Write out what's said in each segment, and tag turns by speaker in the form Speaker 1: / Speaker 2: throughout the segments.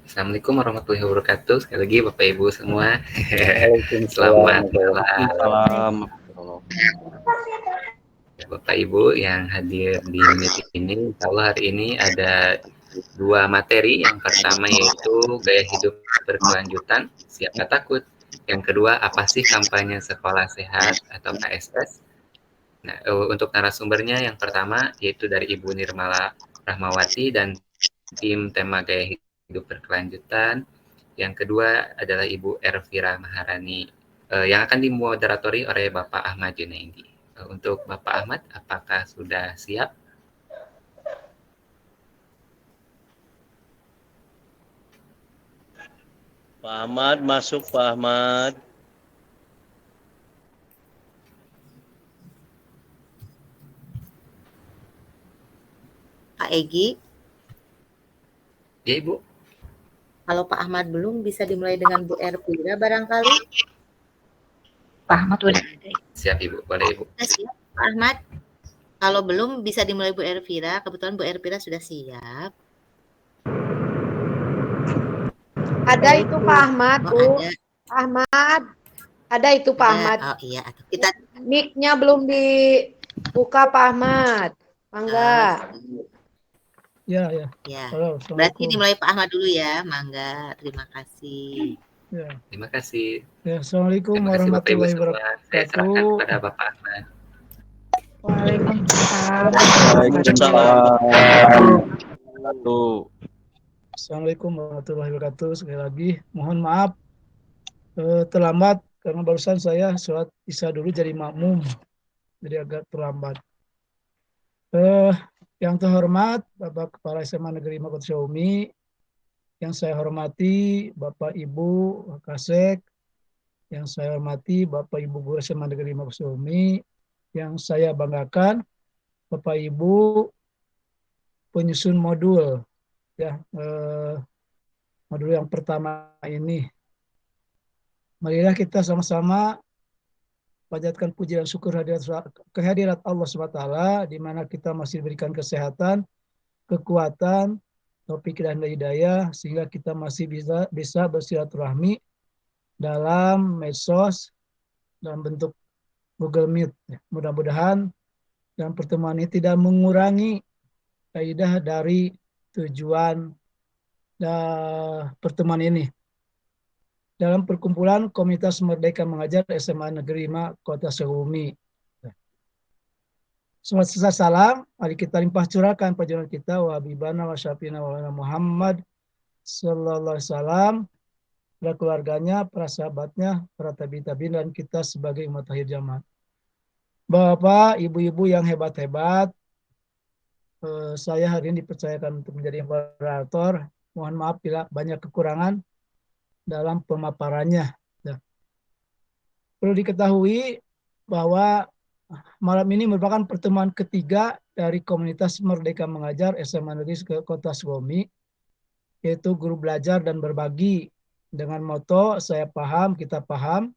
Speaker 1: Assalamualaikum warahmatullahi wabarakatuh. Sekali lagi Bapak Ibu semua.
Speaker 2: Waalaikumsalam
Speaker 1: Selamat malam.
Speaker 2: warahmatullahi
Speaker 1: Bapak Ibu yang hadir di meeting ini, insya Allah hari ini ada dua materi. Yang pertama yaitu gaya hidup berkelanjutan, siap nggak takut. Yang kedua, apa sih kampanye sekolah sehat atau KSS. Nah, untuk narasumbernya yang pertama yaitu dari Ibu Nirmala Rahmawati dan tim tema gaya hidup berkelanjutan. Yang kedua adalah Ibu Elvira Maharani yang akan dimoderatori oleh Bapak Ahmad Junaidi. Untuk Bapak Ahmad, apakah sudah siap?
Speaker 2: Pak Ahmad, masuk Pak Ahmad.
Speaker 3: Pak Egi.
Speaker 1: Ya, Ibu.
Speaker 3: Kalau Pak Ahmad belum, bisa dimulai dengan Bu Elvira barangkali.
Speaker 4: Pak Ahmad udah ada.
Speaker 1: Siap Ibu, boleh Ibu.
Speaker 3: Siap Pak Ahmad. Kalau belum, bisa dimulai Bu Elvira. Kebetulan Bu Elvira sudah siap.
Speaker 4: Ada itu Pak Ahmad, Bu.
Speaker 3: Ada.
Speaker 4: Pak Ahmad. Ada itu Pak Ahmad.
Speaker 3: Oh iya, kita
Speaker 4: mic-nya belum dibuka Pak Ahmad. Mangga.
Speaker 5: Ya.
Speaker 3: Halo, berarti dimulai Pak Ahmad dulu ya, mangga. Terima kasih.
Speaker 5: Ya.
Speaker 1: Terima kasih.
Speaker 5: Ya, Assalamualaikum
Speaker 1: Terima kasih Bapak Ibu
Speaker 5: warahmatullahi
Speaker 1: semua. Saya serahkan
Speaker 5: wabarakatuh.
Speaker 1: kepada Bapak Ahmad.
Speaker 4: Waalaikumsalam.
Speaker 5: Assalamualaikum warahmatullahi wabarakatuh. Sekali lagi, mohon maaf terlambat karena barusan saya sholat isya dulu jadi makmum, jadi agak terlambat. Yang terhormat Bapak Kepala SMA Negeri Makotsoumi, yang saya hormati Bapak Ibu Kasek, yang saya hormati Bapak Ibu Guru SMA Negeri Makotsoumi, yang saya banggakan Bapak Ibu penyusun modul, ya modul yang pertama ini. Marilah kita sama-sama panjatkan puji dan syukur kehadirat Allah SWT, di mana kita masih diberikan kesehatan, kekuatan, taufik dan hidayah, sehingga kita masih bisa bersilaturahmi dalam medsos dalam bentuk Google Meet. Mudah-mudahan dalam pertemuan ini tidak mengurangi kaidah dari tujuan pertemuan ini. Dalam perkumpulan Komunitas Merdeka Mengajar SMA Negeri 5 Kota Sukabumi. Selesai salam, mari kita limpah curahkan perjuangan kita wa habibana wa syafina wa Muhammad sallallahu alaihi wasallam, para keluarganya, para sahabatnya, para tabi'in dan kita sebagai umat akhir zaman. Bapak, ibu-ibu yang hebat-hebat, saya hari ini dipercayakan untuk menjadi moderator. Mohon maaf bila banyak kekurangan dalam pemaparannya. Perlu diketahui bahwa malam ini merupakan pertemuan ketiga dari Komunitas Merdeka Mengajar SMA Negeri Kota Sukabumi, yaitu guru belajar dan berbagi dengan moto saya paham, kita paham,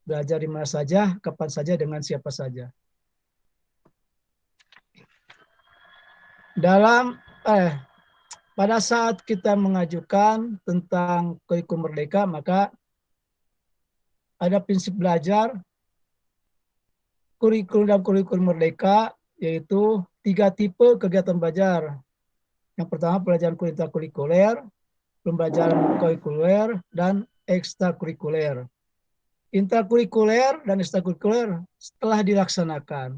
Speaker 5: belajar di mana saja, kapan saja, dengan siapa saja. Pada saat kita mengajukan tentang kurikulum merdeka, maka ada prinsip belajar kurikulum merdeka, yaitu 3 tipe kegiatan belajar. Yang pertama pelajaran intrakurikuler, pembelajaran kurikuler, dan ekstrakurikuler. Intrakurikuler dan ekstrakurikuler setelah dilaksanakan.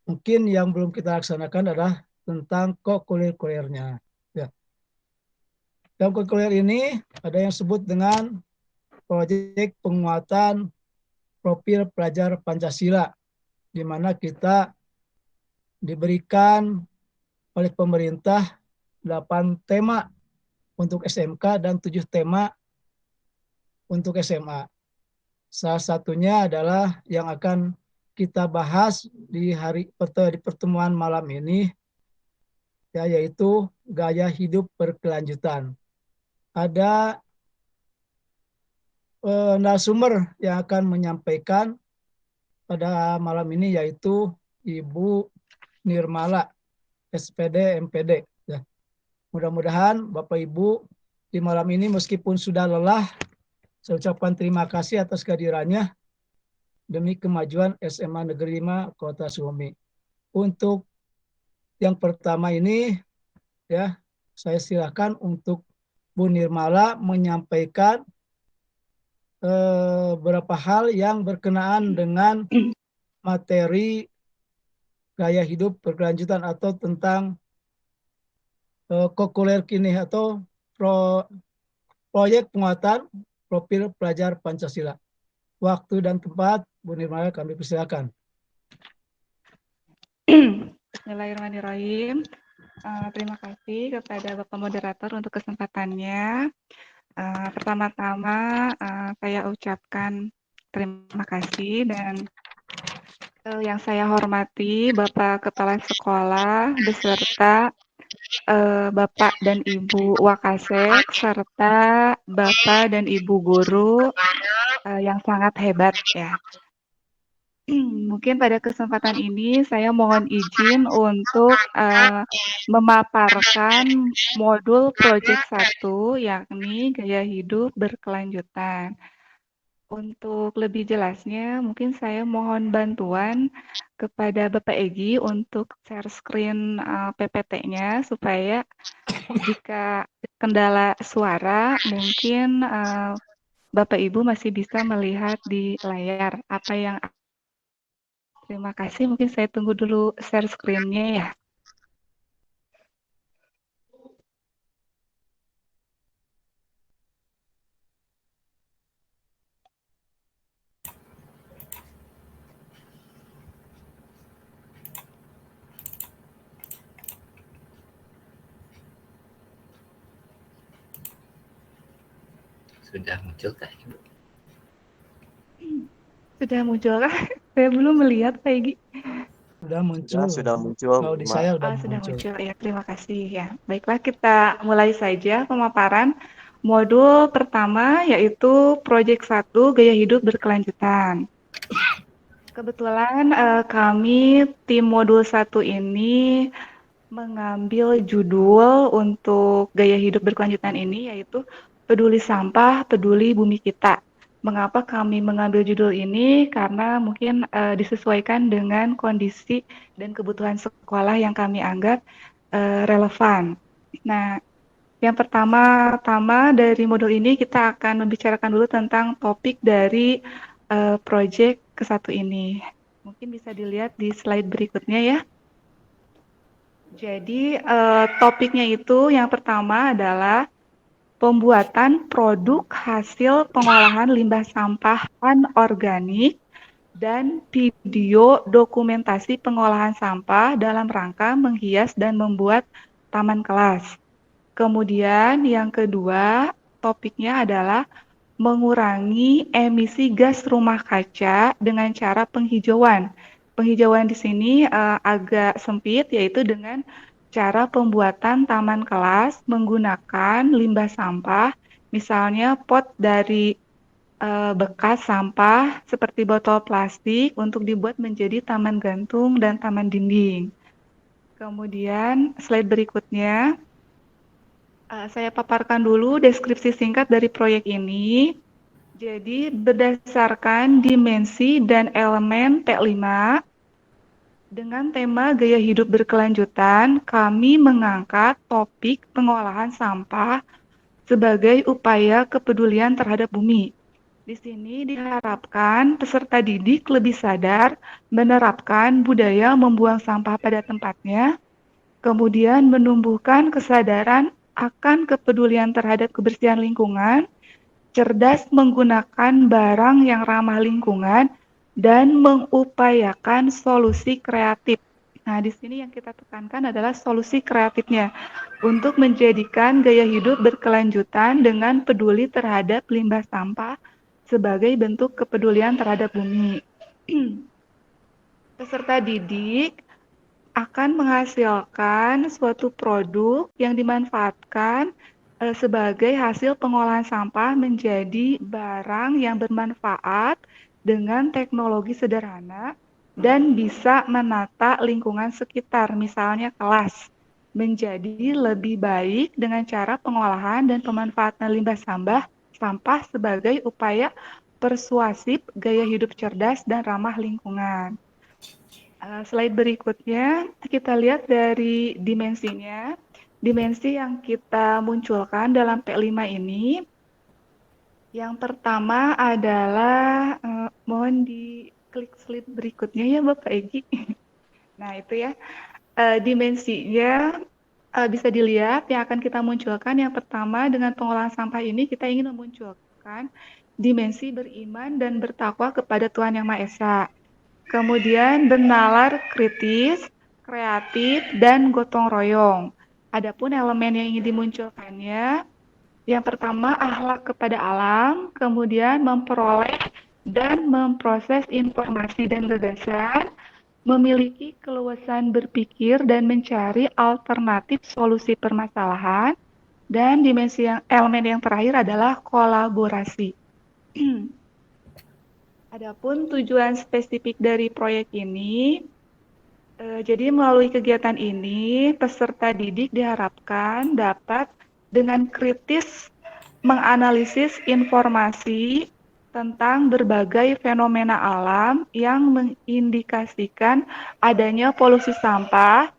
Speaker 5: Mungkin yang belum kita laksanakan adalah tentang kokurikulernya. Ya. Dalam kurikuler ini ada yang disebut dengan proyek penguatan profil pelajar Pancasila, di mana kita diberikan oleh pemerintah 8 tema untuk SMK dan 7 tema untuk SMA. Salah satunya adalah yang akan kita bahas di pertemuan malam ini, ya, yaitu gaya hidup berkelanjutan. Ada narasumber yang akan menyampaikan pada malam ini, yaitu Ibu Nirmala, SPD MPD. Ya. Mudah-mudahan Bapak Ibu di malam ini meskipun sudah lelah, saya ucapkan terima kasih atas kehadirannya demi kemajuan SMA Negeri 5 Kota Sukabumi. Untuk yang pertama ini, ya, saya silakan untuk Bu Nirmala menyampaikan beberapa hal yang berkenaan dengan materi gaya hidup berkelanjutan atau tentang kokuler kini atau proyek penguatan profil pelajar Pancasila. Waktu dan tempat, Bu Nirmala, kami persilakan.
Speaker 6: Bismillahirrahmanirrahim. Terima kasih kepada Bapak Moderator untuk kesempatannya. Pertama-tama saya ucapkan terima kasih dan yang saya hormati Bapak Kepala Sekolah beserta Bapak dan Ibu Wakasek serta Bapak dan Ibu Guru yang sangat hebat ya. Mungkin pada kesempatan ini saya mohon izin untuk memaparkan modul Project 1 yakni gaya hidup berkelanjutan. Untuk lebih jelasnya mungkin saya mohon bantuan kepada Bapak Egi untuk share screen PPT-nya supaya jika kendala suara mungkin Bapak Ibu masih bisa melihat di layar apa yang. Terima kasih, mungkin saya tunggu dulu share screen-nya ya.
Speaker 1: Sudah munculkah Ibu?
Speaker 6: Sudah muncul kah? Saya belum melihat Pak Egi.
Speaker 5: Sudah muncul.
Speaker 2: Sudah muncul.
Speaker 5: Kalau di saya sudah
Speaker 6: Sudah
Speaker 5: muncul.
Speaker 6: muncul. Ya, terima kasih ya. Baiklah, kita mulai saja pemaparan modul pertama yaitu Project 1 Gaya Hidup Berkelanjutan. Kebetulan kami tim modul 1 ini mengambil judul untuk gaya hidup berkelanjutan ini yaitu Peduli Sampah, Peduli Bumi Kita. Mengapa kami mengambil judul ini? Karena mungkin disesuaikan dengan kondisi dan kebutuhan sekolah yang kami anggap relevan. Nah, yang pertama-tama dari modul ini kita akan membicarakan dulu tentang topik dari proyek ke-1 ini. Mungkin bisa dilihat di slide berikutnya ya. Jadi topiknya itu yang pertama adalah pembuatan produk hasil pengolahan limbah sampah anorganik dan video dokumentasi pengolahan sampah dalam rangka menghias dan membuat taman kelas. Kemudian yang kedua topiknya adalah mengurangi emisi gas rumah kaca dengan cara penghijauan. Penghijauan di sini agak sempit yaitu dengan cara pembuatan taman kelas menggunakan limbah sampah, misalnya pot dari bekas sampah seperti botol plastik untuk dibuat menjadi taman gantung dan taman dinding. Kemudian slide berikutnya, saya paparkan dulu deskripsi singkat dari proyek ini. Jadi berdasarkan dimensi dan elemen P5, dengan tema gaya hidup berkelanjutan, kami mengangkat topik pengolahan sampah sebagai upaya kepedulian terhadap bumi. Di sini diharapkan peserta didik lebih sadar menerapkan budaya membuang sampah pada tempatnya, kemudian menumbuhkan kesadaran akan kepedulian terhadap kebersihan lingkungan, cerdas menggunakan barang yang ramah lingkungan, dan mengupayakan solusi kreatif. Nah, di sini yang kita tekankan adalah solusi kreatifnya untuk menjadikan gaya hidup berkelanjutan dengan peduli terhadap limbah sampah sebagai bentuk kepedulian terhadap bumi. Peserta didik akan menghasilkan suatu produk yang dimanfaatkan sebagai hasil pengolahan sampah menjadi barang yang bermanfaat dengan teknologi sederhana dan bisa menata lingkungan sekitar, misalnya kelas. menjadi lebih baik dengan cara pengolahan dan pemanfaatan limbah sampah sebagai upaya persuasif gaya hidup cerdas dan ramah lingkungan. Slide berikutnya kita lihat dari dimensinya. Dimensi yang kita munculkan dalam P5 ini, yang pertama adalah, mohon diklik slide berikutnya ya Bapak Egi. Nah itu ya, dimensinya bisa dilihat yang akan kita munculkan. Yang pertama, dengan pengolahan sampah ini kita ingin memunculkan dimensi beriman dan bertakwa kepada Tuhan Yang Maha Esa. Kemudian bernalar kritis, kreatif, dan gotong royong. Adapun elemen yang ingin dimunculkannya, yang pertama akhlak kepada alam, kemudian memperoleh dan memproses informasi dan gagasan, memiliki keluasan berpikir dan mencari alternatif solusi permasalahan, dan dimensi elemen yang terakhir adalah kolaborasi. Adapun tujuan spesifik dari proyek ini, jadi melalui kegiatan ini peserta didik diharapkan dapat dengan kritis menganalisis informasi tentang berbagai fenomena alam yang mengindikasikan adanya polusi sampah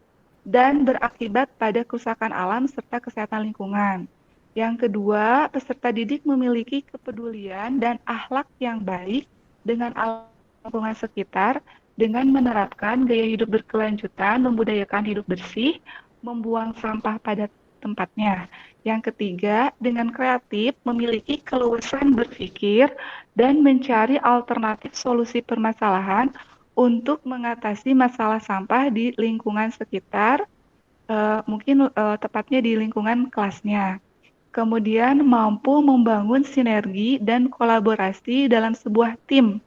Speaker 6: dan berakibat pada kerusakan alam serta kesehatan lingkungan. Yang kedua, peserta didik memiliki kepedulian dan akhlak yang baik dengan alam lingkungan sekitar dengan menerapkan gaya hidup berkelanjutan, membudayakan hidup bersih, membuang sampah pada tempatnya. Yang ketiga, dengan kreatif memiliki keluasan berpikir dan mencari alternatif solusi permasalahan untuk mengatasi masalah sampah di lingkungan sekitar, mungkin tepatnya di lingkungan kelasnya. Kemudian mampu membangun sinergi dan kolaborasi dalam sebuah tim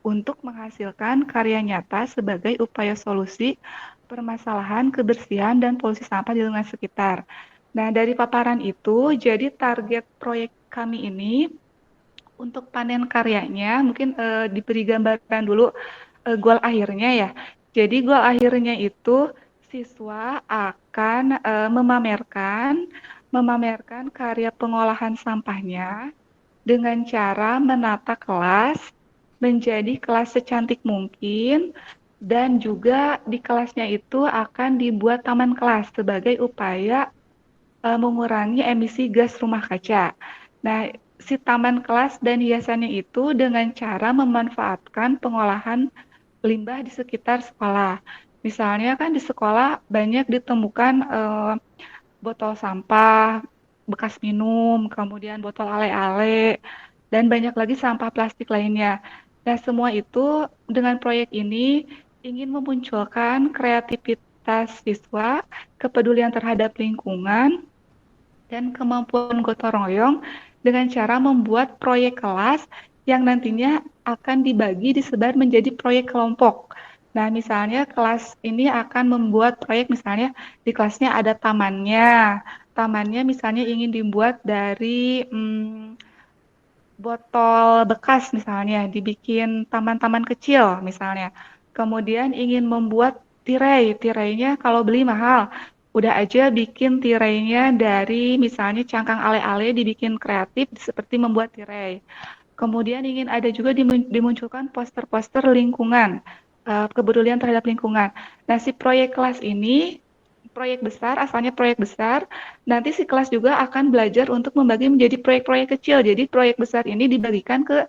Speaker 6: untuk menghasilkan karya nyata sebagai upaya solusi permasalahan kebersihan dan polusi sampah di lingkungan sekitar. Nah, dari paparan itu, jadi target proyek kami ini untuk panen karyanya, mungkin diberi gambaran dulu goal akhirnya ya. Jadi goal akhirnya itu siswa akan memamerkan karya pengolahan sampahnya dengan cara menata kelas menjadi kelas secantik mungkin, dan juga di kelasnya itu akan dibuat taman kelas sebagai upaya mengurangi emisi gas rumah kaca. Nah, si taman kelas dan hiasannya itu dengan cara memanfaatkan pengolahan limbah di sekitar sekolah. Misalnya kan di sekolah banyak ditemukan botol sampah, bekas minum, kemudian botol ale-ale, dan banyak lagi sampah plastik lainnya. Nah, semua itu dengan proyek ini ingin memunculkan kreativitas siswa, kepedulian terhadap lingkungan, dan kemampuan gotong royong dengan cara membuat proyek kelas yang nantinya akan disebar menjadi proyek kelompok. Nah, misalnya kelas ini akan membuat proyek, misalnya di kelasnya ada tamannya. Tamannya misalnya ingin dibuat dari botol bekas misalnya, dibikin taman-taman kecil misalnya. Kemudian ingin membuat tirai, tirainya kalau beli mahal. Udah aja bikin tirainya dari misalnya cangkang ale-ale, dibikin kreatif seperti membuat tirai. Kemudian ingin ada juga dimunculkan poster-poster lingkungan, kepedulian terhadap lingkungan. Nah, si proyek kelas ini proyek besar, asalnya proyek besar, nanti si kelas juga akan belajar untuk membagi menjadi proyek-proyek kecil. Jadi proyek besar ini dibagikan ke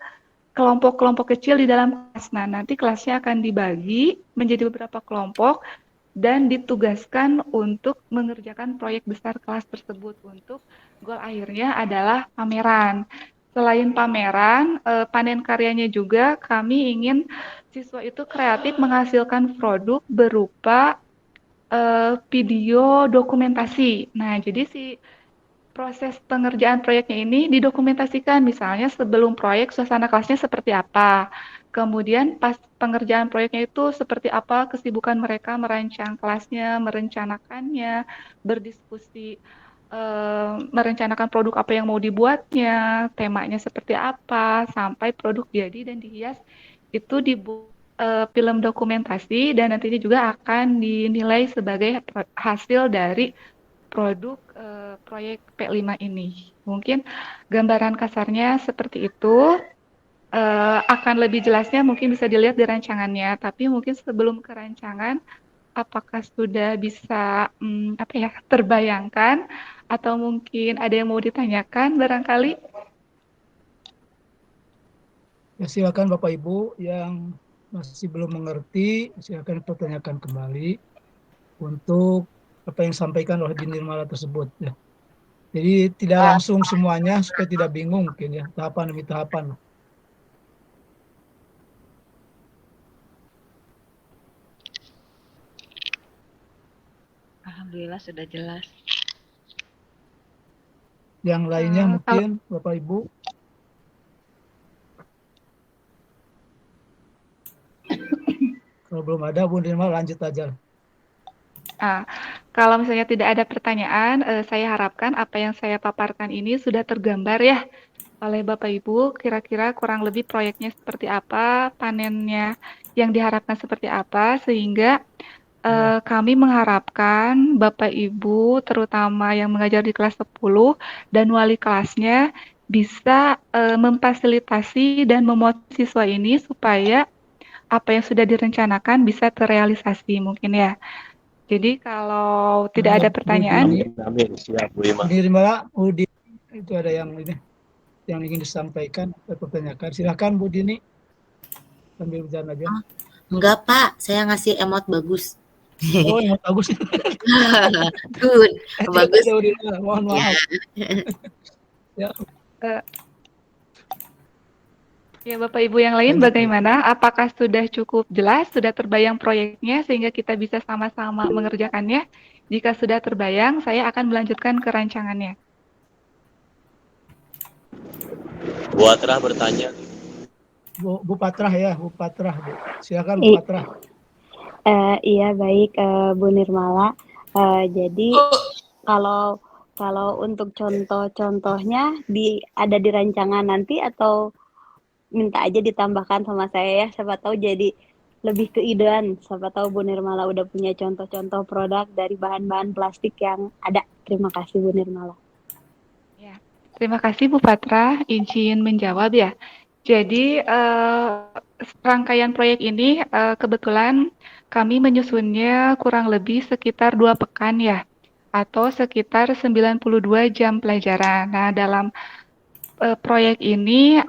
Speaker 6: kelompok-kelompok kecil di dalam kelas. Nah, nanti kelasnya akan dibagi menjadi beberapa kelompok dan ditugaskan untuk mengerjakan proyek besar kelas tersebut. Untuk goal akhirnya adalah pameran. Selain pameran, panen karyanya juga kami ingin siswa itu kreatif menghasilkan produk berupa video dokumentasi. Nah, jadi si proses pengerjaan proyeknya ini didokumentasikan, misalnya sebelum proyek suasana kelasnya seperti apa, kemudian pas pengerjaan proyeknya itu seperti apa kesibukan mereka merancang kelasnya, merencanakannya, berdiskusi, merencanakan produk apa yang mau dibuatnya, temanya seperti apa, sampai produk jadi dan dihias itu dibuat film dokumentasi dan nantinya juga akan dinilai sebagai hasil dari produk proyek P5 ini. Mungkin gambaran kasarnya seperti itu. Akan lebih jelasnya mungkin bisa dilihat di rancangannya, tapi mungkin sebelum ke rancangan, apakah sudah bisa terbayangkan atau mungkin ada yang mau ditanyakan barangkali?
Speaker 5: Ya, silakan Bapak Ibu yang masih belum mengerti, silakan pertanyakan kembali untuk apa yang disampaikan oleh Bu Nirmala tersebut ya. Jadi tidak langsung semuanya supaya tidak bingung mungkin ya, tahapan demi tahapan.
Speaker 7: Alhamdulillah sudah jelas.
Speaker 5: Yang lainnya mungkin Bapak Ibu. Kalau belum ada, Bu Nirmala lanjut aja.
Speaker 6: Kalau misalnya tidak ada pertanyaan, saya harapkan apa yang saya paparkan ini sudah tergambar ya oleh Bapak Ibu, kira-kira kurang lebih proyeknya seperti apa, panennya yang diharapkan seperti apa, sehingga kami mengharapkan Bapak Ibu, terutama yang mengajar di kelas 10 dan wali kelasnya, bisa memfasilitasi dan memotivasi siswa ini supaya apa yang sudah direncanakan bisa terrealisasi mungkin ya. Jadi kalau tidak ada pertanyaan,
Speaker 2: Amin. Siap, Bu Ima.
Speaker 5: Bu Nirmala, itu ada yang ini yang ingin disampaikan atau pertanyakan. Silakan Bu Dini. Sambil berjalan aja.
Speaker 3: Enggak, Pak. Saya ngasih emot bagus.
Speaker 5: Oh, yang bagus.
Speaker 3: Good. Bagus.
Speaker 5: Bu Nirmala, mohon maaf. Ya.
Speaker 6: Ya, Bapak Ibu yang lain bagaimana? Apakah sudah cukup jelas, sudah terbayang proyeknya sehingga kita bisa sama-sama mengerjakannya? Jika sudah terbayang, saya akan melanjutkan ke rancangannya.
Speaker 2: Bu Atrah bertanya.
Speaker 5: Bu Patrah ya, Bu Patrah. Bu. Silakan Bu Patrah.
Speaker 8: Iya baik Bu Nirmala. Jadi kalau untuk contoh-contohnya ada di rancangan nanti atau minta aja ditambahkan sama saya ya, siapa tahu jadi lebih keidean, siapa tahu Bu Nirmala udah punya contoh-contoh produk dari bahan-bahan plastik yang ada. Terima kasih Bu Nirmala.
Speaker 6: Ya, terima kasih Bu Patra, izin menjawab ya. Jadi rangkaian proyek ini kebetulan kami menyusunnya kurang lebih sekitar 2 pekan ya, atau sekitar 92 jam pelajaran. Nah, dalam proyek ini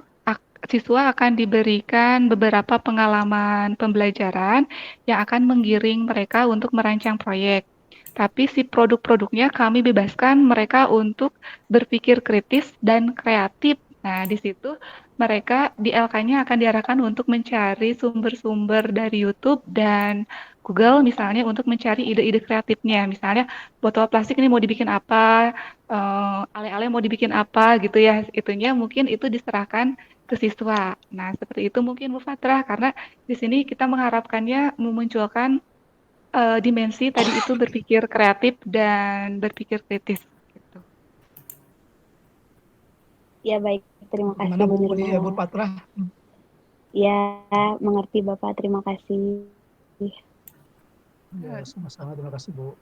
Speaker 6: siswa akan diberikan beberapa pengalaman pembelajaran yang akan menggiring mereka untuk merancang proyek. Tapi si produk-produknya kami bebaskan mereka untuk berpikir kritis dan kreatif. Nah, di situ mereka di LK-nya akan diarahkan untuk mencari sumber-sumber dari YouTube dan Google misalnya untuk mencari ide-ide kreatifnya. Misalnya botol plastik ini mau dibikin apa, ale-ale mau dibikin apa gitu ya. Itunya mungkin itu diserahkan ke siswa. Nah, seperti itu mungkin Bu Fatrah, karena di sini kita mengharapkannya memunculkan dimensi tadi itu berpikir kreatif dan berpikir kritis. Gitu.
Speaker 8: Ya baik, terima kasih
Speaker 5: Mana
Speaker 8: Bu
Speaker 5: Bu
Speaker 8: Nirmala.
Speaker 5: Bu Patrah?
Speaker 8: Ya, mengerti Bapak, terima kasih.
Speaker 5: Ya, sama-sama, terima kasih Bu.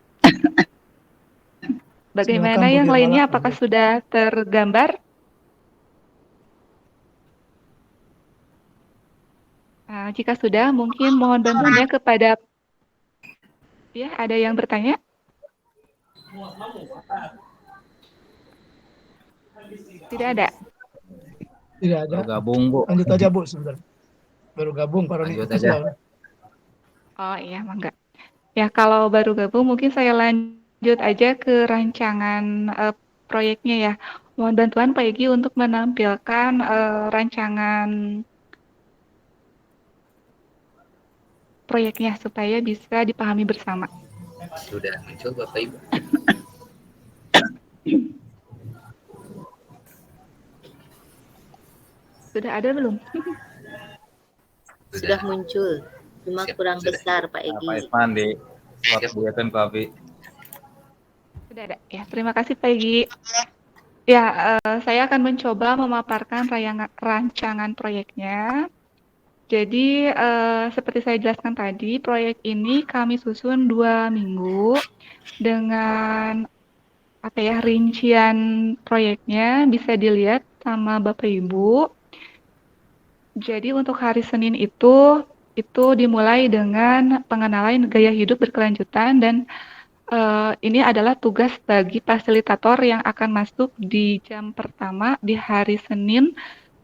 Speaker 6: Bagaimana
Speaker 5: Silakan, Bu
Speaker 6: yang
Speaker 5: Nirmala,
Speaker 6: lainnya? Apakah
Speaker 5: lanjut.
Speaker 6: sudah tergambar? Nah, jika sudah, mungkin mohon bantuannya kepada... Ya, ada yang bertanya? Tidak ada.
Speaker 5: Tidak ada.
Speaker 9: Baru gabung, Bu.
Speaker 5: Lanjut aja Bu, sebentar. Baru gabung Pak Roni.
Speaker 9: Lanjut aja.
Speaker 6: Oh iya, mangga. Ya, kalau baru gabung mungkin saya lanjut aja ke rancangan proyeknya ya. Mohon bantuan Pak Egi untuk menampilkan rancangan proyeknya supaya bisa dipahami bersama.
Speaker 1: Sudah muncul Bapak Ibu.
Speaker 6: Sudah ada belum?
Speaker 3: Sudah muncul. Cuma
Speaker 1: Siap,
Speaker 3: kurang
Speaker 1: sudah.
Speaker 3: besar Pak
Speaker 9: Pak
Speaker 3: Egi.
Speaker 9: Irfan di buatan Pak Abi.
Speaker 6: Sudah ada. Ya, terima kasih Pak Egi. Ya, saya akan mencoba memaparkan rancangan proyeknya. Jadi seperti saya jelaskan tadi, proyek ini kami susun 2 minggu dengan rincian proyeknya bisa dilihat sama Bapak Ibu. Jadi untuk hari Senin itu dimulai dengan pengenalan gaya hidup berkelanjutan dan ini adalah tugas bagi fasilitator yang akan masuk di jam pertama di hari Senin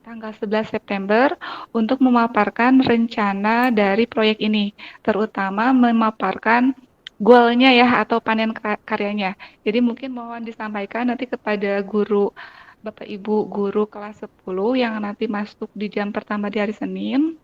Speaker 6: tanggal 11 September untuk memaparkan rencana dari proyek ini, terutama memaparkan goalnya ya atau panen karyanya. Jadi mungkin mohon disampaikan nanti kepada guru Bapak Ibu guru kelas 10 yang nanti masuk di jam pertama di hari Senin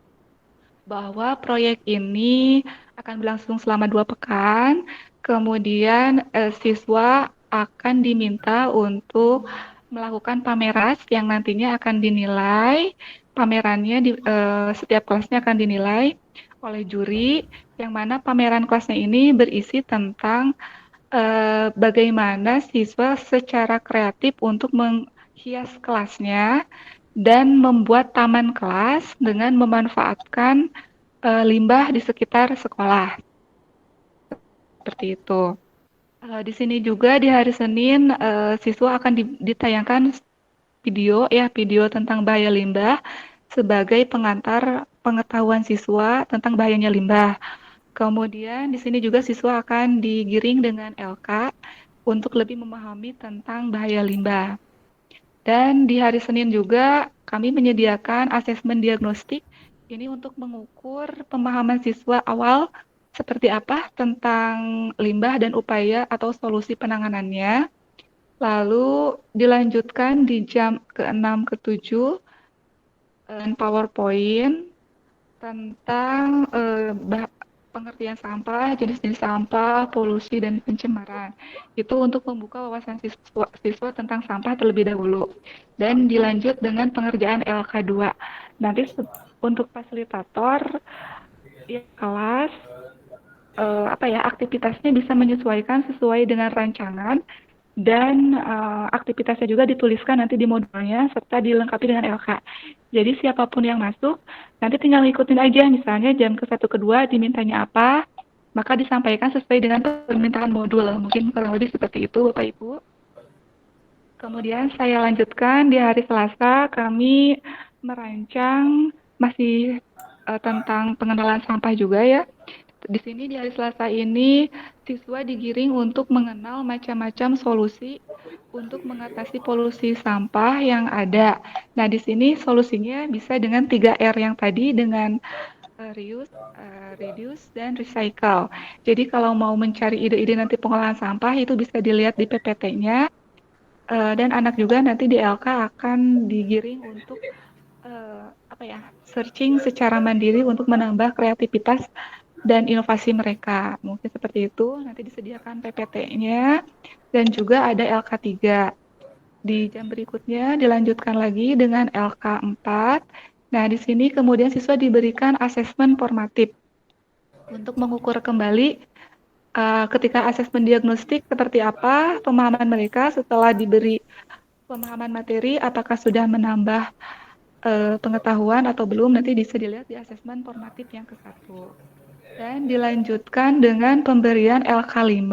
Speaker 6: bahwa proyek ini akan berlangsung selama 2 pekan. Kemudian siswa akan diminta untuk melakukan pameran yang nantinya akan dinilai. Pamerannya di setiap kelasnya akan dinilai oleh juri, yang mana pameran kelasnya ini berisi tentang bagaimana siswa secara kreatif untuk menghias kelasnya dan membuat taman kelas dengan memanfaatkan limbah di sekitar sekolah. Seperti itu. Di sini juga di hari Senin siswa akan ditayangkan video tentang bahaya limbah sebagai pengantar pengetahuan siswa tentang bahayanya limbah. Kemudian di sini juga siswa akan digiring dengan LK untuk lebih memahami tentang bahaya limbah. Dan di hari Senin juga kami menyediakan asesmen diagnostik ini untuk mengukur pemahaman siswa awal seperti apa tentang limbah dan upaya atau solusi penanganannya. Lalu dilanjutkan di jam ke-6 ke-7 PowerPoint tentang pengertian sampah, jenis-jenis sampah, polusi, dan pencemaran. Itu untuk membuka wawasan siswa tentang sampah terlebih dahulu. Dan dilanjut dengan pengerjaan LK2. Nanti untuk fasilitator kelas, aktivitasnya bisa menyesuaikan sesuai dengan rancangan dan aktivitasnya juga dituliskan nanti di modulnya serta dilengkapi dengan LK. Jadi siapapun yang masuk nanti tinggal ngikutin aja, misalnya jam ke-1 ke-2 dimintanya apa, maka disampaikan sesuai dengan permintaan modul. Mungkin kurang lebih seperti itu Bapak Ibu. Kemudian saya lanjutkan di hari Selasa kami merancang masih tentang pengenalan sampah juga ya. Di sini di hari Selasa ini siswa digiring untuk mengenal macam-macam solusi untuk mengatasi polusi sampah yang ada. Nah, di sini solusinya bisa dengan 3R yang tadi, dengan reuse, reduce, dan recycle. Jadi kalau mau mencari ide-ide nanti pengolahan sampah itu bisa dilihat di PPT-nya. Dan anak juga nanti di LK akan digiring untuk searching secara mandiri untuk menambah kreativitas dan inovasi mereka. Mungkin seperti itu, nanti disediakan PPT-nya dan juga ada LK3. Di jam berikutnya dilanjutkan lagi dengan LK4. Nah, di sini kemudian siswa diberikan asesmen formatif untuk mengukur kembali ketika asesmen diagnostik seperti apa pemahaman mereka setelah diberi pemahaman materi, apakah sudah menambah pengetahuan atau belum, nanti bisa dilihat di asesmen formatif yang ke-1. Dan dilanjutkan dengan pemberian LK5.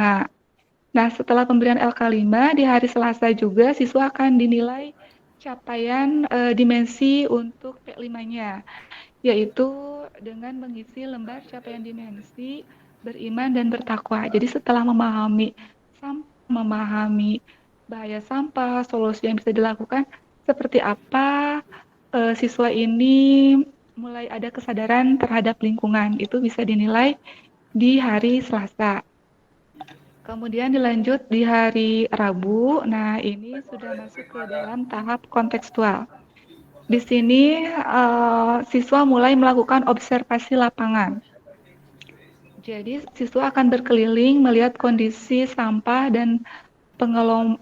Speaker 6: Nah, setelah pemberian LK5, di hari Selasa juga siswa akan dinilai capaian dimensi untuk P5-nya, yaitu dengan mengisi lembar capaian dimensi beriman dan bertakwa. Jadi setelah memahami bahaya sampah, solusi yang bisa dilakukan, seperti apa siswa ini mulai ada kesadaran terhadap lingkungan, itu bisa dinilai di hari Selasa. Kemudian dilanjut di hari Rabu. Nah, ini sudah masuk ke dalam tahap kontekstual. Di sini siswa mulai melakukan observasi lapangan. Jadi siswa akan berkeliling melihat kondisi sampah dan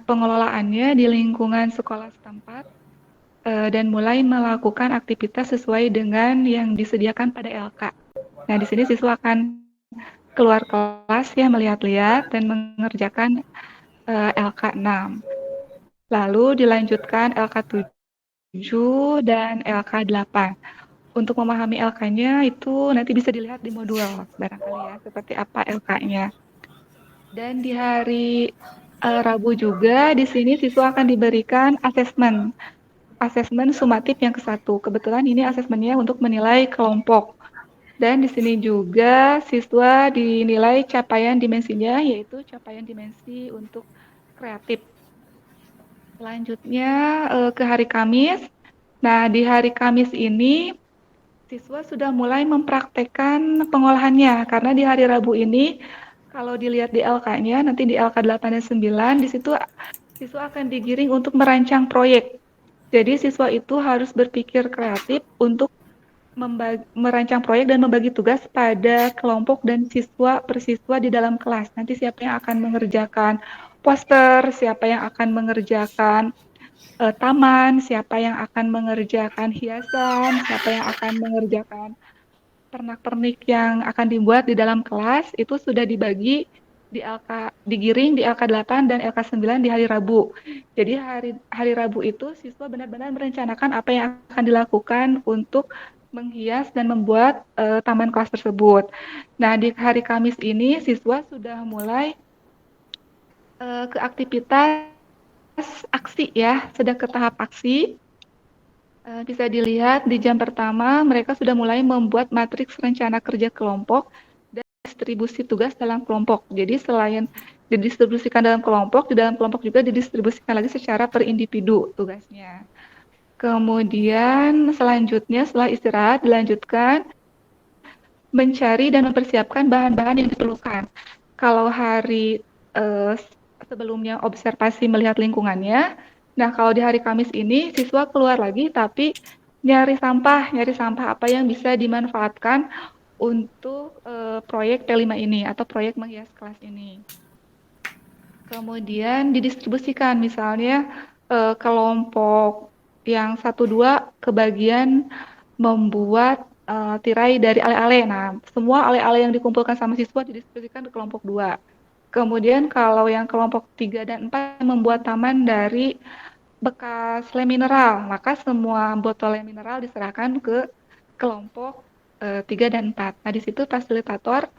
Speaker 6: pengelolaannya di lingkungan sekolah setempat dan mulai melakukan aktivitas sesuai dengan yang disediakan pada LK. Nah, di sini siswa akan keluar kelas ya, melihat-lihat dan mengerjakan LK6. Lalu dilanjutkan LK7 dan LK8. untuk memahami LK-nya itu nanti bisa dilihat di modul barangkali ya, seperti apa LK-nya. Dan di hari Rabu juga di sini siswa akan diberikan asesmen sumatif yang ke-1. Kebetulan ini asesmennya untuk menilai kelompok. Dan di sini juga siswa dinilai capaian dimensinya, yaitu capaian dimensi untuk kreatif. Selanjutnya ke hari Kamis. Nah, di hari Kamis ini siswa sudah mulai mempraktekkan pengolahannya, karena di hari Rabu ini kalau dilihat di LK-nya, nanti di LK 8 dan 9, di situ siswa akan digiring untuk merancang proyek. Jadi siswa itu harus berpikir kreatif untuk merancang proyek dan membagi tugas pada kelompok dan siswa per siswa di dalam kelas. Nanti siapa yang akan mengerjakan poster, siapa yang akan mengerjakan taman, siapa yang akan mengerjakan hiasan, siapa yang akan mengerjakan pernak-pernik yang akan dibuat di dalam kelas, itu sudah dibagi digiring di LK 8 dan LK 9 di hari Rabu. Jadi hari Rabu itu siswa benar-benar merencanakan apa yang akan dilakukan untuk menghias dan membuat taman kelas tersebut. Nah, di hari Kamis ini siswa sudah mulai ke aktivitas aksi ya, sudah ke tahap aksi. Bisa dilihat di jam pertama mereka sudah mulai membuat matriks rencana kerja kelompok dan distribusi tugas dalam kelompok. Jadi selain didistribusikan dalam kelompok, di dalam kelompok juga didistribusikan lagi secara per individu tugasnya. Kemudian selanjutnya setelah istirahat dilanjutkan mencari dan mempersiapkan bahan-bahan yang diperlukan. Kalau hari sebelumnya observasi melihat lingkungannya, nah kalau di hari Kamis ini siswa keluar lagi tapi nyari sampah apa yang bisa dimanfaatkan untuk proyek P5 ini atau proyek menghias kelas ini. Kemudian didistribusikan, misalnya kelompok yang 1-2 kebagian membuat tirai dari ale-ale. Nah, semua ale-ale yang dikumpulkan sama siswa didistribusikan ke kelompok 2. Kemudian kalau yang kelompok 3 dan 4 membuat taman dari bekas lem mineral, maka semua botol lem mineral diserahkan ke kelompok 3 dan 4. Nah, di situ fasilitator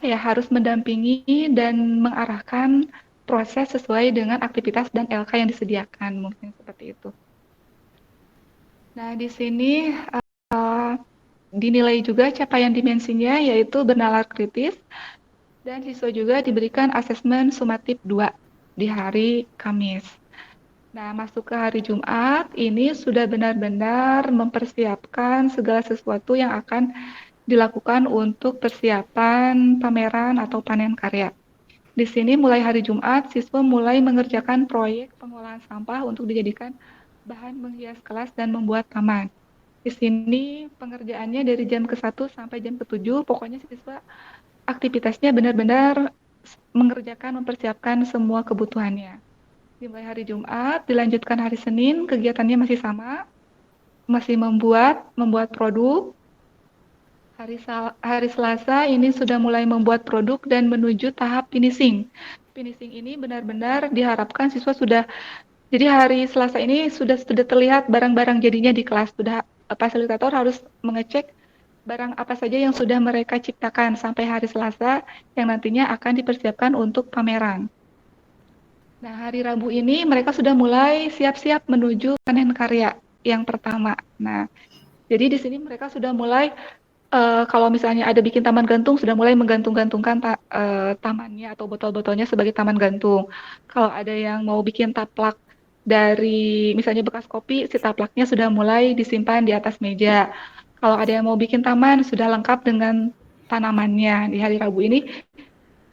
Speaker 6: harus mendampingi dan mengarahkan proses sesuai dengan aktivitas dan LK yang disediakan, mungkin seperti itu. Nah, di sini dinilai juga capaian dimensinya, yaitu bernalar kritis, dan siswa juga diberikan asesmen sumatif 2 di hari Kamis. Nah, masuk ke hari Jumat, ini sudah benar-benar mempersiapkan segala sesuatu yang akan dilakukan untuk persiapan pameran atau panen karya. Di sini mulai hari Jumat, siswa mulai mengerjakan proyek pengolahan sampah untuk dijadikan bahan menghias kelas dan membuat taman. Di sini pengerjaannya dari jam ke-1 sampai jam ke-7, pokoknya siswa aktivitasnya benar-benar mengerjakan, mempersiapkan semua kebutuhannya. Dimulai hari Jumat, dilanjutkan hari Senin, kegiatannya masih sama, masih membuat produk. Hari Selasa ini sudah mulai membuat produk dan menuju tahap finishing. Finishing ini benar-benar diharapkan siswa sudah, jadi hari Selasa ini sudah terlihat barang-barang jadinya di kelas. Sudah fasilitator harus mengecek barang apa saja yang sudah mereka ciptakan sampai hari Selasa yang nantinya akan dipersiapkan untuk pameran. Nah, hari Rabu ini mereka sudah mulai siap-siap menuju panen karya yang pertama. Nah, jadi di sini mereka sudah mulai kalau misalnya ada bikin taman gantung, sudah mulai menggantung-gantungkan tamannya atau botol-botolnya sebagai taman gantung. Kalau ada yang mau bikin taplak dari misalnya bekas kopi, si taplaknya sudah mulai disimpan di atas meja. Kalau ada yang mau bikin taman, sudah lengkap dengan tanamannya. Di hari Rabu ini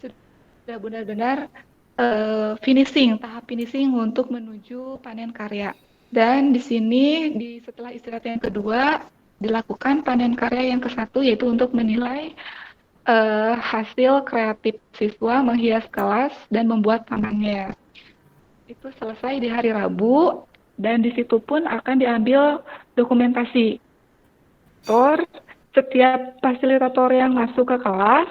Speaker 6: sudah benar-benar tahap finishing untuk menuju panen karya. Dan di sini setelah istirahat yang kedua, dilakukan panen karya yang ke-1, yaitu untuk menilai hasil kreatif siswa menghias kelas dan membuat tamannya. Itu selesai di hari Rabu, dan di situ pun akan diambil dokumentasi. Setiap fasilitator yang masuk ke kelas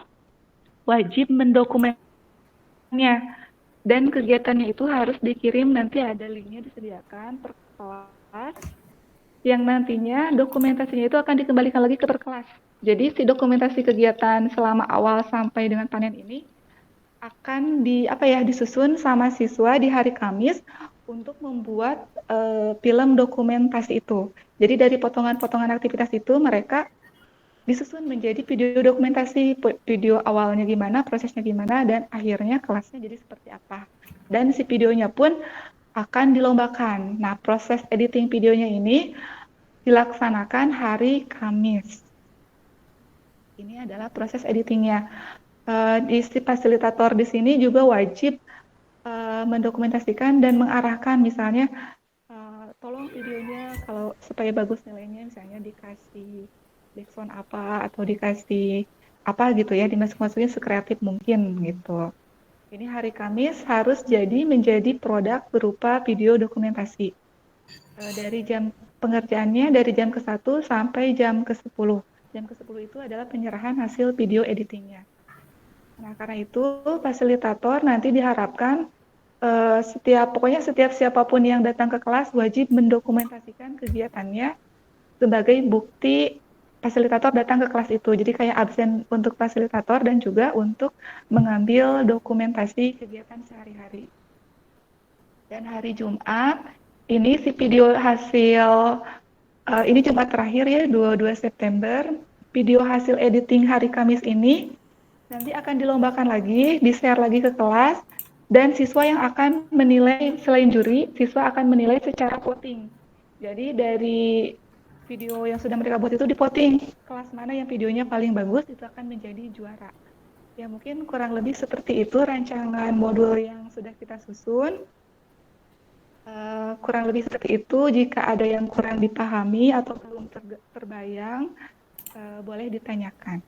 Speaker 6: wajib mendokumennya, dan kegiatannya itu harus dikirim, nanti ada linknya disediakan per kelas. yang nantinya dokumentasinya itu akan dikembalikan lagi ke perkelas. Jadi si dokumentasi kegiatan selama awal sampai dengan panen ini akan disusun sama siswa di hari Kamis untuk membuat film dokumentasi itu. Jadi dari potongan-potongan aktivitas itu mereka disusun menjadi video dokumentasi, video awalnya gimana, prosesnya gimana, dan akhirnya kelasnya jadi seperti apa. Dan si videonya pun akan dilombakan. Nah, proses editing videonya ini dilaksanakan hari Kamis. Ini adalah proses editingnya. Di si fasilitator di sini juga wajib mendokumentasikan dan mengarahkan, misalnya tolong videonya kalau supaya bagus nilainya, misalnya dikasih background apa atau dikasih apa gitu ya, dimasuk-masukin sekreatif mungkin gitu. Ini hari Kamis harus menjadi produk berupa video dokumentasi. Dari jam pengerjaannya dari jam ke-1 sampai jam ke-10. Jam ke-10 itu adalah penyerahan hasil video editingnya. Nah, karena itu fasilitator nanti diharapkan pokoknya setiap siapapun yang datang ke kelas wajib mendokumentasikan kegiatannya sebagai bukti fasilitator datang ke kelas itu. Jadi kayak absen untuk fasilitator dan juga untuk mengambil dokumentasi kegiatan sehari-hari. Dan hari Jumat, ini si video hasil, ini Jumat terakhir ya, 22 September, video hasil editing hari Kamis ini nanti akan dilombakan lagi, di-share lagi ke kelas, dan siswa yang akan menilai, selain juri, siswa akan menilai secara voting. Jadi dari video yang sudah mereka buat itu divoting, kelas mana yang videonya paling bagus itu akan menjadi juara. Ya mungkin kurang lebih seperti itu rancangan modul yang sudah kita susun. Kurang lebih seperti itu. Jika ada yang kurang dipahami atau belum terbayang, boleh ditanyakan.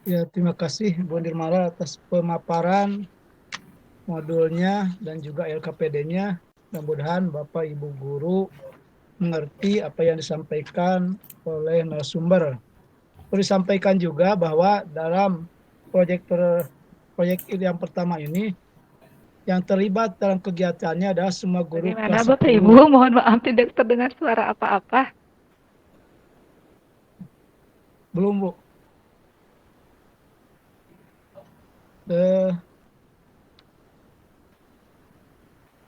Speaker 5: Ya, terima kasih Bu Nirmala atas pemaparan modulnya dan juga LKPD-nya. Mudah-mudahan Bapak Ibu Guru mengerti apa yang disampaikan oleh narasumber. Perlu disampaikan juga bahwa dalam proyek yang pertama ini, yang terlibat dalam kegiatannya adalah semua guru
Speaker 6: Bagaimana
Speaker 5: kelas
Speaker 6: Bapak
Speaker 5: 10.
Speaker 6: Ibu? Mohon maaf tidak terdengar suara apa-apa.
Speaker 5: Belum, Bu.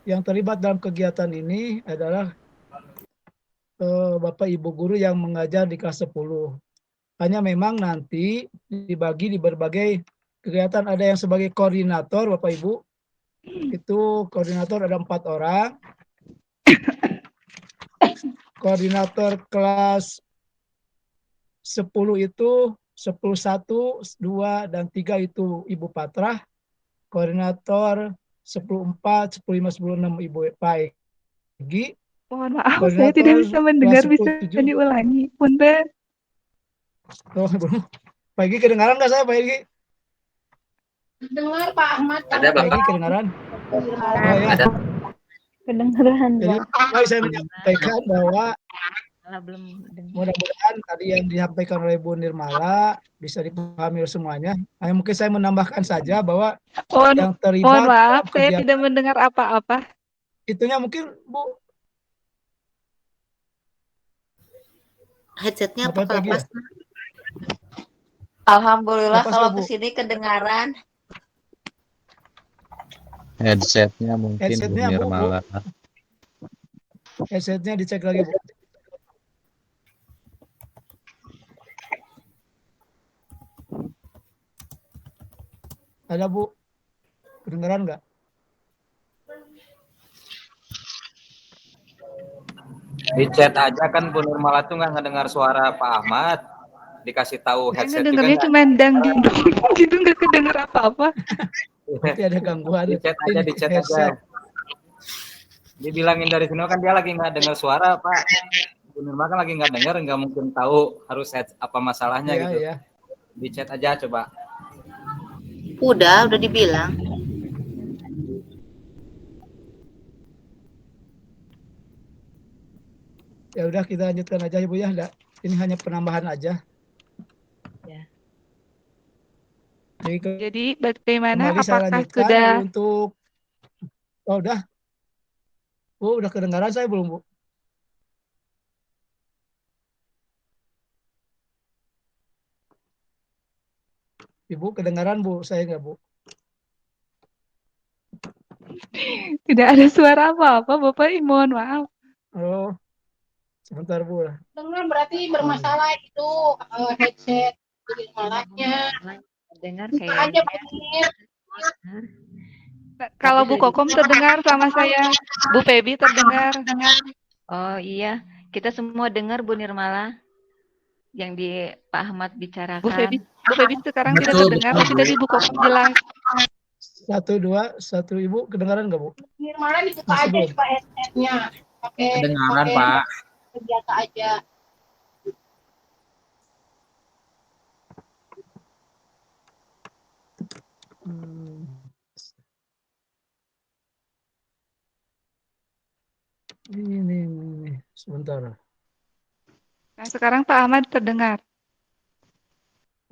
Speaker 5: Yang terlibat dalam kegiatan ini adalah Bapak Ibu Guru yang mengajar di kelas 10. Hanya memang nanti dibagi di berbagai kegiatan. Ada yang sebagai koordinator, Bapak Ibu. Itu koordinator ada 4 orang. Koordinator kelas 10 itu 10, 1, 2, dan 3 itu Ibu Patrah. Koordinator 10, 4, 10, 5, 10, 6 Ibu Pak Egi.
Speaker 6: Mohon maaf, saya tidak bisa mendengar, bisa diulangi. Punten.
Speaker 5: Oh, Pak Egi kedengaran nggak saya, Pak Egi?
Speaker 4: Dengar Pak Ahmad.
Speaker 1: Ada
Speaker 5: Pak Egi
Speaker 1: Bapak?
Speaker 5: kedengaran? Oh ya.
Speaker 1: Ada.
Speaker 8: Kedengeran,
Speaker 5: Jadi
Speaker 8: Pak.
Speaker 5: saya menyampaikan bahwa mudah-mudahan tadi yang disampaikan oleh Bu Nirmala bisa dipahami oleh semuanya. Mungkin saya menambahkan saja bahwa yang terlibat.
Speaker 6: Mohon maaf, saya tidak mendengar apa-apa.
Speaker 5: Itunya mungkin Bu.
Speaker 3: Headsetnya apa lepas?
Speaker 5: Ya?
Speaker 3: Alhamdulillah
Speaker 5: lepas
Speaker 3: kalau
Speaker 5: Bu.
Speaker 3: kesini kedengaran.
Speaker 9: Headsetnya mungkin
Speaker 5: Headsetnya,
Speaker 9: Bu Nirmala.
Speaker 5: Headsetnya dicek lagi, Bu. Ada, Bu? Kedengaran nggak?
Speaker 9: Di chat aja kan Bu Nirmala tuh nggak ngedengar suara Pak Ahmad. Dikasih tahu headset juga
Speaker 6: dengarnya cuma dang gitu, nggak kedengar apa-apa.
Speaker 5: Berarti ada gangguan.
Speaker 9: Di chat aja. Dibilangin dari sini kan dia lagi nggak dengar suara Pak. Bu Nirmala kan lagi nggak dengar, nggak mungkin tahu harus apa masalahnya gitu.
Speaker 5: Iya.
Speaker 9: Di chat aja coba.
Speaker 3: Udah dibilang.
Speaker 5: Ya udah kita lanjutkan aja Bu ya. Ini hanya penambahan aja.
Speaker 3: Ya.
Speaker 6: Jadi bagaimana?
Speaker 5: Apakah sudah? Oh, udah. Bu, udah kedengaran saya belum, Bu? Ibu kedengaran, Bu? Saya nggak, Bu?
Speaker 6: Tidak ada suara apa-apa, Bapak. Mohon maaf.
Speaker 5: Oh, sebentar, Bu.
Speaker 4: Dengar berarti bermasalah itu headset malahnya.
Speaker 7: Dengar
Speaker 4: Buka aja Pak Munir.
Speaker 6: Kalau Bu Kokom terdengar sama saya, Bu Febi terdengar.
Speaker 7: Oh iya, kita semua dengar Bu Nirmala yang di Pak Ahmad
Speaker 6: Bu Febi
Speaker 7: bicarakan.
Speaker 6: sekarang tidak
Speaker 9: Betul,
Speaker 6: terdengar,
Speaker 9: betul,
Speaker 6: tapi
Speaker 9: Bu.
Speaker 6: tadi Bu Kokom jelas.
Speaker 5: 1, 2, 1, Ibu kedengaran nggak, Bu?
Speaker 4: Nirmala dibuka
Speaker 5: Masih
Speaker 4: aja
Speaker 5: belum?
Speaker 4: coba headsetnya.
Speaker 9: Kedengaran, Pak.
Speaker 4: Biasa aja.
Speaker 5: Hmm. Ini, sebentar.
Speaker 6: Nah, sekarang Pak Ahmad terdengar.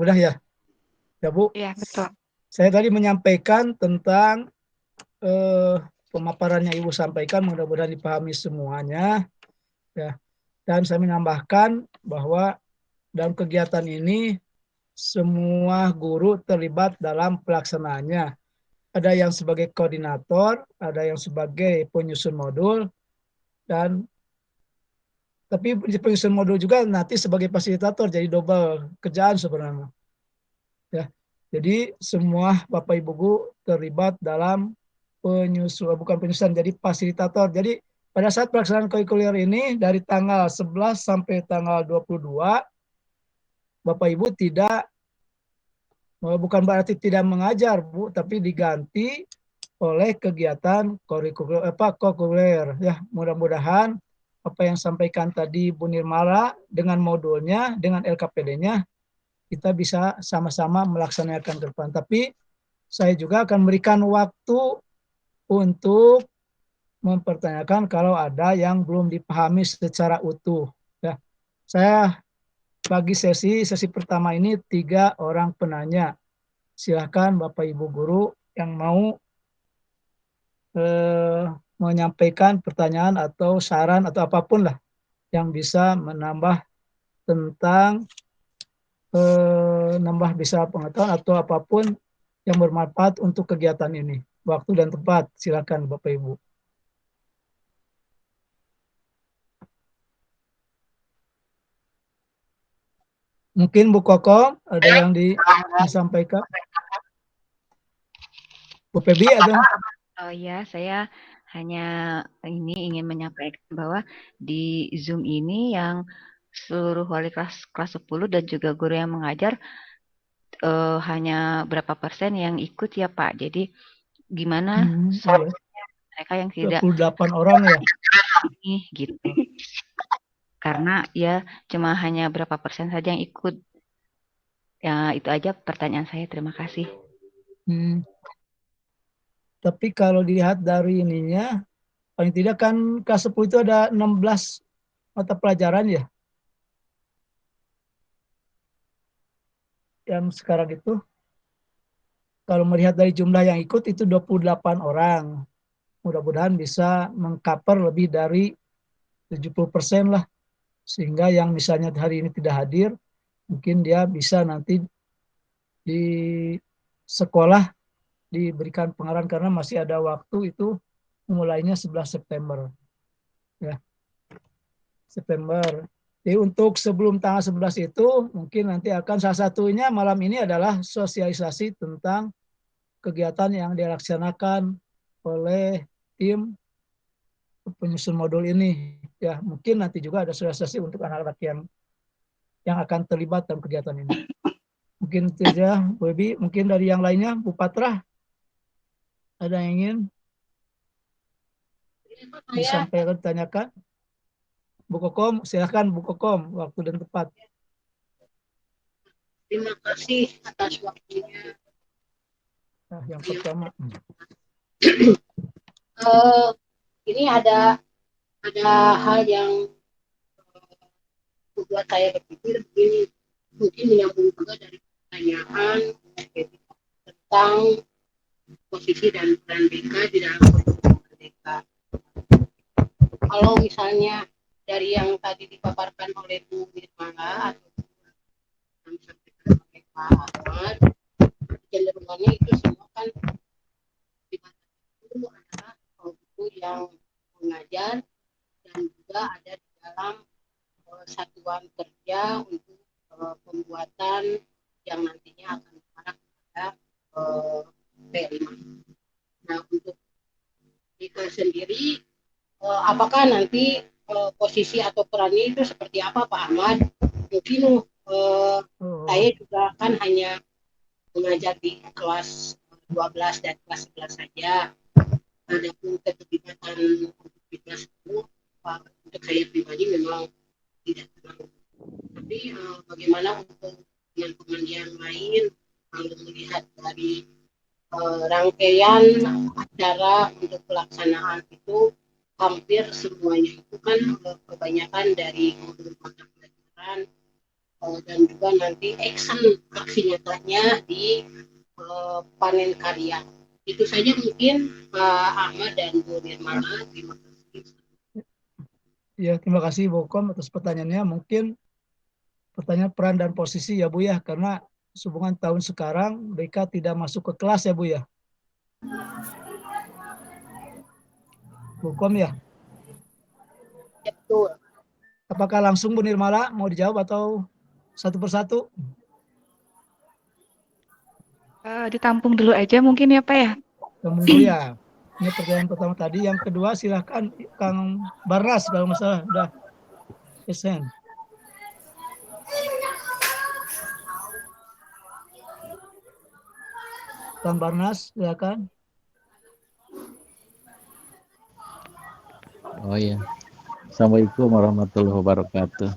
Speaker 5: Udah ya? Ya, Bu.
Speaker 6: Iya, betul.
Speaker 5: Saya tadi menyampaikan tentang pemaparannya Ibu sampaikan, mudah-mudahan dipahami semuanya. Ya. Dan saya menambahkan bahwa dalam kegiatan ini semua guru terlibat dalam pelaksanaannya. Ada yang sebagai koordinator, ada yang sebagai penyusun modul, dan tapi di penyusun modul juga nanti sebagai fasilitator, jadi double kerjaan sebenarnya. Ya, jadi semua Bapak Ibu guru terlibat dalam bukan penyusunan, jadi fasilitator. Jadi pada saat pelaksanaan kurikuler ini dari tanggal 11 sampai tanggal 22, Bapak Ibu bukan berarti tidak mengajar, Bu, tapi diganti oleh kegiatan kurikuler. Ya, mudah-mudahan apa yang sampaikan tadi Bu Nirmala dengan modulnya, dengan LKPD-nya, kita bisa sama-sama melaksanakan ke depan. Tapi saya juga akan memberikan waktu untuk mempertanyakan kalau ada yang belum dipahami secara utuh. Ya, saya bagi sesi pertama ini 3 orang penanya. Silakan Bapak Ibu guru yang mau menyampaikan pertanyaan atau saran atau apapun lah yang bisa menambah tentang nambah bisa pengetahuan atau apapun yang bermanfaat untuk kegiatan ini. Waktu dan tempat, silakan Bapak Ibu. Mungkin Bu Kokom ada yang disampaikan. Bu Febi ada?
Speaker 7: Oh iya, saya hanya ingin menyampaikan bahwa di Zoom ini yang seluruh wali kelas 10 dan juga guru yang mengajar hanya berapa persen yang ikut ya Pak. Jadi gimana mereka yang tidak
Speaker 5: 28 orang ya?
Speaker 7: Ini gitu. Karena ya cuma hanya berapa persen saja yang ikut. Ya itu aja pertanyaan saya. Terima kasih.
Speaker 5: Tapi kalau dilihat dari ininya, paling tidak kan kelas 10 itu ada 16 mata pelajaran ya? Yang sekarang itu, kalau melihat dari jumlah yang ikut itu 28 orang. Mudah-mudahan bisa mengcover lebih dari 70% lah. Sehingga yang misalnya hari ini tidak hadir, mungkin dia bisa nanti di sekolah diberikan pengarahan karena masih ada waktu itu mulainya 11 September. Ya. September. Jadi untuk sebelum tanggal 11 itu mungkin nanti akan salah satunya malam ini adalah sosialisasi tentang kegiatan yang dilaksanakan oleh tim penyusun modul ini. Ya, mungkin nanti juga ada sosialisasi untuk anak-anak yang akan terlibat dalam kegiatan ini. Mungkin itu saja, Bu Ebi. Mungkin dari yang lainnya, Bu Patra, ada yang ingin disampaikan, ditanyakan? Bu Kokom, silakan Bu Kokom, waktu dan tempat.
Speaker 4: Terima kasih atas waktunya.
Speaker 5: Nah, yang pertama.
Speaker 4: Ini ada hal yang membuat saya berpikir begini, mungkin menyambung juga dari pertanyaan tentang posisi dan peran BK di dalam merdeka. kalau misalnya dari yang tadi dipaparkan oleh Bu Nirmala atau yang disampaikan oleh Pak Ahmad, cenderungannya itu semua kan di mata itu adalah buku yang mengajar dan juga ada di dalam satuan kerja untuk pembuatan yang nantinya akan mengarah kepada P5. Nah, untuk Dika sendiri, apakah nanti posisi atau perannya itu seperti apa Pak Ahmad? Mungkin saya juga kan hanya mengajar di kelas 12 dan kelas 11 saja. Adapun keterlibatan untuk kelas 10, untuk saya pribadi memang tidak terlalu. Tapi bagaimana untuk teman-teman yang lain kalau melihat dari rangkaian acara untuk pelaksanaan itu hampir semuanya itu kan kebanyakan dari mata pelajaran dan juga nanti aksi nyatanya di panen karya. Itu saja mungkin Pak Ahmad dan Bu Nirmala. Terima kasih.
Speaker 5: Ya, terima kasih Bu Kom atas pertanyaannya. Mungkin pertanyaan peran dan posisi ya Bu ya, karena sehubungan tahun sekarang BK tidak masuk ke kelas ya Bu ya. Bu Kom ya.
Speaker 4: Betul.
Speaker 5: Apakah langsung Bu Nirmala mau dijawab atau satu persatu?
Speaker 6: Ditampung dulu aja mungkin ya Pak ya.
Speaker 5: Tampung dulu ya. Ini pertanyaan pertama tadi. Yang kedua silahkan Kang Barnas kalau masalah udah present. Kang Barnas, silakan.
Speaker 10: Oh iya. Assalamualaikum warahmatullahi wabarakatuh.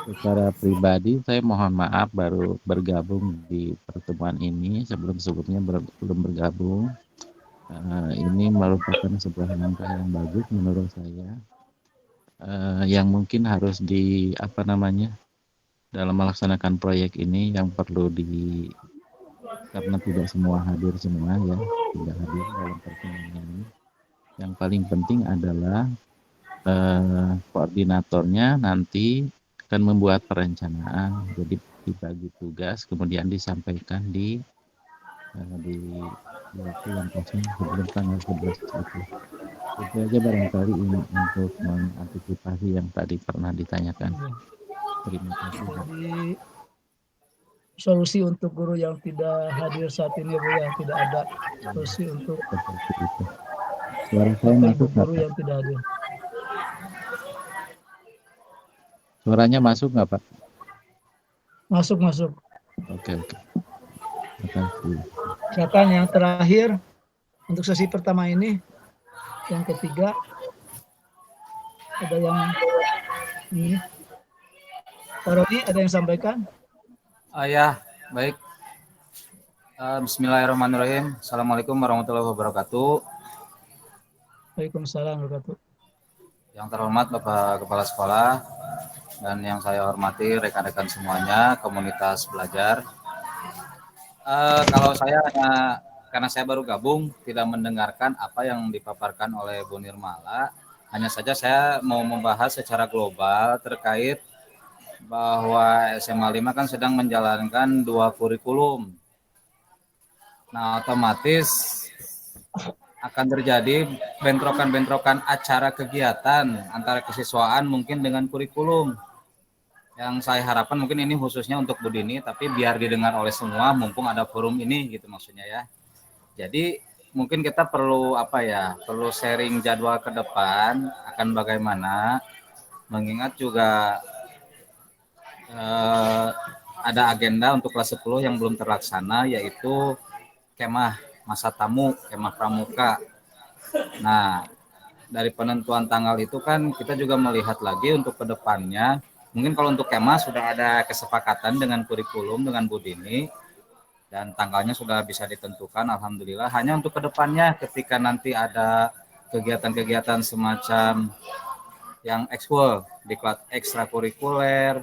Speaker 10: Secara pribadi saya mohon maaf baru bergabung di pertemuan ini. Sebelumnya belum bergabung. Ini merupakan sebuah langkah yang bagus menurut saya. Yang mungkin harus dalam melaksanakan proyek ini yang perlu karena tidak semua hadir semua ya, tidak hadir dalam pertemuan ini. Yang paling penting adalah koordinatornya nanti akan membuat perencanaan, jadi dibagi tugas, kemudian disampaikan di waktu yang pasnya sebelum tanggal 11 itu. Itu aja barangkali ini untuk mengantisipasi yang tadi pernah ditanyakan. Terima kasih.
Speaker 5: Jadi solusi untuk guru yang tidak hadir saat ini Bu ya, tidak ada solusi untuk
Speaker 10: suara saya masuk
Speaker 5: guru yang tidak hadir.
Speaker 10: Suaranya masuk nggak Pak?
Speaker 5: Masuk.
Speaker 10: Oke. Terima kasih.
Speaker 5: Silakan yang terakhir untuk sesi pertama ini, yang ketiga ada yang ini. Pak Roni ada yang sampaikan?
Speaker 9: Ya, baik. Bismillahirrahmanirrahim. Assalamualaikum warahmatullahi wabarakatuh.
Speaker 5: Waalaikumsalam warahmatullahi wabarakatuh.
Speaker 9: Yang terhormat Bapak Kepala Sekolah dan yang saya hormati rekan-rekan semuanya, komunitas belajar. Kalau saya karena saya baru gabung, tidak mendengarkan apa yang dipaparkan oleh Bu Nirmala. Hanya saja saya mau membahas secara global terkait bahwa SMA 5 kan sedang menjalankan 2 kurikulum. Nah, otomatis akan terjadi bentrokan-bentrokan acara kegiatan antara kesiswaan mungkin dengan kurikulum. Yang saya harapkan mungkin ini khususnya untuk Bu Dini, tapi biar didengar oleh semua, mumpung ada forum ini gitu maksudnya ya. Jadi mungkin kita perlu perlu sharing jadwal ke depan akan bagaimana, mengingat juga ada agenda untuk kelas 10 yang belum terlaksana, yaitu kemah masa tamu, kemah pramuka. Nah, dari penentuan tanggal itu kan kita juga melihat lagi untuk ke depannya. Mungkin kalau untuk kemah sudah ada kesepakatan dengan kurikulum, dengan Bu Dini, dan tanggalnya sudah bisa ditentukan, alhamdulillah. Hanya untuk ke depannya ketika nanti ada kegiatan-kegiatan semacam yang ekstrakurikuler,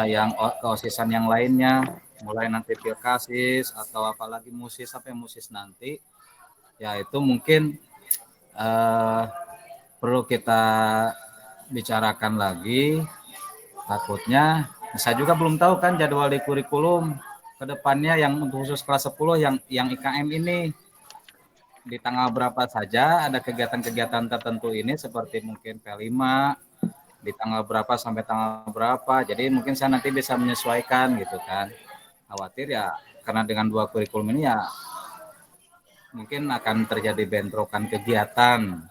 Speaker 9: yang keosisan yang lainnya, mulai nanti pilkasis atau apalagi musis sampai musis nanti, ya itu mungkin perlu kita bicarakan lagi. Takutnya saya juga belum tahu kan jadwal di kurikulum ke depannya yang untuk khusus kelas 10 yang IKM ini di tanggal berapa saja ada kegiatan-kegiatan tertentu ini seperti mungkin P5 di tanggal berapa sampai tanggal berapa. Jadi mungkin saya nanti bisa menyesuaikan gitu kan. Khawatir ya karena dengan 2 kurikulum ini ya mungkin akan terjadi bentrokan kegiatan.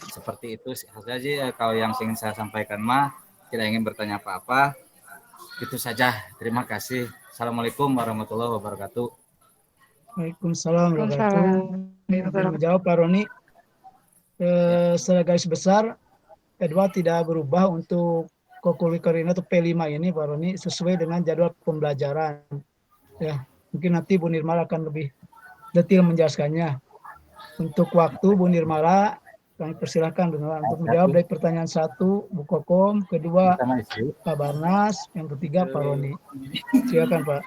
Speaker 9: Seperti itu saja sih kalau yang ingin saya sampaikan mah, tidak ingin bertanya apa-apa. Itu saja. Terima kasih. Assalamualaikum warahmatullahi wabarakatuh.
Speaker 5: Waalaikumsalam warahmatullahi wabarakatuh. Menjawab Pak Roni, secara garis besar P2 tidak berubah untuk kokurikuler atau P5 ini Pak Roni sesuai dengan jadwal pembelajaran. Ya, mungkin nanti Bu Nirmala akan lebih detail menjelaskannya. Untuk waktu Bu Nirmala, kami persilahkan Bu Nirmala untuk menjawab dari pertanyaan 1 Bu Kokom, kedua Pak Barnas, yang ketiga Pak Roni. Silakan Pak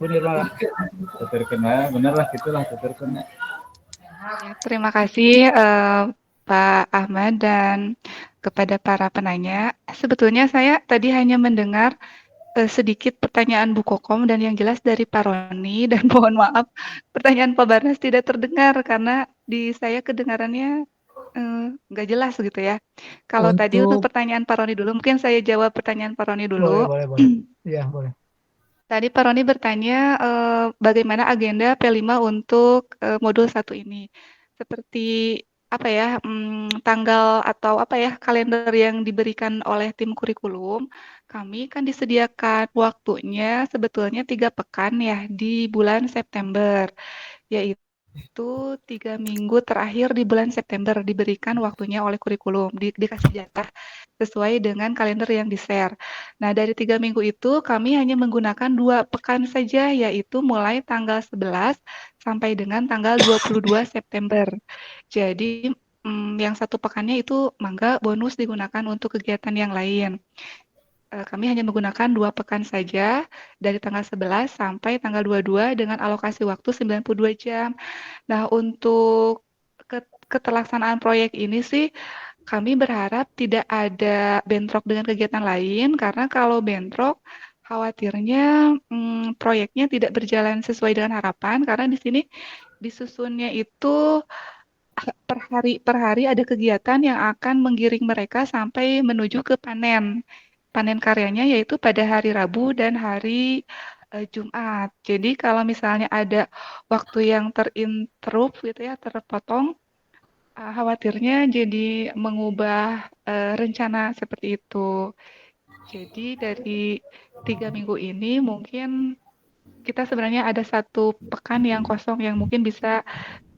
Speaker 5: Bu Nirmala.
Speaker 9: Terkena, benar lah gitulah terkena.
Speaker 6: Ya, terima kasih Pak Ahmad dan kepada para penanya. Sebetulnya saya tadi hanya mendengar sedikit pertanyaan Bu Kokom dan yang jelas dari Pak Roni, dan mohon maaf pertanyaan Pak Barnas tidak terdengar karena di saya kedengarannya nggak jelas gitu ya. Kalau tadi untuk pertanyaan Pak Roni dulu, mungkin saya jawab pertanyaan Pak Roni dulu.
Speaker 5: Boleh. Iya, boleh.
Speaker 6: Tadi Pak Roni bertanya bagaimana agenda P5 untuk modul 1 ini. Seperti apa ya, tanggal atau apa ya, kalender yang diberikan oleh tim kurikulum, kami kan disediakan waktunya sebetulnya 3 pekan ya di bulan September, yaitu 3 minggu terakhir di bulan September diberikan waktunya oleh kurikulum, dikasih jatah sesuai dengan kalender yang di-share. Nah, dari 3 minggu itu kami hanya menggunakan 2 pekan saja, yaitu mulai tanggal 11 sampai dengan tanggal 22 September. Jadi, yang 1 pekannya itu mangga bonus digunakan untuk kegiatan yang lain. Kami hanya menggunakan 2 pekan saja, dari tanggal 11 sampai tanggal 22 dengan alokasi waktu 92 jam. Nah, untuk keterlaksanaan proyek ini sih, kami berharap tidak ada bentrok dengan kegiatan lain, karena kalau bentrok, khawatirnya proyeknya tidak berjalan sesuai dengan harapan, karena di sini disusunnya itu per hari ada kegiatan yang akan menggiring mereka sampai menuju ke panen karyanya, yaitu pada hari Rabu dan hari Jumat. Jadi kalau misalnya ada waktu yang terinterrupt gitu ya, terpotong, khawatirnya jadi mengubah rencana seperti itu. Jadi dari 3 minggu ini mungkin kita sebenarnya ada 1 pekan yang kosong yang mungkin bisa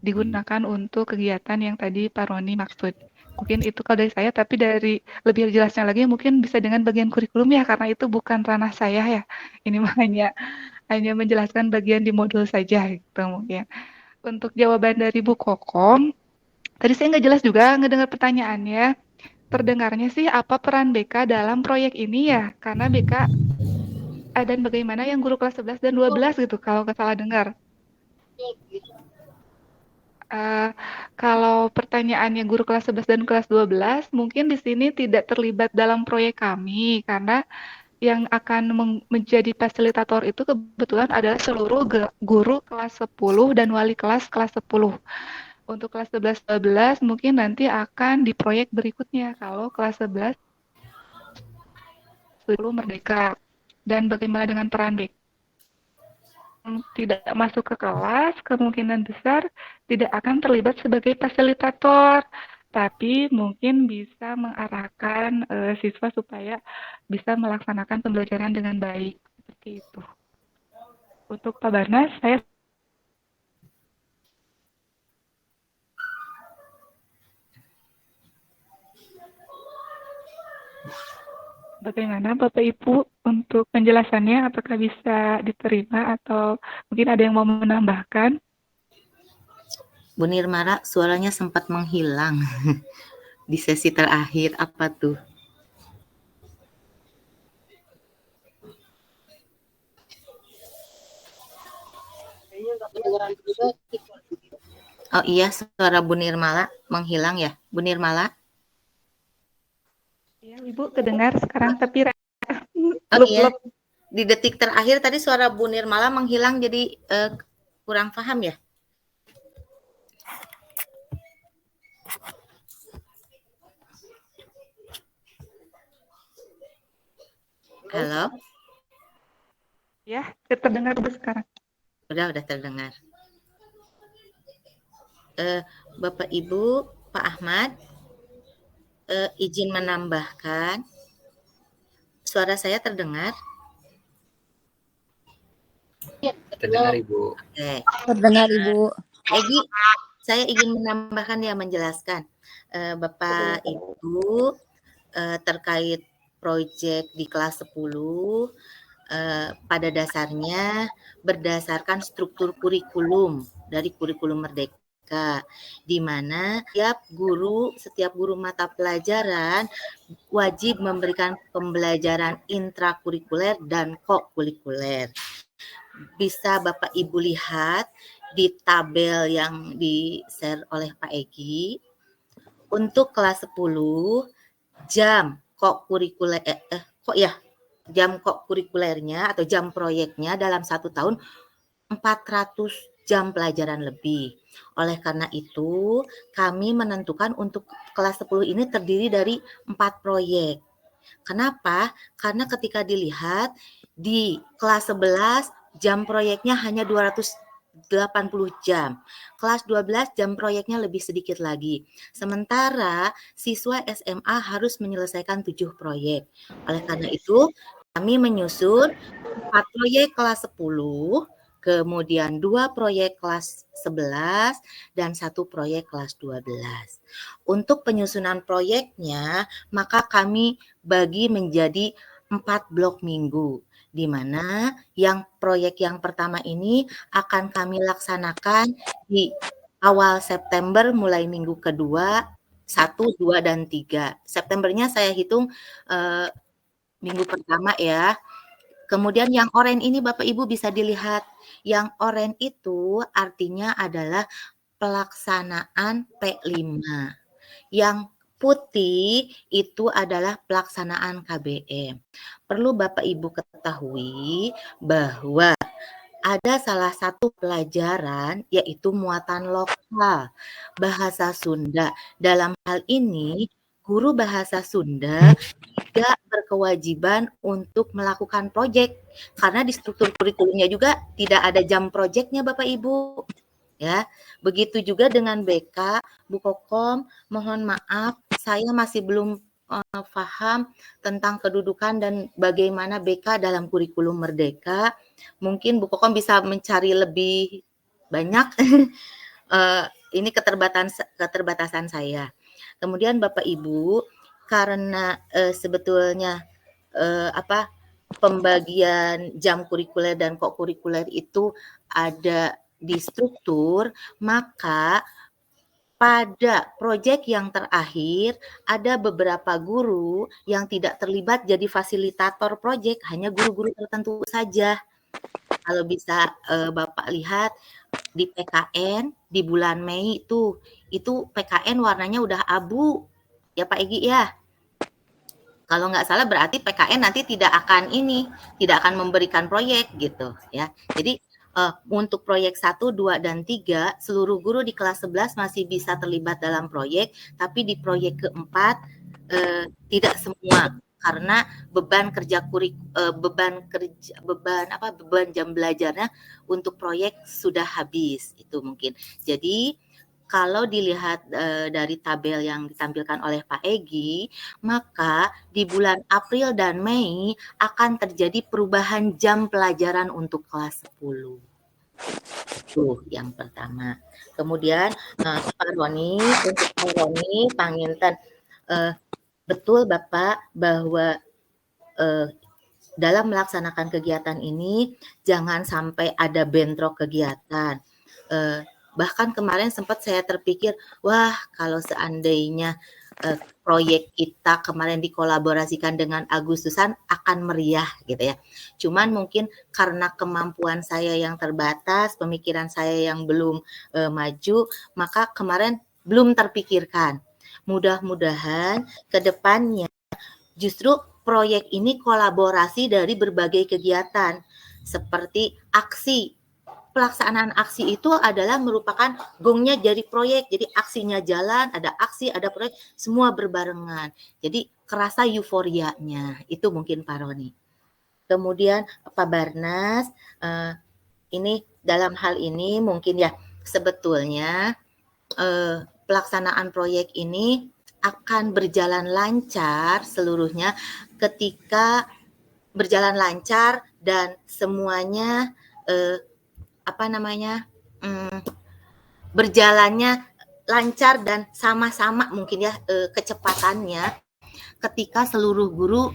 Speaker 6: digunakan untuk kegiatan yang tadi Pak Roni maksud. Mungkin itu kalau dari saya, tapi dari lebih jelasnya lagi mungkin bisa dengan bagian kurikulum ya, karena itu bukan ranah saya ya. Ini mah hanya menjelaskan bagian di modul saja gitu mungkin. Untuk jawaban dari Bu Kokom, tadi saya nggak jelas juga ngedengar pertanyaannya. Terdengarnya sih apa peran BK dalam proyek ini ya? Karena BK dan bagaimana yang guru kelas 11 dan 12 gitu kalau nggak salah dengar. Kalau pertanyaannya guru kelas 11 dan kelas 12, mungkin di sini tidak terlibat dalam proyek kami, karena yang akan menjadi fasilitator itu kebetulan adalah seluruh guru kelas 10 dan wali kelas kelas 10. Untuk kelas 11-12 mungkin nanti akan di proyek berikutnya, kalau kelas 11 10 merdeka. Dan bagaimana dengan peran BK? Tidak masuk ke kelas, kemungkinan besar tidak akan terlibat sebagai fasilitator, tapi mungkin bisa mengarahkan siswa supaya bisa melaksanakan pembelajaran dengan baik, seperti itu. Untuk Pak Barnas, saya bagaimana Bapak Ibu untuk penjelasannya, apakah bisa diterima atau mungkin ada yang mau menambahkan?
Speaker 3: Bu Nirmala, suaranya sempat menghilang di sesi terakhir. Apa tuh?
Speaker 4: kedengeran juga.
Speaker 3: Oh iya, suara Bu Nirmala menghilang ya, Bu Nirmala?
Speaker 6: Iya, Ibu kedengar sekarang tapi
Speaker 3: Oh iya,
Speaker 6: lup-lup.
Speaker 3: di detik terakhir tadi suara Bu Nirmala menghilang jadi kurang paham ya? Halo?
Speaker 6: Ya, terdengar Bu sekarang.
Speaker 3: Udah terdengar. Bapak Ibu, Pak Ahmad, izin menambahkan, suara saya terdengar?
Speaker 1: Terdengar Ibu.
Speaker 3: Oke.
Speaker 11: Terdengar Ibu.
Speaker 3: Egi, saya ingin menambahkan ya, menjelaskan. Bapak Ibu terkait proyek di kelas 10 pada dasarnya berdasarkan struktur kurikulum dari kurikulum Merdeka, di mana setiap guru mata pelajaran wajib memberikan pembelajaran intrakurikuler dan kokurikuler. Bisa Bapak Ibu lihat di tabel yang di-share oleh Pak Egi. Untuk kelas 10, jam kokurikuler jam kokurikulernya atau jam proyeknya dalam 1 tahun 400 jam pelajaran lebih. Oleh karena itu, kami menentukan untuk kelas 10 ini terdiri dari 4 proyek. Kenapa? Karena ketika dilihat di kelas 11 jam proyeknya hanya 280 jam. Kelas 12 jam proyeknya lebih sedikit lagi. Sementara siswa SMA harus menyelesaikan 7 proyek. Oleh karena itu, kami menyusun 4 proyek kelas 10, kemudian 2 proyek kelas 11, dan 1 proyek kelas 12. Untuk penyusunan proyeknya, maka kami bagi menjadi 4 blok minggu, di mana yang proyek yang pertama ini akan kami laksanakan di awal September mulai minggu kedua, 1, 2, dan 3. Septembernya saya hitung minggu pertama ya. Kemudian yang oranye ini Bapak Ibu bisa dilihat. Yang oranye itu artinya adalah pelaksanaan P5. Yang putih itu adalah pelaksanaan KBM. Perlu Bapak Ibu ketahui bahwa ada salah satu pelajaran yaitu muatan lokal bahasa Sunda. Dalam hal ini, guru bahasa Sunda tidak berkewajiban untuk melakukan proyek karena di struktur kurikulumnya juga tidak ada jam proyeknya Bapak Ibu. Ya, begitu juga dengan BK, Bu Kokom, mohon maaf saya masih belum paham tentang kedudukan dan bagaimana BK dalam kurikulum Merdeka. Mungkin Bu Kokom bisa mencari lebih banyak. Ini keterbatasan saya. Kemudian Bapak Ibu, karena sebetulnya pembagian jam kurikuler dan kokurikuler itu ada di struktur, maka pada proyek yang terakhir ada beberapa guru yang tidak terlibat jadi fasilitator proyek, hanya guru-guru tertentu saja. Kalau bisa Bapak lihat di PKN di bulan Mei itu PKN warnanya udah abu ya Pak Egi ya. Kalau nggak salah berarti PKN nanti tidak akan memberikan proyek gitu ya. Jadi untuk proyek 1, 2, dan 3 seluruh guru di kelas 11 masih bisa terlibat dalam proyek, tapi di proyek keempat tidak semua karena beban jam belajarnya untuk proyek sudah habis itu mungkin. Jadi kalau dilihat dari tabel yang ditampilkan oleh Pak Egi, maka di bulan April dan Mei akan terjadi perubahan jam pelajaran untuk kelas 10. Itu yang pertama. Kemudian Pak Roni, untuk Pak Roni Panginten, betul Bapak bahwa dalam melaksanakan kegiatan ini jangan sampai ada bentrok kegiatan. Bahkan kemarin sempat saya terpikir, wah kalau seandainya proyek kita kemarin dikolaborasikan dengan Agustusan akan meriah gitu ya. Cuman mungkin karena kemampuan saya yang terbatas, pemikiran saya yang belum maju, maka kemarin belum terpikirkan. Mudah-mudahan ke depannya justru proyek ini kolaborasi dari berbagai kegiatan seperti aksi. Pelaksanaan aksi itu adalah merupakan gongnya jadi proyek, jadi aksinya jalan, ada aksi, ada proyek, semua berbarengan. Jadi kerasa euforianya, itu mungkin Pak Roni. Kemudian Pak Barnas, ini dalam hal ini mungkin ya sebetulnya pelaksanaan proyek ini akan berjalan lancar seluruhnya ketika berjalan lancar dan semuanya berjalannya lancar dan sama-sama mungkin ya kecepatannya ketika seluruh guru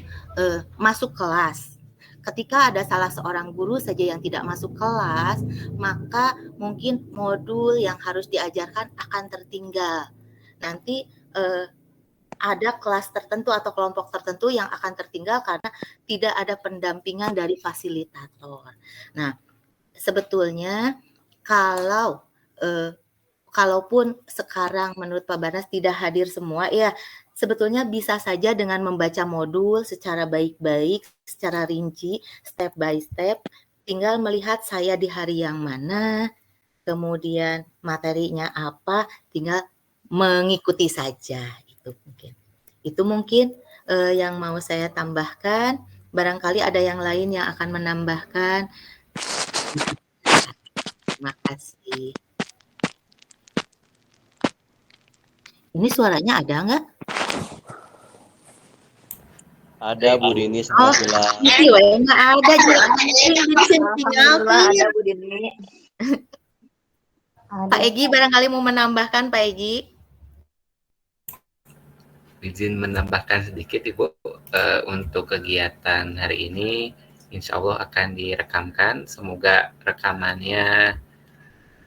Speaker 3: masuk kelas. Ketika ada salah seorang guru saja yang tidak masuk kelas, maka mungkin modul yang harus diajarkan akan tertinggal. Nanti ada kelas tertentu atau kelompok tertentu yang akan tertinggal karena tidak ada pendampingan dari fasilitator. Nah, sebetulnya kalaupun sekarang menurut Pak Barnas tidak hadir semua, ya sebetulnya bisa saja dengan membaca modul secara baik-baik, secara rinci, step by step, tinggal melihat saya di hari yang mana, kemudian materinya apa, tinggal mengikuti saja. Itu mungkin yang mau saya tambahkan. Barangkali ada yang lain yang akan menambahkan. Terima kasih. Ini suaranya ada nggak?
Speaker 2: Ada Bu Dini, sudah jelas.
Speaker 3: Iya, nggak ada.
Speaker 8: Ada Bu Dini.
Speaker 3: Pak Egi barangkali mau menambahkan, Pak Egi.
Speaker 1: Izin menambahkan sedikit Ibu, untuk kegiatan hari ini insya Allah akan direkamkan, semoga rekamannya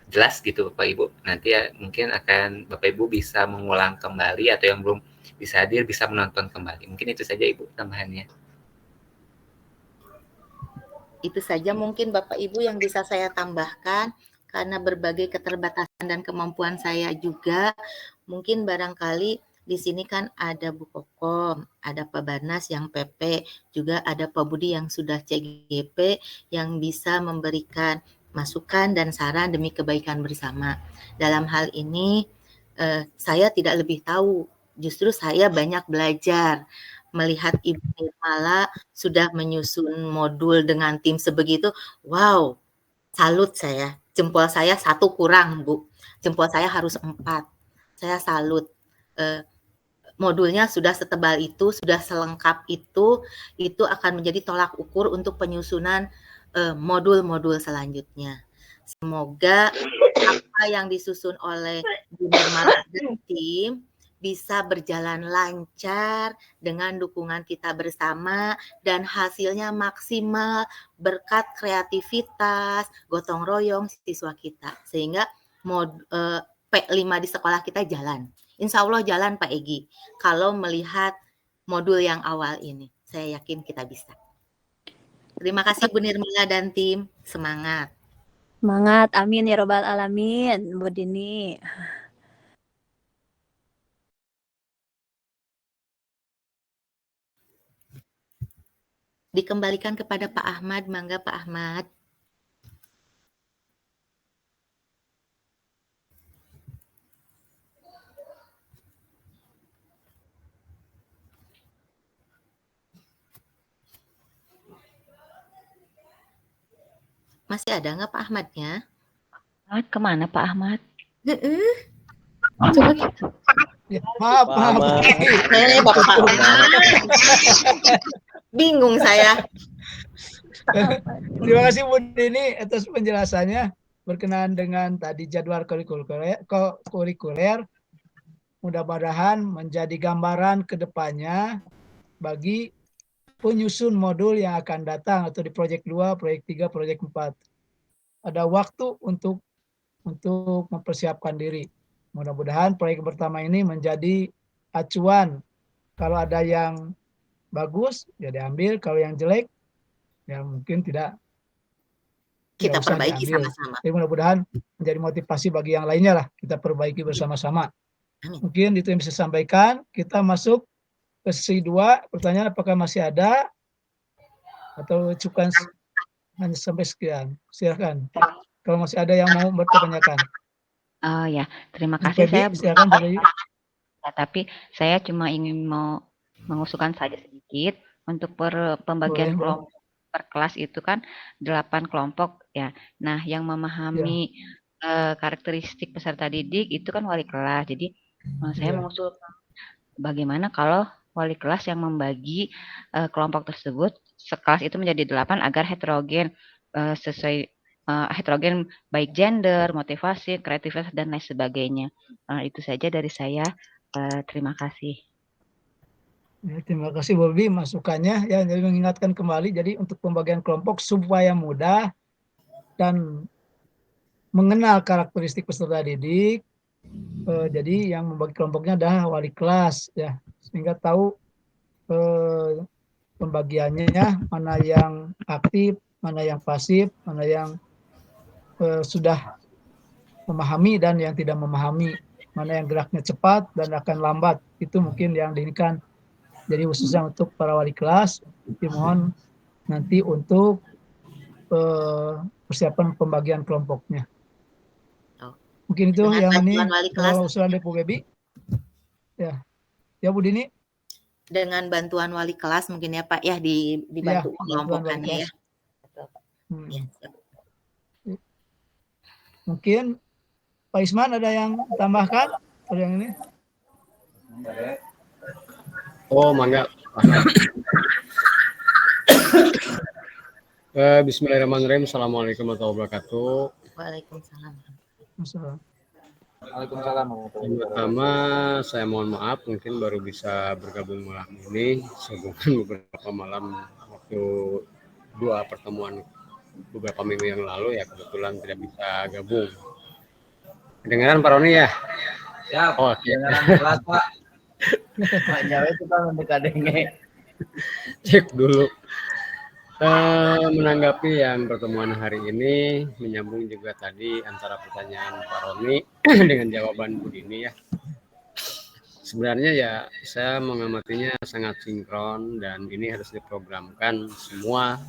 Speaker 1: jelas gitu Bapak Ibu. Nanti ya mungkin akan Bapak Ibu bisa mengulang kembali atau yang belum bisa hadir bisa menonton kembali. Mungkin itu saja Ibu tambahannya.
Speaker 3: Itu saja mungkin Bapak Ibu yang bisa saya tambahkan, karena berbagai keterbatasan dan kemampuan saya juga. Mungkin barangkali di sini kan ada Bu Kokom, ada Pak Barnas yang PP, juga ada Pak Budi yang sudah CGP yang bisa memberikan masukan dan saran demi kebaikan bersama. Dalam hal ini saya tidak lebih tahu, justru saya banyak belajar melihat Ibu Nirmala sudah menyusun modul dengan tim sebegitu. Wow, salut saya. Jempol saya 1 kurang, Bu. Jempol saya harus 4. Saya salut. Modulnya sudah setebal itu, sudah selengkap itu akan menjadi tolak ukur untuk penyusunan modul-modul selanjutnya. Semoga apa yang disusun oleh Bu Nirmala dan tim bisa berjalan lancar dengan dukungan kita bersama dan hasilnya maksimal berkat kreativitas, gotong royong siswa kita, sehingga P5 di sekolah kita jalan. Insya Allah jalan Pak Egi. Kalau melihat modul yang awal ini, saya yakin kita bisa. Terima kasih Bu Nirmala dan tim. Semangat.
Speaker 8: Semangat. Amin ya Robbal Alamin, Bu Dini.
Speaker 3: Dikembalikan kepada Pak Ahmad. Mangga Pak Ahmad. Masih ada nggak Pak Ahmadnya?
Speaker 7: Kemana Pak Ahmad?
Speaker 3: Coba kita.
Speaker 5: Ya, maaf.
Speaker 3: Bapak Ahmad. Bingung saya.
Speaker 5: Terima kasih Bu Dini atas penjelasannya. Berkenaan dengan tadi jadwal kurikuler, mudah-mudahan menjadi gambaran ke depannya bagi penyusun modul yang akan datang atau di proyek 2, proyek 3, proyek 4. Ada waktu untuk mempersiapkan diri. Mudah-mudahan proyek pertama ini menjadi acuan. Kalau ada yang bagus ya diambil, kalau yang jelek ya mungkin tidak
Speaker 3: Kita
Speaker 5: usah
Speaker 3: perbaiki
Speaker 5: diambil.
Speaker 3: sama-sama.
Speaker 5: Jadi mudah-mudahan menjadi motivasi bagi yang lainnya lah, kita perbaiki bersama-sama.
Speaker 3: Amin.
Speaker 5: Mungkin itu yang bisa saya sampaikan. Kita masuk ke sesi 2. Pertanyaan apakah masih ada atau cukup hanya sampai sekian? Silakan. Kalau masih ada yang mau bertanyakan.
Speaker 7: Oh ya, terima
Speaker 5: Bu
Speaker 7: kasih.
Speaker 5: Febi,
Speaker 7: Saya
Speaker 5: silakan Bu Febi.
Speaker 7: tapi saya cuma ingin mau mengusulkan saja sedikit untuk pembagian
Speaker 5: Boleh,
Speaker 7: kelompok per kelas itu kan 8 kelompok ya. Nah, yang memahami karakteristik peserta didik itu kan wali kelas. Jadi saya mengusulkan bagaimana kalau wali kelas yang membagi kelompok tersebut sekelas itu menjadi 8 agar heterogen sesuai heterogen baik gender, motivasi, kreativitas dan lain sebagainya. Itu saja dari saya. Terima kasih.
Speaker 5: Ya, terima kasih Bu Febi masukannya ya, jadi mengingatkan kembali jadi untuk pembagian kelompok supaya mudah dan mengenal karakteristik peserta didik. Jadi yang membagi kelompoknya adalah wali kelas ya, sehingga tahu pembagiannya, mana yang aktif, mana yang pasif, mana yang sudah memahami dan yang tidak memahami, mana yang geraknya cepat dan akan lambat. Itu mungkin yang diinginkan. Jadi khususnya untuk para wali kelas, dimohon nanti untuk persiapan pembagian kelompoknya. Mungkin itu
Speaker 3: Dengan
Speaker 5: yang ini
Speaker 3: wali kelas,
Speaker 5: usulan dari Bu Febi. Ya, ya Bu Dini.
Speaker 3: dengan bantuan wali kelas mungkin ya Pak ya dibantu pengelompokannya ya.
Speaker 5: Mungkin Pak Isman ada yang tambahkan? Ada yang ini?
Speaker 11: Oh, mangga. Bismillahirrahmanirrahim. Assalamualaikum warahmatullahi wabarakatuh.
Speaker 3: Waalaikumsalam.
Speaker 9: Waalaikumsalam.
Speaker 11: Yang pertama, saya mohon maaf mungkin baru bisa bergabung malam ini sehubungan beberapa malam waktu 2 pertemuan beberapa minggu yang lalu ya kebetulan tidak bisa gabung. Kedengaran Pak Roni ya?
Speaker 9: Siap.
Speaker 11: Oh,
Speaker 9: kedengaran jelas Pak. Pak Jawa itu kan mendekadenge.
Speaker 11: Cek dulu. Menanggapi yang pertemuan hari ini, menyambung juga tadi antara pertanyaan Pak Roni dengan jawaban Bu Dini ya. Sebenarnya ya saya mengamatinya sangat sinkron dan ini harus diprogramkan semua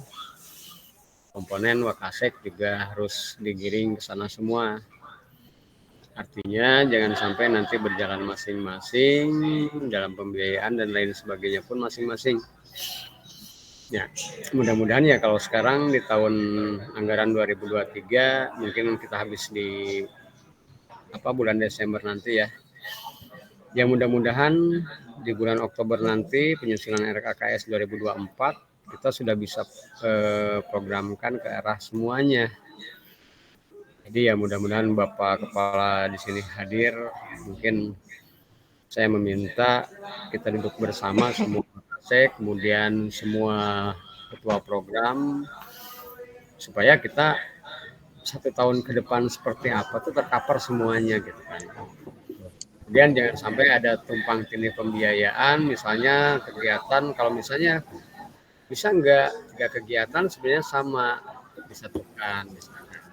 Speaker 11: komponen Wakasek juga harus digiring ke sana semua. Artinya jangan sampai nanti berjalan masing-masing dalam pembiayaan dan lain sebagainya pun masing-masing. Ya, mudah-mudahan ya kalau sekarang di tahun anggaran 2023 mungkin kita habis di bulan Desember nanti ya. Ya mudah-mudahan di bulan Oktober nanti penyusunan RKKS 2024 kita sudah bisa programkan ke arah semuanya. Jadi ya mudah-mudahan Bapak Kepala di sini hadir. Mungkin saya meminta kita duduk bersama semua kemudian semua ketua program supaya kita 1 tahun ke depan seperti apa tuh tercover semuanya gitu kan. Kemudian jangan sampai ada tumpang tindih pembiayaan, misalnya kegiatan kalau misalnya bisa enggak 3 kegiatan sebenarnya sama disatukan misalnya.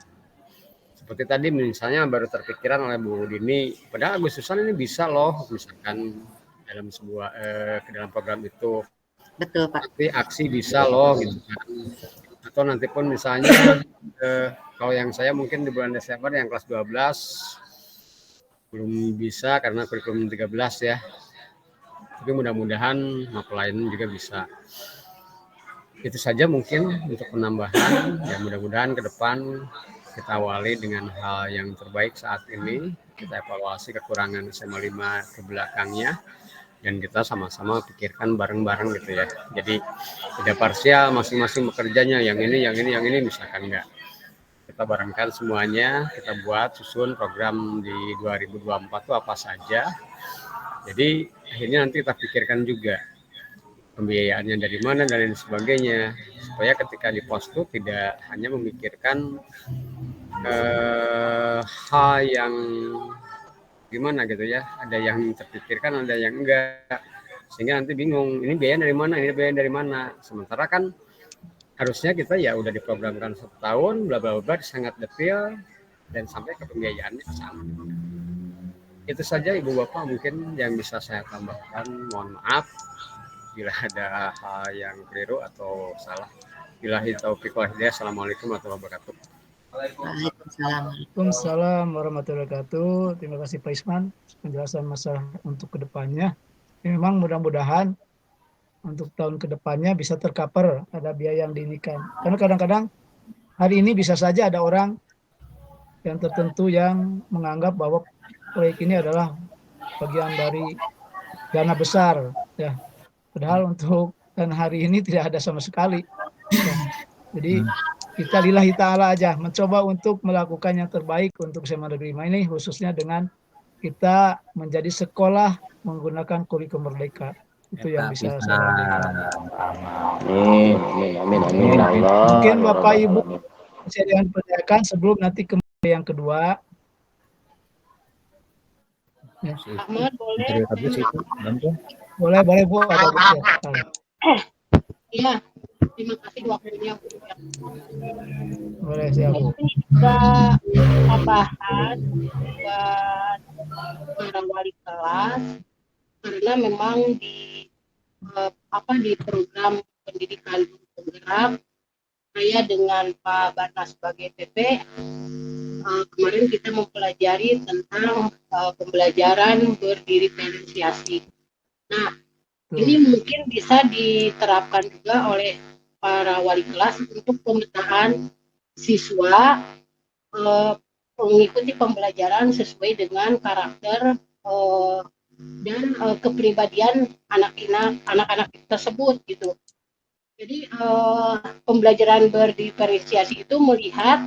Speaker 11: Seperti tadi misalnya baru terpikiran oleh Bu Dini, padahal Agustusan ini bisa loh misalkan dalam sebuah ke dalam program itu.
Speaker 3: Betul Pak.
Speaker 11: Tapi aksi bisa loh gitu kan. Atau nanti pun misalnya kalau yang saya mungkin di bulan Desember yang kelas 12 belum bisa karena kurikulum 13 ya. Tapi mudah-mudahan mapel lain juga bisa. Itu saja mungkin untuk penambahan. Ya mudah-mudahan ke depan kita awali dengan hal yang terbaik saat ini. Kita evaluasi kekurangan SMA 5 ke belakangnya. Dan kita sama-sama pikirkan bareng-bareng gitu ya. Jadi tidak parsial masing-masing bekerjanya yang ini misalkan enggak. Kita barengkan semuanya, kita buat susun program di 2024 itu apa saja. Jadi akhirnya nanti kita pikirkan juga pembiayaannya dari mana dan lain sebagainya. Supaya ketika di pos itu tidak hanya memikirkan hal yang gimana gitu ya. Ada yang terpikirkan, ada yang enggak. Sehingga nanti bingung, ini biaya dari mana, ini biaya dari mana. Sementara kan harusnya kita ya udah diprogramkan 1 tahun, bla bla bla, sangat detail dan sampai ke pembiayaannya sama. Itu saja Ibu Bapak mungkin yang bisa saya tambahkan. Mohon maaf bila ada hal yang keliru atau salah. Billahi taufiq wal hidayah. Assalamualaikum warahmatullahi wabarakatuh.
Speaker 5: Waalaikumsalam warahmatullahi wabarakatuh. Terima kasih Pak Isman penjelasan masalah untuk kedepannya. Memang mudah-mudahan untuk tahun kedepannya bisa tercover ada biaya yang diinikan. Karena kadang-kadang hari ini bisa saja ada orang yang tertentu yang menganggap bahwa proyek ini adalah bagian dari dana besar, ya. Padahal untuk dan hari ini tidak ada sama sekali. Ya. Jadi kita lillahi ta'ala aja mencoba untuk melakukan yang terbaik untuk SMA Negeri 5 ini, khususnya dengan kita menjadi sekolah menggunakan kurikulum merdeka. Itu yang bisa saya sampaikan.
Speaker 2: Amin. Ya Allah.
Speaker 5: Mungkin Bapak Ibu saya dipercayakan sebelum nanti ke yang kedua. Ya.
Speaker 4: Ahmad boleh.
Speaker 5: Boleh Bu.
Speaker 4: Iya, terima kasih waktunya Bu.
Speaker 5: Boleh siap Bu.
Speaker 4: Ini juga tambahan buat para wali kelas karena memang di program pendidikan penggerak saya dengan Pak Barnas sebagai PP kemarin kita mempelajari tentang pembelajaran berdiferensiasi. Nah, ini mungkin bisa diterapkan juga oleh para wali kelas untuk pemetaan siswa mengikuti pembelajaran sesuai dengan karakter dan kepribadian anak-anak tersebut gitu. Jadi pembelajaran berdiferensiasi itu melihat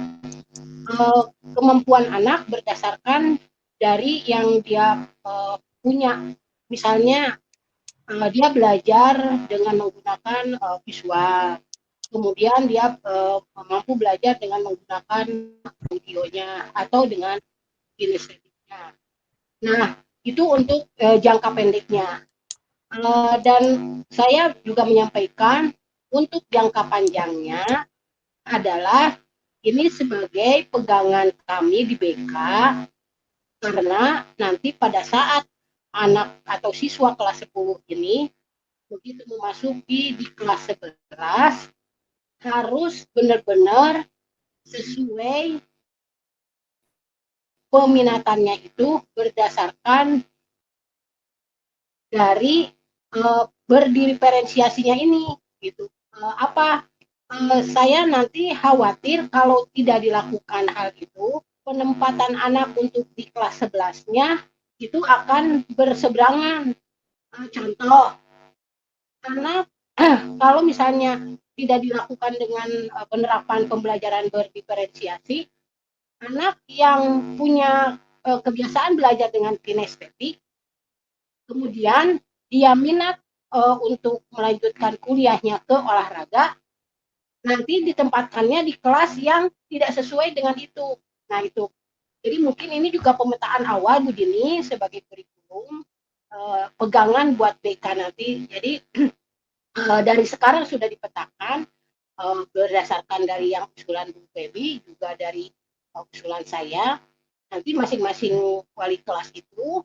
Speaker 4: kemampuan anak berdasarkan dari yang dia punya. Misalnya dia belajar dengan menggunakan visual, kemudian dia mampu belajar dengan menggunakan audionya atau dengan kinestetiknya. Nah, itu untuk jangka pendeknya. Dan saya juga menyampaikan untuk jangka panjangnya adalah ini sebagai pegangan kami di BK, karena nanti pada saat anak atau siswa kelas 10 ini begitu memasuki di kelas 11 harus benar-benar sesuai peminatannya itu berdasarkan dari berdiferensiasinya ini gitu. Saya nanti khawatir kalau tidak dilakukan hal itu, penempatan anak untuk di kelas 11-nya itu akan berseberangan. Contoh, karena kalau misalnya tidak dilakukan dengan penerapan pembelajaran berdiferensiasi, anak yang punya kebiasaan belajar dengan kinestetik, kemudian dia minat untuk melanjutkan kuliahnya ke olahraga, nanti ditempatkannya di kelas yang tidak sesuai dengan itu. Nah itu, jadi mungkin ini juga pemetaan awal Bu Dini sebagai kurikulum pegangan buat BK nanti. Jadi dari sekarang sudah dipetakan berdasarkan dari yang usulan Bu Febi, juga dari usulan saya. Nanti masing-masing wali kelas itu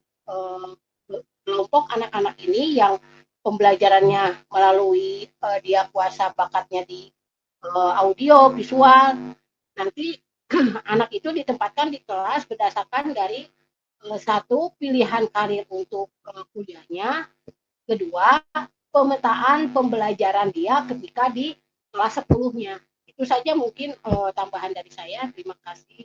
Speaker 4: kelompok anak-anak ini yang pembelajarannya melalui dia kuasa bakatnya di audio, visual, nanti anak itu ditempatkan di kelas berdasarkan dari satu, pilihan karir untuk kuliahnya, kedua, pemetaan pembelajaran dia ketika di kelas 10-nya. Itu saja mungkin tambahan dari saya. Terima kasih.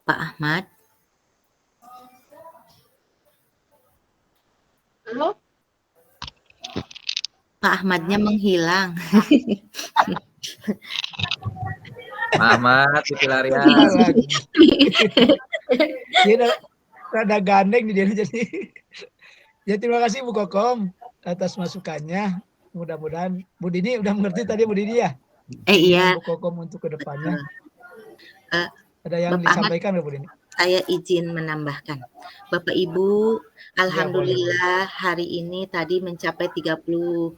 Speaker 3: Pak Ahmad.
Speaker 4: Halo?
Speaker 3: Pak Ahmadnya menghilang.
Speaker 9: Pak Ahmad, itu larian.
Speaker 5: rada gandeng di dia jadi. Ya terima kasih Bu Kokom atas masukannya. Mudah-mudahan Bu Dini udah mengerti tadi Bu Dini ya.
Speaker 3: Iya.
Speaker 5: Bu Kokom untuk kedepannya. Ada yang
Speaker 3: Bapak Ahmad,
Speaker 5: disampaikan Bu Dini?
Speaker 3: saya izin menambahkan. Bapak Ibu, alhamdulillah hari ini tadi mencapai 30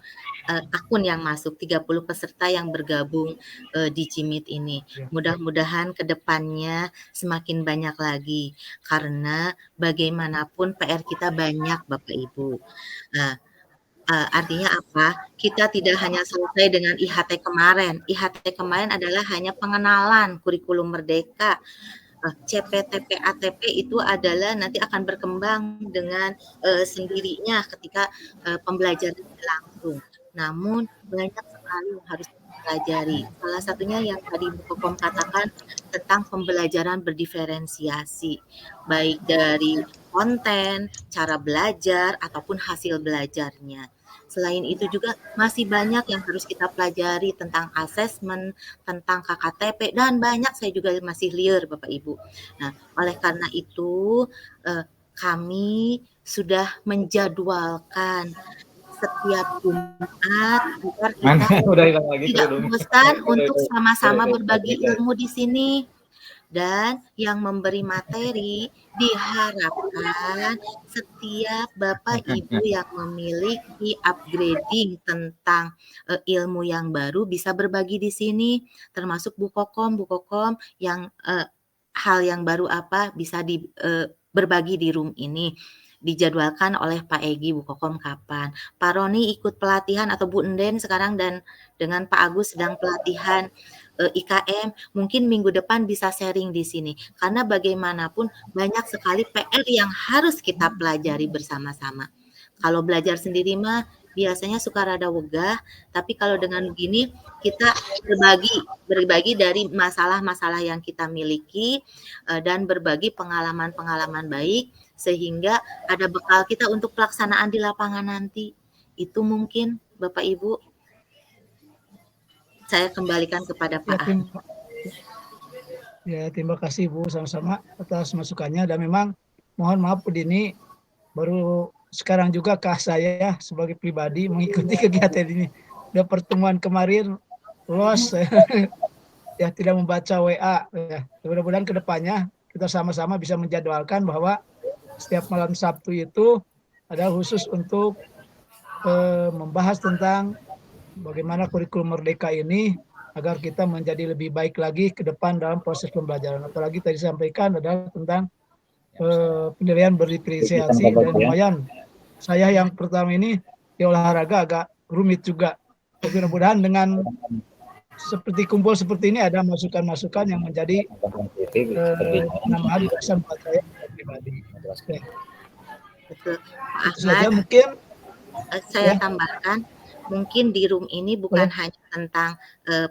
Speaker 3: akun yang masuk, 30 peserta yang bergabung di Jimit ini. Mudah-mudahan ke depannya semakin banyak lagi karena bagaimanapun PR kita banyak Bapak Ibu. Artinya apa? Kita tidak hanya selesai dengan IHT kemarin. IHT kemarin adalah hanya pengenalan kurikulum merdeka. CPTP ATP itu adalah nanti akan berkembang dengan sendirinya ketika pembelajaran berlangsung. Namun banyak sekali yang harus dipelajari. Salah satunya yang tadi Bu Kokom katakan tentang pembelajaran berdiferensiasi, baik dari konten, cara belajar ataupun hasil belajarnya. Selain itu juga masih banyak yang harus kita pelajari tentang asesmen, tentang KKTP, dan banyak saya juga masih liar Bapak Ibu. Nah, oleh karena itu kami sudah menjadwalkan setiap Jumat agar kita tidak bosan untuk sama-sama berbagi ilmu di sini. Dan yang memberi materi diharapkan setiap Bapak Ibu yang memiliki upgrading tentang ilmu yang baru bisa berbagi di sini, termasuk Bu Kokom yang hal yang baru apa bisa berbagi di room ini. Dijadwalkan oleh Pak Egi, Bu Kokom kapan. Pak Roni ikut pelatihan atau Bu Enden sekarang dan dengan Pak Agus sedang pelatihan IKM, mungkin minggu depan bisa sharing di sini. Karena bagaimanapun banyak sekali PR yang harus kita pelajari bersama-sama. Kalau belajar sendiri mah biasanya suka rada wegah, tapi kalau dengan begini kita berbagi dari masalah-masalah yang kita miliki dan berbagi pengalaman-pengalaman baik sehingga ada bekal kita untuk pelaksanaan di lapangan nanti. Itu mungkin Bapak Ibu. Saya kembalikan kepada Pak Ahmad.
Speaker 5: Terima kasih Bu sama-sama atas masukannya, dan memang mohon maaf Bu Dini baru sekarang juga saya sebagai pribadi mengikuti kegiatan ini. Udah pertemuan kemarin lost ya, tidak membaca WA ya. Mudah-mudahan kedepannya kita sama-sama bisa menjadwalkan bahwa setiap malam Sabtu itu ada khusus untuk membahas tentang bagaimana kurikulum merdeka ini agar kita menjadi lebih baik lagi ke depan dalam proses pembelajaran. Apalagi tadi sampaikan adalah tentang penilaian berdiferensiasi, dan lumayan saya yang pertama ini di olahraga agak rumit juga. Tapi mudah-mudahan dengan seperti kumpul seperti ini ada masukan-masukan yang menjadi penambahan pesan buat saya pribadi.
Speaker 3: Betul.
Speaker 5: Itu saja mungkin
Speaker 3: saya tambahkan. Mungkin di room ini bukan hanya tentang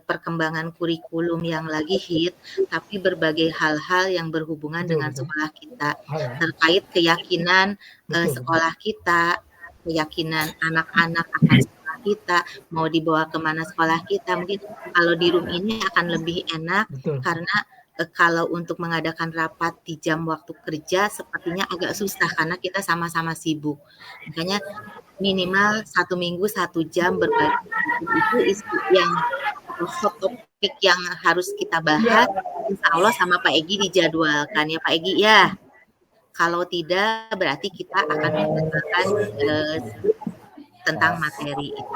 Speaker 3: perkembangan kurikulum yang lagi hit, tapi berbagai hal-hal yang berhubungan dengan sekolah kita, terkait keyakinan sekolah kita, keyakinan anak-anak akan sekolah kita, mau dibawa kemana sekolah kita. Mungkin kalau di room ini akan lebih enak, karena kalau untuk mengadakan rapat di jam waktu kerja sepertinya agak susah karena kita sama-sama sibuk. Makanya minimal 1 minggu 1 jam berbagi itu isu yang hot topik yang harus kita bahas. Insya Allah sama Pak Egi dijadwalkan ya Pak Egi ya. Kalau tidak berarti kita akan menjelaskan tentang materi itu.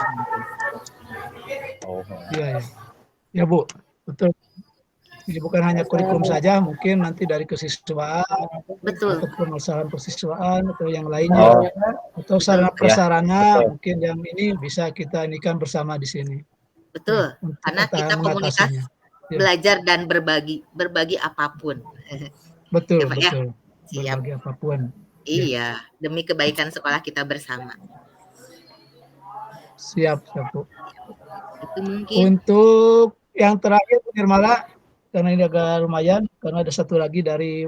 Speaker 5: Ya Bu, betul. Jadi bukan hanya kurikulum saja, mungkin nanti dari kesiswaan, atau permasalahan persiswaan atau yang lainnya, atau sarana prasarana mungkin yang ini bisa kita inikan bersama di sini.
Speaker 3: Betul, karena kita komunitas belajar dan berbagi apapun.
Speaker 5: Betul,
Speaker 3: ya,
Speaker 5: betul. Berbagi apapun.
Speaker 3: Iya, demi kebaikan sekolah kita bersama.
Speaker 5: Siap, Bu.
Speaker 3: Itu mungkin.
Speaker 5: Untuk yang terakhir Bu Nirmala, karena ini agak lumayan, karena ada satu lagi dari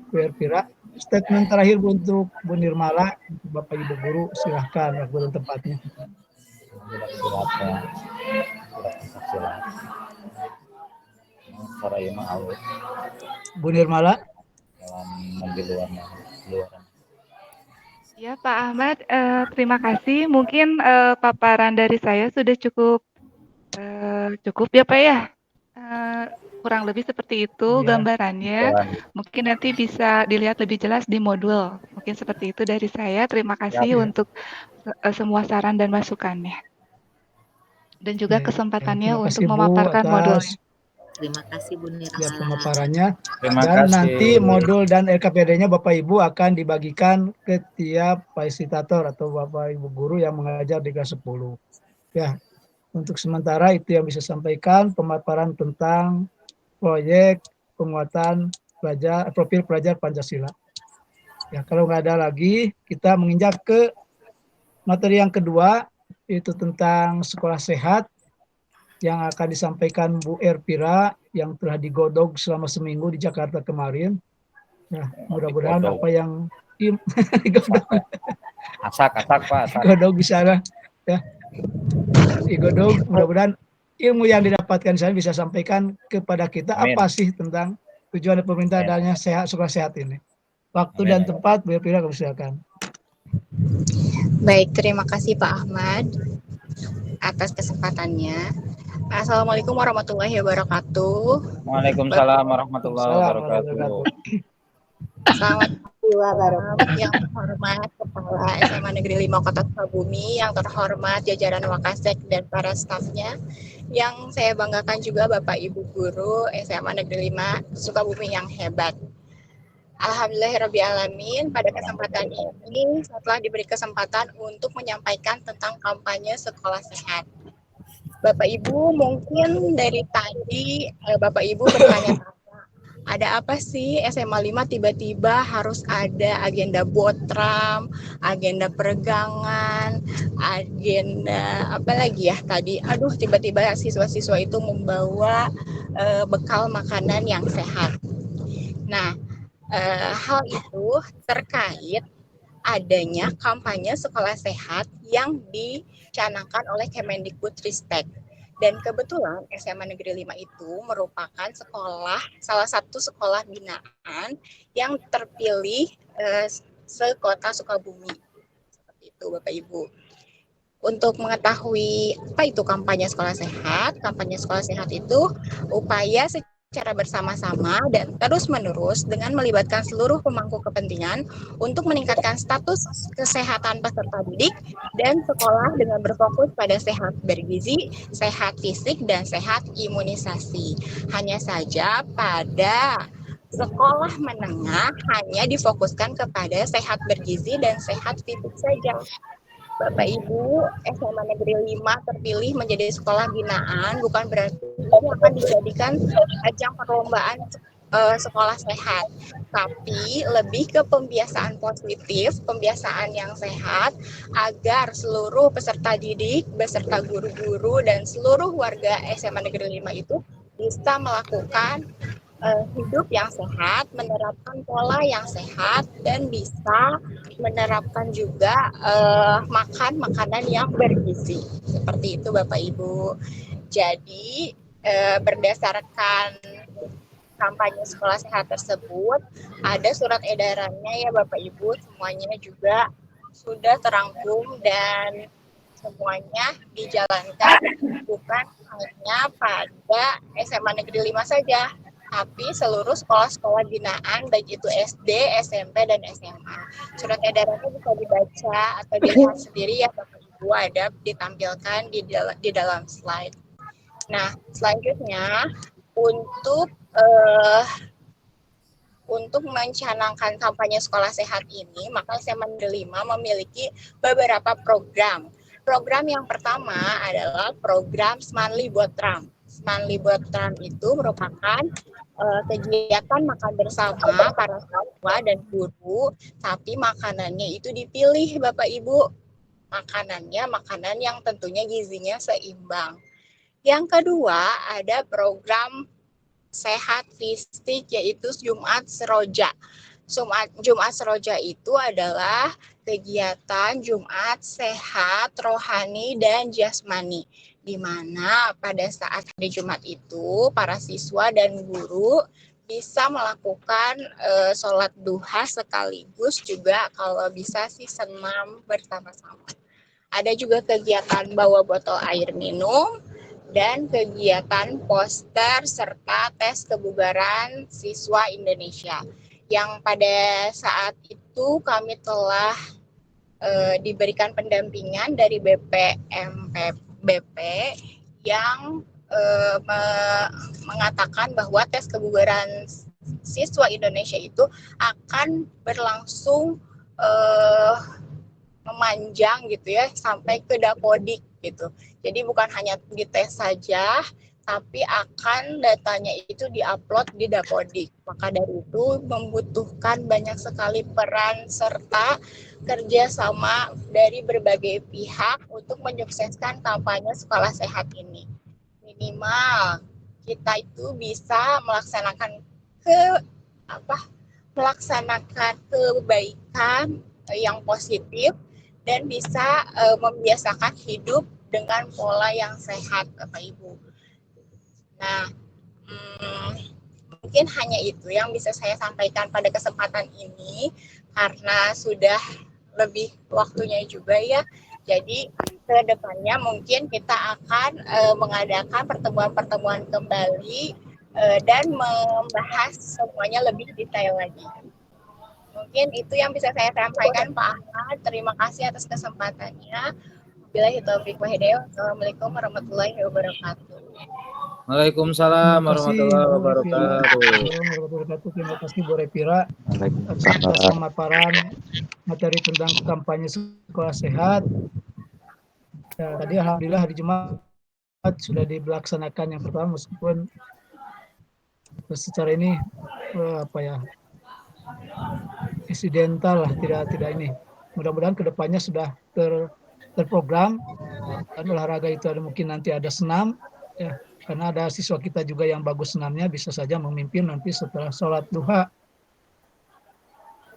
Speaker 5: Bu Ervira. Statement terakhir untuk Bu Nirmala, Bapak Ibu Guru, silahkan waktu dan tempatnya.
Speaker 10: Bu
Speaker 5: Nirmala.
Speaker 9: luaran.
Speaker 6: Ya, Pak Ahmad, terima kasih. Mungkin paparan dari saya sudah cukup ya, Pak ya. Kurang lebih seperti itu
Speaker 5: Ya.
Speaker 6: gambarannya. Mungkin nanti bisa dilihat lebih jelas di modul. Mungkin seperti itu dari saya. Terima kasih untuk semua saran dan masukannya. Dan juga kesempatannya
Speaker 5: Terima
Speaker 6: untuk
Speaker 5: kasih Bu
Speaker 6: memaparkan modulnya.
Speaker 5: atas
Speaker 3: Terima kasih Bu
Speaker 5: ya
Speaker 3: Nirmala.
Speaker 5: pemaparannya.
Speaker 9: Terima
Speaker 5: Dan
Speaker 9: kasih.
Speaker 5: nanti modul dan LKPD-nya Bapak Ibu akan dibagikan ke tiap fasilitator atau Bapak Ibu guru yang mengajar di kelas 10. Ya, untuk sementara itu yang bisa sampaikan pemaparan tentang proyek penguatan profil pelajar Pancasila. Ya, kalau nggak ada lagi, kita menginjak ke materi yang kedua, yaitu tentang sekolah sehat yang akan disampaikan Bu Erpira yang telah digodok selama seminggu di Jakarta kemarin. Nah, mudah-mudahan apa yang digodok,
Speaker 9: asak Pak,
Speaker 5: digodok di sana ya. Digodok, mudah-mudahan ilmu yang didapatkan saya bisa sampaikan kepada kita.
Speaker 9: Amin.
Speaker 5: Apa sih tentang tujuan pemerintah adanya sekolah sehat ini. Waktu
Speaker 9: Amin.
Speaker 5: dan tempat Bu Erpira, kami silakan.
Speaker 12: Baik, terima kasih Pak Ahmad atas kesempatannya. Assalamualaikum warahmatullahi wabarakatuh.
Speaker 9: Waalaikumsalam warahmatullahi wabarakatuh.
Speaker 12: Selamat malam yang terhormat Kepala SMA Negeri 5 Kota Sukabumi, yang terhormat jajaran Wakasek dan para stafnya. Yang saya banggakan juga Bapak Ibu Guru SMA Negeri 5 Sukabumi yang hebat. Alhamdulillahirrabbilalamin, pada kesempatan ini setelah diberi kesempatan untuk menyampaikan tentang kampanye sekolah sehat. Bapak Ibu mungkin dari tadi Bapak Ibu bertanya-tanya, ada apa sih SMA 5 tiba-tiba harus ada agenda botram, agenda peregangan, agenda apa lagi ya tadi, tiba-tiba siswa-siswa itu membawa bekal makanan yang sehat. Nah, hal itu terkait adanya kampanye sekolah sehat yang dicanangkan oleh Kemendikbudristek. Dan kebetulan SMA Negeri 5 itu merupakan salah satu sekolah binaan yang terpilih se-Kota Sukabumi. Seperti itu Bapak Ibu. Untuk mengetahui apa itu kampanye sekolah sehat itu upaya secara bersama-sama dan terus-menerus dengan melibatkan seluruh pemangku kepentingan untuk meningkatkan status kesehatan peserta didik dan sekolah dengan berfokus pada sehat bergizi, sehat fisik, dan sehat imunisasi. Hanya saja pada sekolah menengah hanya difokuskan kepada sehat bergizi dan sehat fisik saja. Bapak Ibu, SMA Negeri 5 terpilih menjadi sekolah binaan bukan berarti ini akan dijadikan ajang perlombaan sekolah sehat, tapi lebih ke pembiasaan positif, pembiasaan yang sehat agar seluruh peserta didik, beserta guru-guru dan seluruh warga SMA Negeri 5 itu bisa melakukan hidup yang sehat, menerapkan pola yang sehat, dan bisa menerapkan juga makan makanan yang bergizi. Seperti itu Bapak Ibu. Jadi berdasarkan kampanye sekolah sehat tersebut, ada surat edarannya ya Bapak Ibu, semuanya juga sudah terangkum dan semuanya dijalankan bukan hanya pada SMA Negeri 5 saja, tapi seluruh sekolah-sekolah binaan baik itu SD, SMP, dan SMA. Surat edarannya bisa dibaca atau dilihat sendiri ya Bapak Ibu, ada ditampilkan di dalam slide. Nah, selanjutnya untuk mencanangkan kampanye sekolah sehat ini, maka SMA Negeri 5 memiliki beberapa program. Program yang pertama adalah program Semanli Botram. Semanli Botram itu merupakan kegiatan makan bersama para siswa dan guru, tapi makanannya itu dipilih Bapak Ibu. Makanan yang tentunya gizinya seimbang. Yang kedua ada program sehat fisik yaitu Jumat Seroja. Jumat Seroja itu adalah kegiatan Jumat sehat, rohani, dan jasmani, di mana pada saat hari Jumat itu para siswa dan guru bisa melakukan sholat duha sekaligus juga kalau bisa sih senam bersama-sama. Ada juga kegiatan bawa botol air minum dan kegiatan poster serta tes kebugaran siswa Indonesia yang pada saat itu kami telah diberikan pendampingan dari BP yang mengatakan bahwa tes kebugaran siswa Indonesia itu akan berlangsung memanjang gitu ya sampai ke Dapodik gitu. Jadi bukan hanya dites saja, tapi akan datanya itu diupload di Dapodik. Maka dari itu membutuhkan banyak sekali peran serta kerjasama dari berbagai pihak untuk menyukseskan kampanye sekolah sehat ini. Minimal kita itu bisa melaksanakan kebaikan yang positif dan bisa membiasakan hidup dengan pola yang sehat, Bapak Ibu. Nah, mungkin hanya itu yang bisa saya sampaikan pada kesempatan ini karena sudah lebih waktunya juga ya. Jadi ke depannya mungkin kita akan mengadakan pertemuan-pertemuan kembali dan membahas semuanya lebih detail lagi. Mungkin itu yang bisa saya sampaikan Pak Ahmad. Terima kasih atas kesempatannya. Billahi taufiq wa hidayah. Assalamualaikum warahmatullahi wabarakatuh.
Speaker 9: Waalaikumsalam warahmatullahi wabarakatuh.
Speaker 5: Terima kasih Bu Repira atas pemaparan materi tentang kampanye sekolah sehat. Ya, tadi alhamdulillah hari Jumat sudah dilaksanakan yang pertama meskipun secara ini insidental lah, tidak ini. Mudah-mudahan kedepannya sudah terprogram dan olahraga itu ada mungkin nanti ada senam ya, karena ada siswa kita juga yang bagus senamnya bisa saja memimpin nanti setelah sholat duha.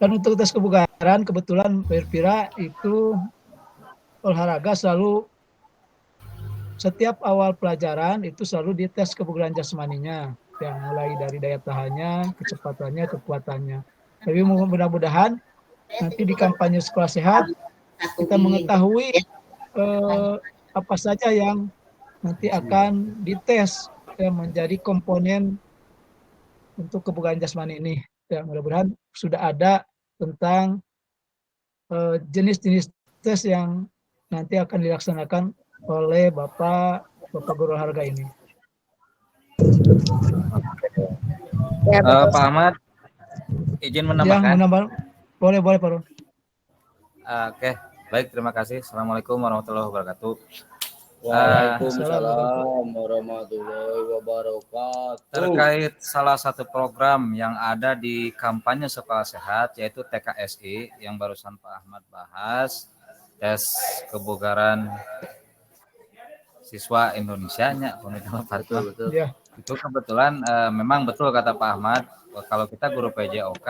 Speaker 5: Dan untuk tes kebugaran kebetulan Perpira itu olahraga selalu setiap awal pelajaran itu selalu dites kebugaran jasmaninya, yang mulai dari daya tahannya, kecepatannya, kekuatannya. Tapi mudah-mudahan nanti di kampanye sekolah sehat kita mengetahui apa saja yang nanti akan dites yang menjadi komponen untuk kebugaran jasmani ini. Ya, mudah-mudahan sudah ada tentang jenis-jenis tes yang nanti akan dilaksanakan oleh Bapak Guru olahraga ini.
Speaker 9: Pak Ahmad, izin menambahkan.
Speaker 5: Boleh Pak Ron.
Speaker 9: Oke, baik, terima kasih. Assalamualaikum warahmatullahi wabarakatuh.
Speaker 2: Waalaikumsalam warahmatullahi wabarakatuh.
Speaker 9: Terkait salah satu program yang ada di kampanye sekolah sehat yaitu TKSI yang barusan Pak Ahmad bahas, tes kebugaran siswa Indonesia-nya, betul.
Speaker 5: Ya.
Speaker 9: Itu kebetulan memang betul kata Pak Ahmad, kalau kita guru PJOK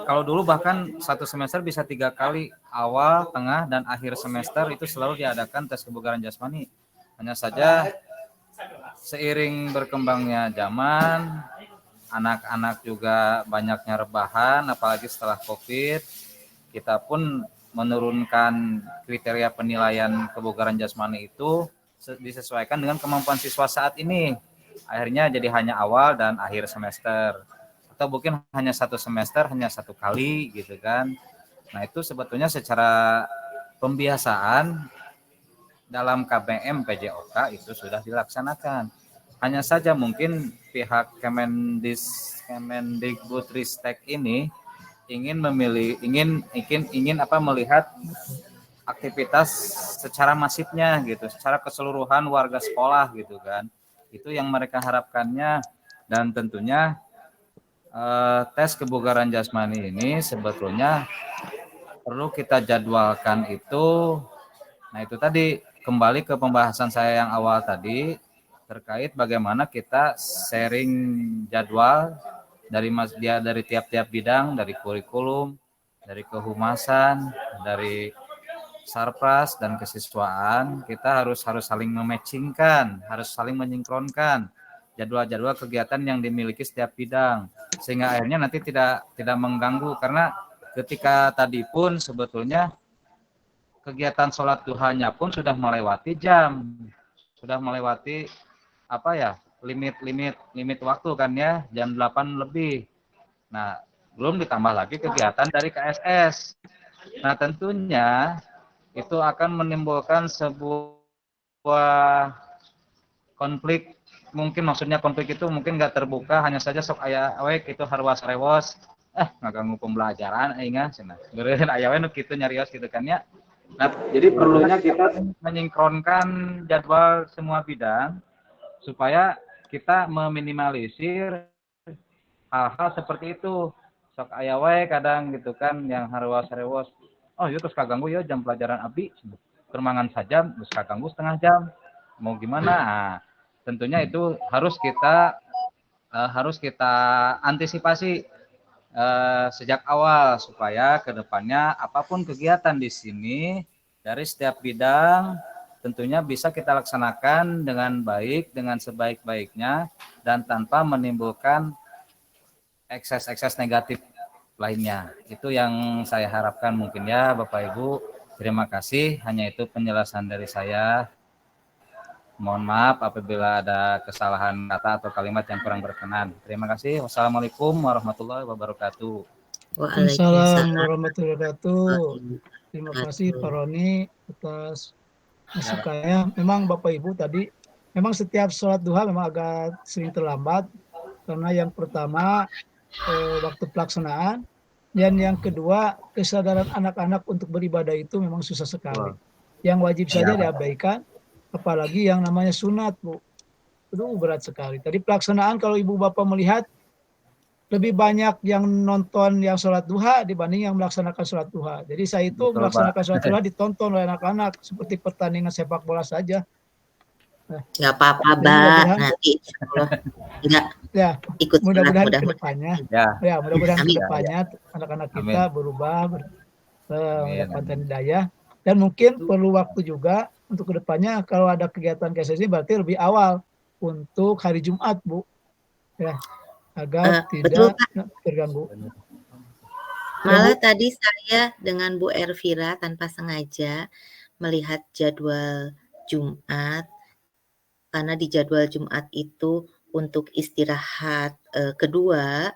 Speaker 9: kalau dulu bahkan satu semester bisa 3 kali, awal, tengah, dan akhir semester itu selalu diadakan tes kebugaran jasmani. Hanya saja seiring berkembangnya zaman, anak-anak juga banyaknya rebahan, apalagi setelah COVID, kita pun menurunkan kriteria penilaian kebugaran jasmani itu disesuaikan dengan kemampuan siswa saat ini. Akhirnya jadi hanya awal dan akhir semester. Atau mungkin hanya satu semester, hanya 1 kali gitu kan. Nah itu sebetulnya secara pembiasaan dalam KBM PJOK itu sudah dilaksanakan. Hanya saja mungkin pihak Kemendikbudristek ini ingin melihat aktivitas secara masifnya gitu, secara keseluruhan warga sekolah gitu kan. Itu yang mereka harapkannya, dan tentunya tes kebugaran jasmani ini sebetulnya perlu kita jadwalkan itu. Nah itu tadi kembali ke pembahasan saya yang awal tadi terkait bagaimana kita sharing jadwal dari tiap-tiap bidang, dari kurikulum, dari kehumasan, dari sarpras dan kesiswaan. Kita harus saling mematchingkan, harus saling menyinkronkan jadwal-jadwal kegiatan yang dimiliki setiap bidang, sehingga akhirnya nanti tidak mengganggu, karena ketika tadi pun sebetulnya kegiatan sholat duhanya pun sudah melewati jam, sudah melewati limit waktu kan ya, jam 8 lebih. Nah, belum ditambah lagi kegiatan dari KSS. Nah, tentunya itu akan menimbulkan sebuah konflik. Mungkin maksudnya konflik itu mungkin nggak terbuka, hanya saja sok aya awek itu harwas rewos ngaganggu pembelajaran ingat cenah beureun aya we nu kitu nyarios gitu kan ya. Nah, jadi perlunya kita menyinkronkan jadwal semua bidang supaya kita meminimalisir hal-hal seperti itu. Sok aya we kadang gitu kan yang harwas rewos, oh itu kaganggu ya jam pelajaran abdi termangan saja terus kaganggu setengah jam, mau gimana. Nah, tentunya itu harus kita antisipasi sejak awal supaya kedepannya apapun kegiatan di sini dari setiap bidang tentunya bisa kita laksanakan dengan baik, dengan sebaik-baiknya dan tanpa menimbulkan ekses-ekses negatif lainnya. Itu yang saya harapkan mungkin ya Bapak Ibu. Terima kasih, hanya itu penjelasan dari saya. Mohon maaf apabila ada kesalahan kata atau kalimat yang kurang berkenan. Terima kasih. Wassalamualaikum warahmatullahi wabarakatuh.
Speaker 5: Waalaikumsalam warahmatullahi wabarakatuh. Terima kasih Pak Roni atas masukannya. Memang Bapak Ibu tadi, memang setiap sholat duha memang agak sering terlambat. Karena yang pertama waktu pelaksanaan, dan yang kedua kesadaran anak-anak untuk beribadah itu memang susah sekali. Yang wajib saja diabaikan, apalagi yang namanya sunat, Bu. Itu berat sekali. Tadi pelaksanaan kalau Ibu Bapak melihat lebih banyak yang nonton yang sholat duha dibanding yang melaksanakan sholat duha. Jadi saya itu melaksanakan sholat duha ditonton oleh anak-anak seperti pertandingan sepak bola saja. Nah,
Speaker 3: nggak apa-apa, Mbak. Nanti enggak
Speaker 5: ya,
Speaker 3: ikut
Speaker 5: mudah-mudahan ke depannya. Ya, mudah-mudahan ke
Speaker 9: Amin.
Speaker 5: depannya anak-anak kita
Speaker 9: Amin.
Speaker 5: berubah, mendapatkan hidayah. Dan mungkin perlu waktu juga untuk kedepannya kalau ada kegiatan KSS ini berarti lebih awal untuk hari Jumat, Bu, ya, agar tidak terganggu.
Speaker 3: Malah tadi saya dengan Bu Ervira tanpa sengaja melihat jadwal Jumat, karena di jadwal Jumat itu untuk istirahat kedua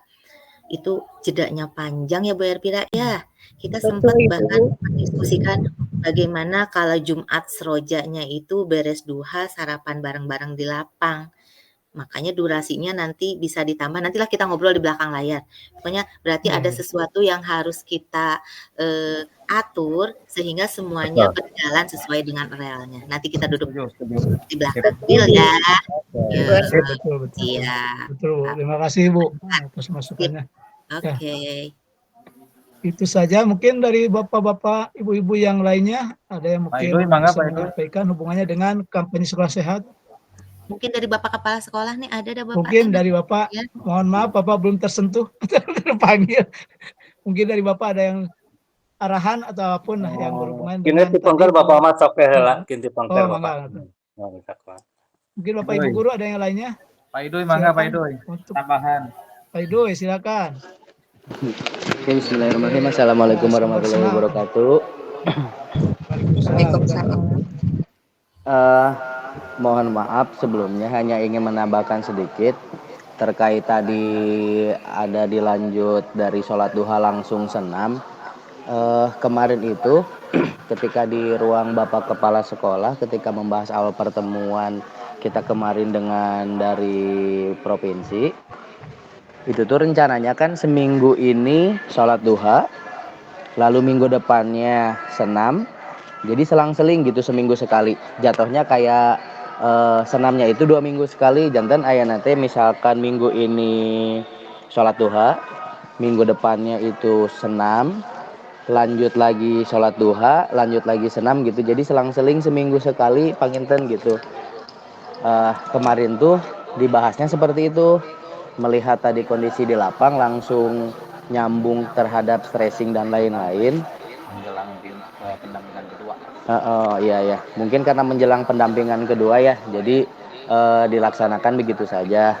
Speaker 3: itu jedanya panjang ya Bu Ervira ya. Kita sempat bahkan mendiskusikan bagaimana kalau Jumat serojanya itu beres duha sarapan bareng-bareng di lapang. Makanya durasinya nanti bisa ditambah, nantilah kita ngobrol di belakang layar. Pokoknya berarti ada sesuatu yang harus kita atur sehingga semuanya berjalan sesuai dengan realnya. Nanti kita duduk di belakang ya.
Speaker 5: Betul.
Speaker 3: Iya.
Speaker 5: Betul, Bu. Terima kasih, Bu, atas masukannya.
Speaker 3: Oke.
Speaker 5: Itu saja mungkin dari bapak-bapak, ibu-ibu yang lainnya ada yang mungkin bisa menyampaikan hubungannya dengan kampanye sekolah sehat.
Speaker 3: Mungkin dari Bapak Kepala Sekolah nih ada Bapak.
Speaker 5: Mungkin dari Bapak, ya? Mohon maaf Bapak belum tersentuh, terpanggil. Mungkin dari Bapak ada yang arahan atau apapun yang berhubungan dengan
Speaker 13: tadi. Pangker Bapak Ahmad sok heula, kinti pangker Bapak. Mungkin
Speaker 5: Bapak Ibu guru ada yang lainnya?
Speaker 9: Pak Idoy, mangga Pak Idoy. Tambahan.
Speaker 5: Pak Idoy, silakan.
Speaker 2: Bismillahirrahmanirrahim. Assalamualaikum warahmatullahi wabarakatuh.
Speaker 5: Waalaikumsalam.
Speaker 2: Mohon maaf sebelumnya, hanya ingin menambahkan sedikit terkait tadi ada dilanjut dari sholat duha langsung senam. Kemarin itu ketika di ruang Bapak Kepala Sekolah ketika membahas awal pertemuan kita kemarin dengan dari provinsi, itu tuh rencananya kan seminggu ini sholat duha, lalu minggu depannya senam, jadi selang-seling gitu seminggu sekali. Jatuhnya kayak senamnya itu 2 minggu sekali, jantan aya nanti misalkan minggu ini sholat duha, minggu depannya itu senam, lanjut lagi sholat duha, lanjut lagi senam gitu, jadi selang-seling seminggu sekali panginten gitu. Kemarin tuh dibahasnya seperti itu, melihat tadi kondisi di lapang langsung nyambung terhadap stressing dan lain-lain
Speaker 9: menjelang pendampingan kedua.
Speaker 2: Iya, mungkin karena menjelang pendampingan kedua ya, jadi dilaksanakan begitu saja.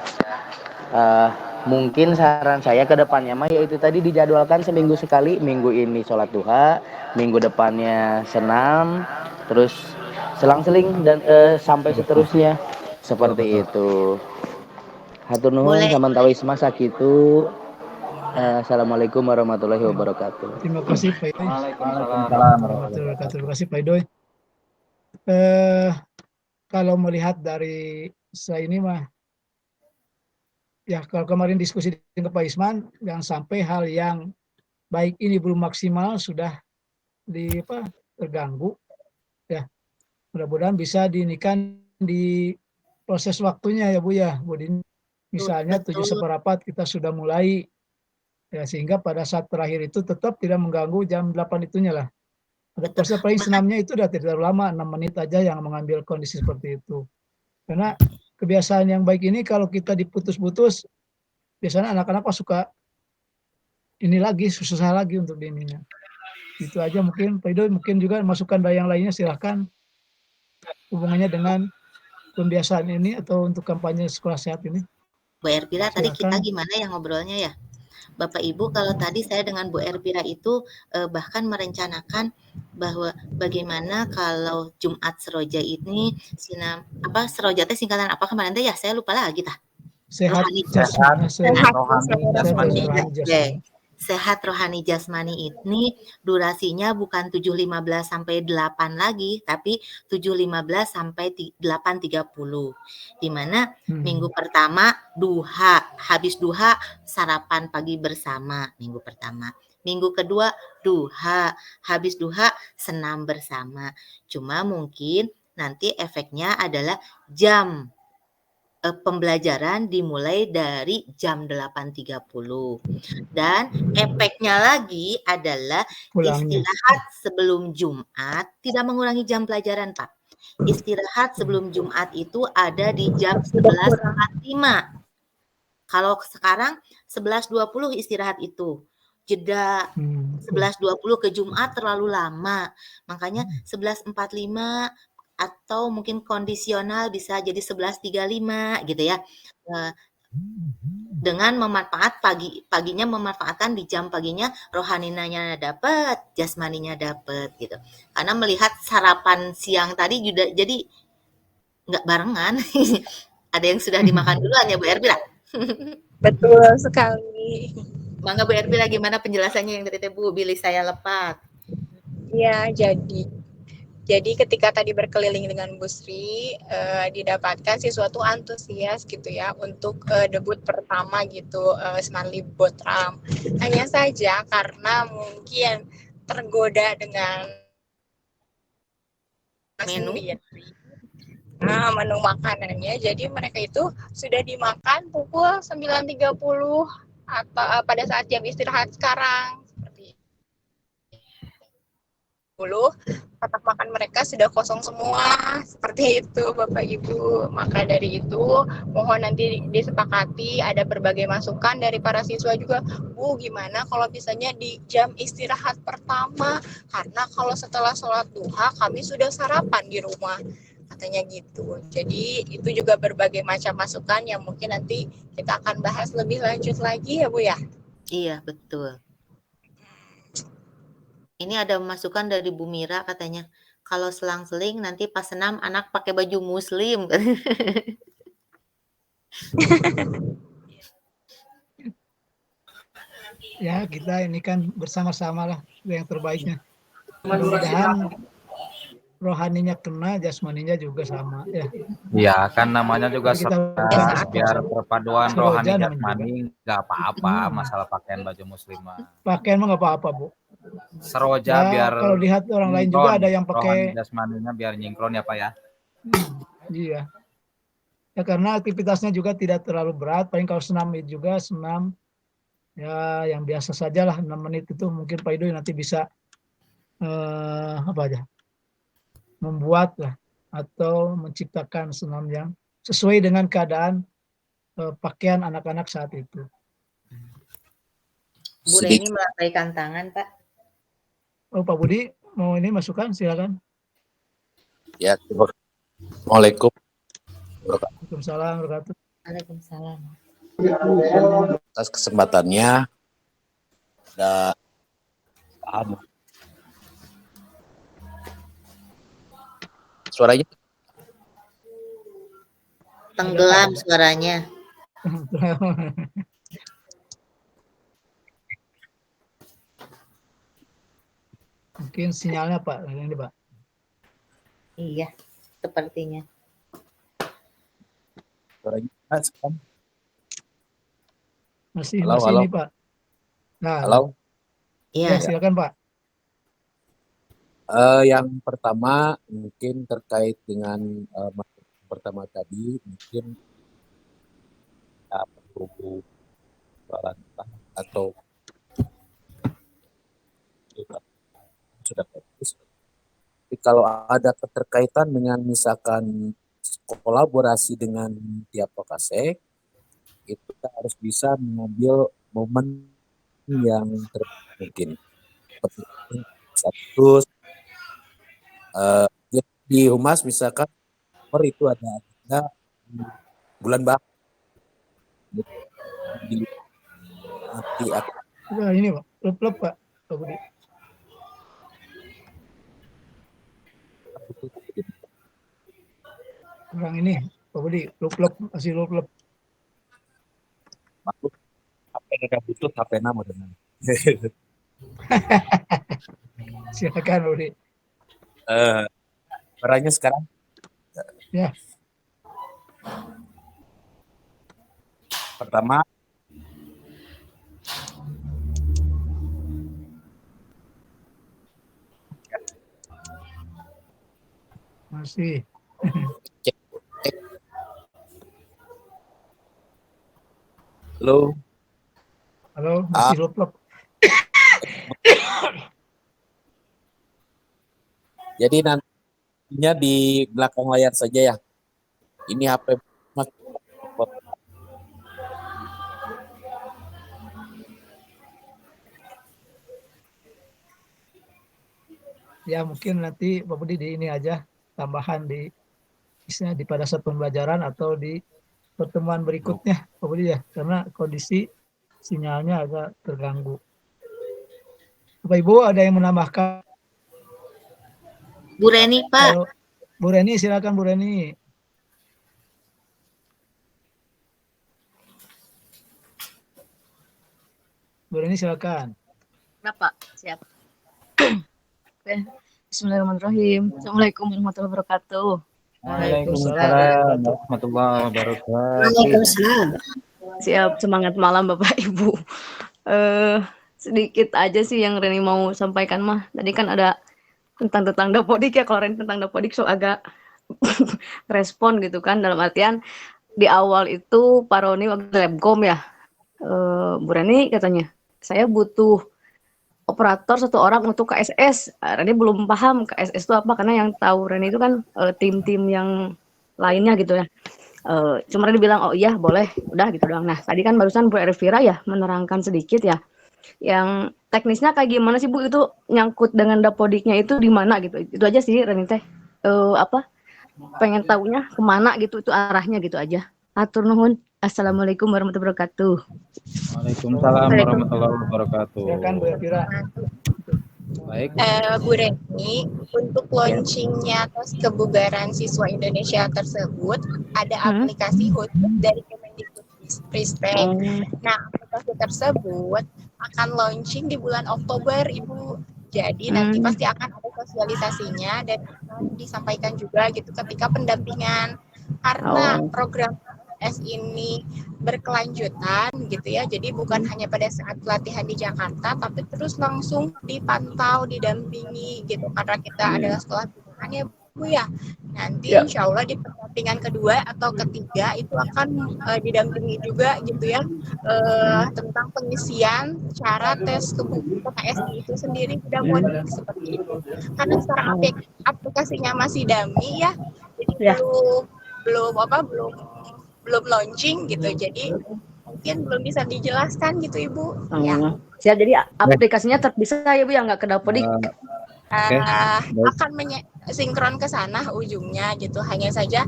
Speaker 2: Mungkin saran saya ke depannya mah yaitu tadi dijadwalkan seminggu sekali, minggu ini sholat duha, minggu depannya senam, terus selang-seling dan sampai seterusnya seperti itu. Hatur nuhun samantawisma sakitu. Assalamualaikum warahmatullahi wabarakatuh.
Speaker 5: Terima kasih Pak Idoy.
Speaker 9: Waalaikumsalam warahmatullahi wabarakatuh.
Speaker 5: Terima kasih Pak Idoy. Kalau melihat dari saya ini mah, ya kalau kemarin diskusi dengan Pak Isman, jangan sampai hal yang baik ini belum maksimal sudah terganggu. Ya, mudah-mudahan bisa diinikan di proses waktunya ya Bu ya. Misalnya 7:15 kita sudah mulai, ya sehingga pada saat terakhir itu tetap tidak mengganggu jam 8 itunya lah. Ada proses paling senamnya itu udah tidak terlalu lama, 6 menit aja yang mengambil kondisi seperti itu. Karena kebiasaan yang baik ini kalau kita diputus-putus, biasanya anak-anak suka ini lagi, susah lagi untuk ininya. Itu aja mungkin Pak Idoy, mungkin juga masukan dari yang lainnya silahkan hubungannya dengan pembiasaan ini atau untuk kampanye sekolah sehat ini.
Speaker 3: Bu Erpira, tadi kita gimana ya ngobrolnya ya? Bapak Ibu, kalau tadi saya dengan Bu Erpira itu bahkan merencanakan bahwa bagaimana kalau Jumat Seroja ini Seroja teh singkatan apa kemarin teh ya? Saya lupa lagi tah. Sehat rohani jasmani ini durasinya bukan 7.15 sampai 8 lagi, tapi 7.15 sampai 8.30. Di mana minggu pertama duha, habis duha sarapan pagi bersama minggu pertama. Minggu kedua duha, habis duha senam bersama. Cuma mungkin nanti efeknya adalah jam pembelajaran dimulai dari jam 8.30 dan efeknya lagi adalah istirahat sebelum Jumat tidak mengurangi jam pelajaran Pak. Istirahat sebelum Jumat itu ada di jam 11.45. Kalau sekarang 11.20 istirahat itu. Jeda 11.20 ke Jumat terlalu lama. Makanya 11.45 atau mungkin kondisional bisa jadi 11.35 gitu ya. Dengan paginya memanfaatkan di jam paginya rohaninanya dapat, jasmaninya dapat gitu. Karena melihat sarapan siang tadi juga jadi nggak barengan. Ada yang sudah dimakan duluan ya Bu Erpira.
Speaker 12: Betul sekali.
Speaker 3: Mangga Bu Erpira, gimana penjelasannya yang dari Bu Billy saya lepat?
Speaker 12: Ya, jadi ketika tadi berkeliling dengan Bu Sri, didapatkan sesuatu antusias gitu ya untuk debut pertama gitu Smartly Botram. Hanya saja karena mungkin tergoda dengan menu makanannya, jadi mereka itu sudah dimakan pukul 9.30 atau pada saat jam istirahat sekarang. Kotak makan mereka sudah kosong semua, seperti itu Bapak Ibu. Maka dari itu mohon nanti disepakati, ada berbagai masukan dari para siswa juga, Bu gimana kalau misalnya di jam istirahat pertama, karena kalau setelah sholat duha kami sudah sarapan di rumah, katanya gitu. Jadi itu juga berbagai macam masukan yang mungkin nanti kita akan bahas lebih lanjut lagi ya Bu ya.
Speaker 3: Iya betul. Ini ada masukan dari Bu Mira katanya, kalau selang-seling nanti pas senam anak pakai baju muslim.
Speaker 5: Ya kita ini kan bersama-sama lah yang terbaiknya. Mudah-mudahan rohaninya kena, jasmaninya juga sama ya.
Speaker 9: Iya kan namanya juga biar perpaduan rohani jasmani nggak apa-apa masalah pakaian baju muslimah.
Speaker 5: Pakaian mah nggak apa-apa Bu.
Speaker 9: Seroja ya, biar
Speaker 5: kalau lihat orang lain juga ada yang pakai
Speaker 9: jasmaninya biar nyingkron ya Pak ya.
Speaker 5: Iya. Ya karena aktivitasnya juga tidak terlalu berat, paling kalau senam juga senam ya yang biasa saja lah 6 menit itu mungkin Pak Idoy nanti bisa membuat lah atau menciptakan senam yang sesuai dengan keadaan pakaian anak-anak saat itu.
Speaker 3: Bu Reni melambaikan tangan Pak.
Speaker 5: Oh Pak Budi mau ini masukan silakan.
Speaker 14: Ya, Assalamualaikum.
Speaker 5: Waalaikumsalam warahmatullahi
Speaker 3: Waalaikumsalam.
Speaker 14: Atas kesempatannya. Ada suaranya
Speaker 3: Tenggelam suaranya.
Speaker 5: Mungkin sinyalnya Pak, ini Pak.
Speaker 3: Iya, sepertinya.
Speaker 14: suaranya
Speaker 5: Masih
Speaker 14: halo.
Speaker 5: ini Pak. Nah,
Speaker 14: Halo.
Speaker 3: Iya.
Speaker 5: Ya, silakan Pak.
Speaker 14: Yang pertama mungkin terkait dengan pertama tadi mungkin perlu atau sudah bagus. Tapi kalau ada keterkaitan dengan misalkan kolaborasi dengan tiap Kapolsek, itu kita harus bisa mengambil momen yang mungkin. Satu, di Humas misalkan itu ada bulan Bahar. Nanti
Speaker 5: Nah, ini Pak, klub Pak, Pak Budi. Kurang ini, Pak Budi, klub masih klub.
Speaker 14: HP mereka butuh HP nama dengan.
Speaker 5: Silakan Pak Budi.
Speaker 14: Perannya sekarang.
Speaker 5: Ya.
Speaker 14: Pertama,
Speaker 5: masih.
Speaker 14: Halo.
Speaker 5: Halo, masih klub.
Speaker 14: Jadi nantinya di belakang layar saja ya. Ini HP Mas.
Speaker 5: Ya mungkin nanti Pak Budi di ini aja tambahan di pada saat pembelajaran atau di pertemuan berikutnya Pak Budi ya, karena kondisi sinyalnya agak terganggu. Bapak Ibu ada yang menambahkan?
Speaker 3: Bu Reni Pak.
Speaker 5: Bu Reni silakan Bu Reni. Bu Reni silakan.
Speaker 15: Kenapa? Siap. Oke. Bismillahirrahmanirrahim. Assalamualaikum warahmatullahi wabarakatuh.
Speaker 9: Waalaikumsalam warahmatullahi wabarakatuh.
Speaker 3: Waalaikumsalam.
Speaker 15: Siap, semangat malam Bapak Ibu. Sedikit aja sih yang Reni mau sampaikan mah. Tadi kan ada tentang Dapodik ya. Kalau Reni tentang Dapodik so agak respon gitu kan. Dalam artian di awal itu Pak Roni waktu Labcom ya. Bu Reni katanya, saya butuh operator 1 orang untuk KSS. Reni belum paham KSS itu apa, karena yang tahu Reni itu kan tim-tim yang lainnya gitu ya. Cuma Reni bilang, oh iya boleh, udah gitu doang. Nah tadi kan barusan Bu Elvira ya menerangkan sedikit ya, yang teknisnya kayak gimana sih Bu, itu nyangkut dengan Dapodiknya itu di mana gitu. Itu aja sih Reni teh, pengen taunya kemana gitu, itu arahnya gitu aja. Atur nuhun. Assalamualaikum warahmatullahi wabarakatuh.
Speaker 9: Waalaikumsalam warahmatullahi wabarakatuh.
Speaker 5: Silakan Bu Elvira.
Speaker 9: Baik.
Speaker 12: Bu Reni, untuk launchingnya tes kebugaran siswa Indonesia tersebut ada aplikasi khusus dari Kemendikbudristek. Nah, aplikasi tersebut akan launching di bulan Oktober, Ibu. Jadi nanti pasti akan ada sosialisasinya dan akan disampaikan juga gitu ketika pendampingan, karena program ini berkelanjutan gitu ya, jadi bukan hanya pada saat pelatihan di Jakarta tapi terus langsung dipantau, didampingi gitu, karena kita adalah sekolah pilihan ya Bu ya. Nanti insya Allah di pendampingan kedua atau ketiga itu akan didampingi juga gitu ya, tentang pengisian cara tes KSI itu sendiri tidak mudah seperti itu, karena sekarang aplikasinya masih dummy ya, jadi belum launching gitu, jadi mungkin belum bisa dijelaskan gitu Ibu. Ya.
Speaker 15: Siap, jadi aplikasinya tetap bisa ya Bu, yang nggak ke Dapodik.
Speaker 12: sinkron ke sana ujungnya gitu. Hanya saja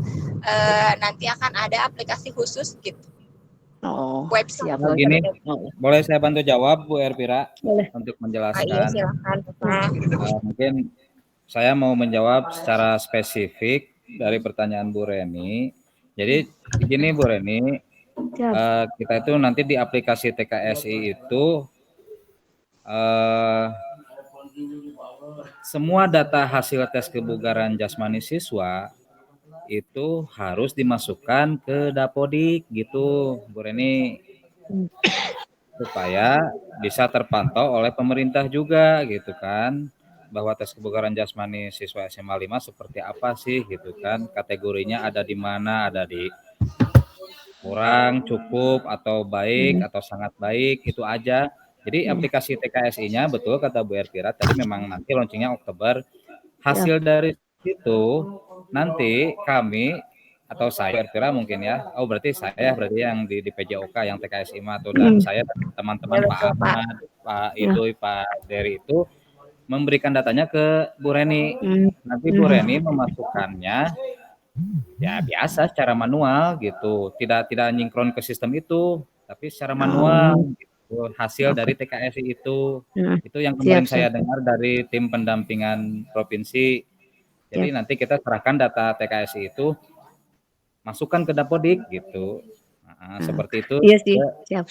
Speaker 12: nanti akan ada aplikasi khusus gitu.
Speaker 15: Oh,
Speaker 12: Website.
Speaker 15: siap.
Speaker 9: Oh, gini, boleh saya bantu jawab Bu Ervira
Speaker 15: Boleh.
Speaker 9: untuk
Speaker 12: Iya,
Speaker 9: menjelaskan.
Speaker 12: silakan Pak.
Speaker 9: Mungkin saya mau menjawab secara spesifik dari pertanyaan Bu Reni. Jadi begini Bu Reni, kita itu nanti di aplikasi TKSI itu semua data hasil tes kebugaran jasmani siswa itu harus dimasukkan ke Dapodik gitu Bu Reni, supaya bisa terpantau oleh pemerintah juga gitu kan, bahwa tes kebugaran jasmani siswa SMA 5 seperti apa sih gitu kan, kategorinya ada di mana, ada di kurang, cukup, atau baik, atau sangat baik, itu aja. Jadi aplikasi TKSI-nya betul kata Bu Ervira tadi memang nanti launchingnya Oktober. Hasil dari itu nanti kami atau saya Ervira mungkin ya, berarti yang di PJOK yang TKSI atau dan saya dan teman-teman Pak Ahmad, Pak Idoy, Pak Dery itu memberikan datanya ke Bu Reni. Nanti Bu Reni memasukkannya ya biasa secara manual gitu, tidak nyinkron ke sistem itu, tapi secara manual gitu, hasil dari TKSI itu yang kemarin saya dengar dari tim pendampingan provinsi. Jadi nanti kita serahkan data TKSI itu masukkan ke Dapodik gitu. Seperti itu.
Speaker 15: Iya sih, siap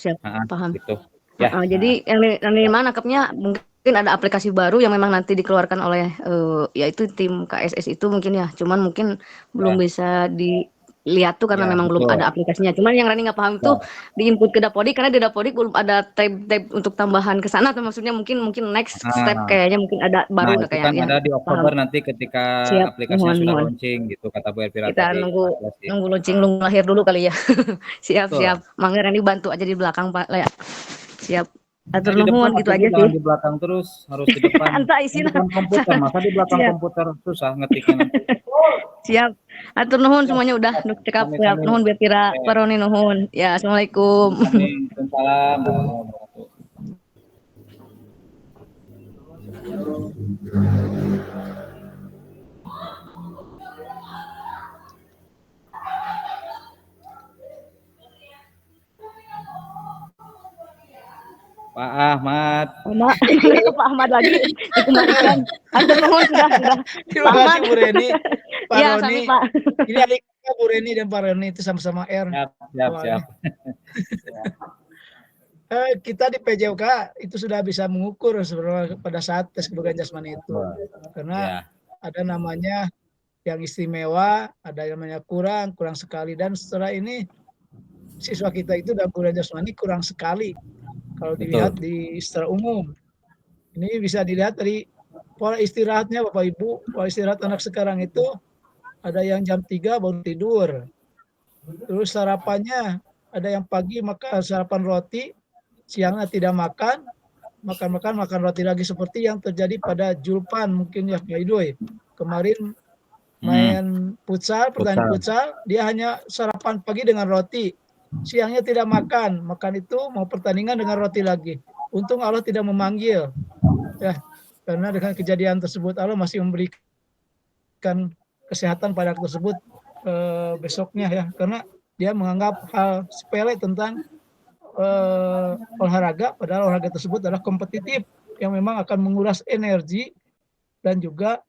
Speaker 15: paham.
Speaker 9: Gitu.
Speaker 15: Jadi yang mana nangkepnya mungkin ada aplikasi baru yang memang nanti dikeluarkan oleh yaitu tim KSS itu mungkin ya, cuman mungkin belum bisa dilihat tuh karena memang belum ada aplikasinya. Cuman yang Rani nggak paham itu di input ke Dapodik, karena di Dapodik belum ada tab untuk tambahan ke sana, atau maksudnya mungkin next step kayaknya mungkin ada baru
Speaker 9: itu kan ada di Oktober nanti ketika aplikasinya sudah launching gitu kata Bu Ervira
Speaker 15: kita
Speaker 9: tadi.
Speaker 15: nunggu launching, nunggu lahir dulu kali ya. Siap. Mangga Rani bantu aja di belakang Pak ya. Siap. Atur nuhun gitu aja sih.
Speaker 9: Di belakang terus, harus di depan.
Speaker 15: Anta isina.
Speaker 9: Komputer, masa di belakang komputer susah ngetiknya nanti.
Speaker 15: Siap. Atur nuhun semuanya udah cekap ya. Nuhun biar kira Paroni nuhun. Ya, Assalamualaikum.
Speaker 9: Waalaikumsalam. Pak Ahmad.
Speaker 15: Pak Ahmad lagi dikembalikan. Atur nuhun sudah.
Speaker 5: Terima kasih Bu Reni, Pak
Speaker 15: Ya,
Speaker 5: Roni.
Speaker 15: sami Pak.
Speaker 5: Ini adik Bu Reni dan Pak Roni itu sama-sama R.
Speaker 9: Siap.
Speaker 5: Kita di PJOK itu sudah bisa mengukur sebenarnya pada saat tes kebugaran jasmani itu, karena ada namanya yang istimewa, ada yang namanya kurang sekali, dan setelah ini siswa kita itu dalam kebugaran jasmani kurang sekali kalau dilihat secara umum. Ini bisa dilihat dari pola istirahatnya Bapak Ibu. Pola istirahat anak sekarang itu ada yang jam 3 baru tidur, terus sarapannya ada yang pagi makan sarapan roti, siangnya tidak makan roti lagi, seperti yang terjadi pada Julpan mungkin ya Pak Idoy. Kemarin main pertandingan futsal, dia hanya sarapan pagi dengan roti, siangnya tidak makan itu mau pertandingan dengan roti lagi. Untung Allah tidak memanggil ya, karena dengan kejadian tersebut Allah masih memberikan kesehatan pada anak tersebut besoknya ya, karena dia menganggap hal sepele tentang olahraga, padahal olahraga tersebut adalah kompetitif yang memang akan menguras energi dan juga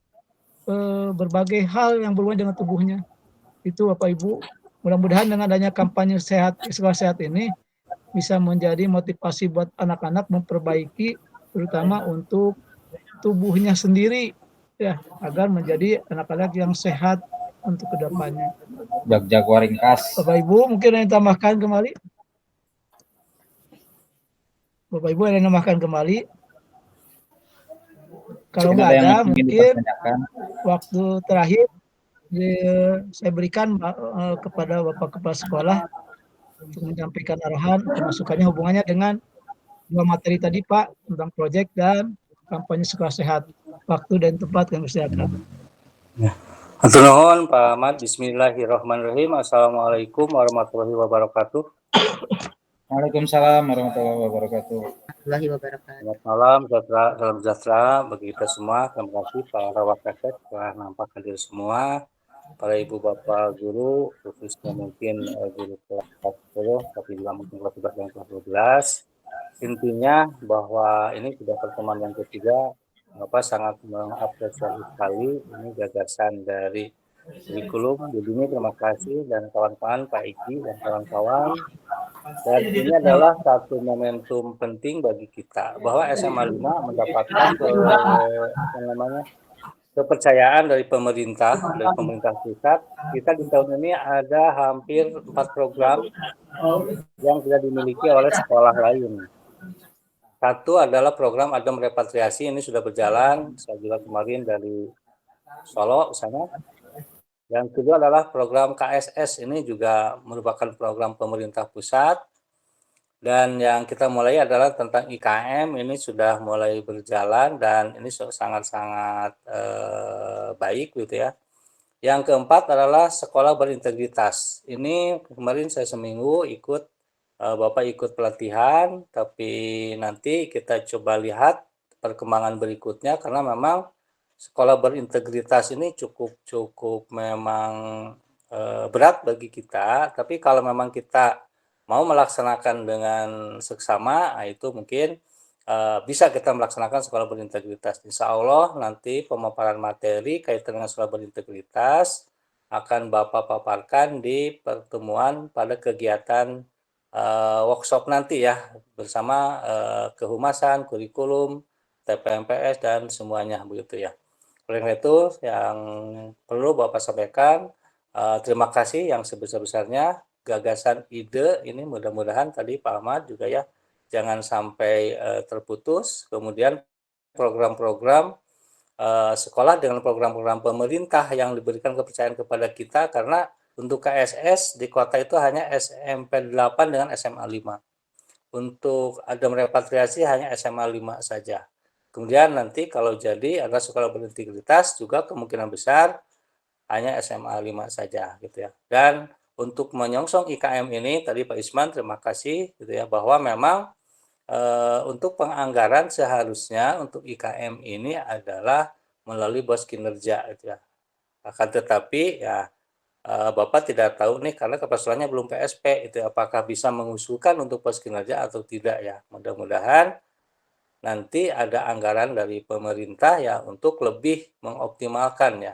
Speaker 5: berbagai hal yang berhubungan dengan tubuhnya. Itu Bapak Ibu, mudah-mudahan dengan adanya kampanye sekolah sehat ini bisa menjadi motivasi buat anak-anak memperbaiki terutama untuk tubuhnya sendiri ya, agar menjadi anak-anak yang sehat untuk kedepannya.
Speaker 9: Jaguar ringkas.
Speaker 5: Bapak Ibu mungkin ada yang tambahkan kembali? Bapak Ibu ada yang nambahkan kembali? Kalau nggak ada, mungkin waktu terakhir saya berikan kepada Bapak Kepala Sekolah untuk menyampaikan arahan pemasukannya hubungannya dengan dua materi tadi Pak, tentang proyek dan kampanye sekolah sehat. Waktu dan tempat yang disediakan.
Speaker 13: Hatur nuhun Pak Ahmad. Bismillahirrahmanirrahim. Assalamualaikum warahmatullahi wabarakatuh.
Speaker 9: Waalaikumsalam warahmatullahi wabarakatuh.
Speaker 3: Warahmatullahi wabarakatuh.
Speaker 13: Selamat malam, salam sejahtera bagi kita semua. Terima kasih para wakil telah nampak hadir semua. Para ibu bapak guru, khususnya mungkin guru kelas 10, tapi juga mungkin kelas 11 dan kelas 12. Intinya bahwa ini sudah pertemuan yang ketiga, Bapak sangat mengapresiasi sekali ini gagasan dari kurikulum. Jadi ini terima kasih dan kawan-kawan Pak Iki dan kawan-kawan. Dan ini adalah satu momentum penting bagi kita bahwa SMA 5 mendapatkan kepercayaan dari pemerintah pusat. Kita di tahun ini ada hampir 4 program yang tidak dimiliki oleh sekolah lain. Satu adalah program Adem Repatriasi, ini sudah berjalan, saya juga kemarin dari Solo sana. Yang kedua adalah program KSS, ini juga merupakan program pemerintah pusat. Dan yang kita mulai adalah tentang IKM, ini sudah mulai berjalan dan ini sangat-sangat baik gitu ya. Yang keempat adalah sekolah berintegritas. Ini kemarin saya seminggu ikut, Bapak ikut pelatihan, tapi nanti kita coba lihat perkembangan berikutnya karena memang sekolah berintegritas ini cukup memang berat bagi kita. Tapi kalau memang kita mau melaksanakan dengan seksama, itu mungkin bisa kita melaksanakan sekolah berintegritas. Insya Allah nanti pemaparan materi kaitan dengan sekolah berintegritas akan Bapak paparkan di pertemuan pada kegiatan workshop nanti ya, bersama kehumasan, kurikulum, TPMPS, dan semuanya begitu ya. Oleh itu yang perlu Bapak sampaikan, terima kasih yang sebesar-besarnya. Gagasan ide ini mudah-mudahan tadi Pak Ahmad juga ya, jangan sampai terputus. Kemudian program-program sekolah dengan program-program pemerintah yang diberikan kepercayaan kepada kita, karena untuk KSS di kota itu hanya SMP 8 dengan SMA 5. Untuk Adem Repatriasi hanya SMA 5 saja. Kemudian nanti kalau jadi ada sekolah berintegritas juga kemungkinan besar hanya SMA 5 saja gitu ya. Dan untuk menyongsong IKM ini tadi Pak Isman terima kasih gitu ya, bahwa memang untuk penganggaran seharusnya untuk IKM ini adalah melalui bos kinerja gitu ya. Akan tetapi ya Bapak tidak tahu nih karena persoalannya belum PSP itu apakah bisa mengusulkan untuk pos kinerja atau tidak ya. Mudah-mudahan nanti ada anggaran dari pemerintah ya untuk lebih mengoptimalkan ya.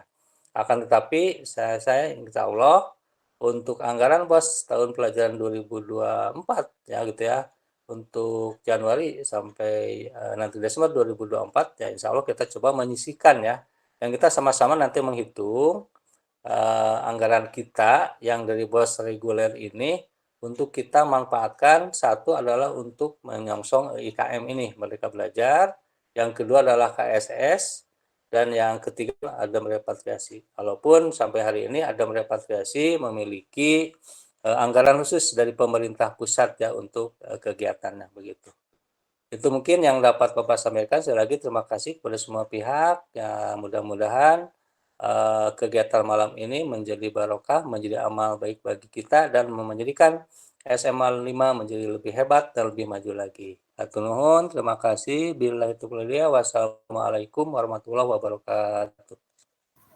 Speaker 13: Akan tetapi saya insya Allah untuk anggaran pos tahun pelajaran 2024 ya gitu ya, untuk Januari sampai nanti Desember 2024 ya insya Allah kita coba menyisihkan ya. Dan kita sama-sama nanti menghitung anggaran kita yang dari bos reguler ini untuk kita manfaatkan. Satu adalah untuk menyongsong IKM ini, Merdeka Belajar. Yang kedua adalah KSS. Dan yang ketiga Adem Repatriasi. Walaupun sampai hari ini Adem Repatriasi memiliki anggaran khusus dari pemerintah pusat ya untuk kegiatannya begitu. Itu mungkin yang dapat Bapak sampaikan. Sekali lagi terima kasih kepada semua pihak. Ya mudah-mudahan kegiatan malam ini menjadi barokah, menjadi amal baik bagi kita dan menjadikan SMA 5 menjadi lebih hebat dan lebih maju lagi. Hatur nuhun, terima kasih. Billahi taufiq wal hidayah. Wassalamualaikum warahmatullahi wabarakatuh.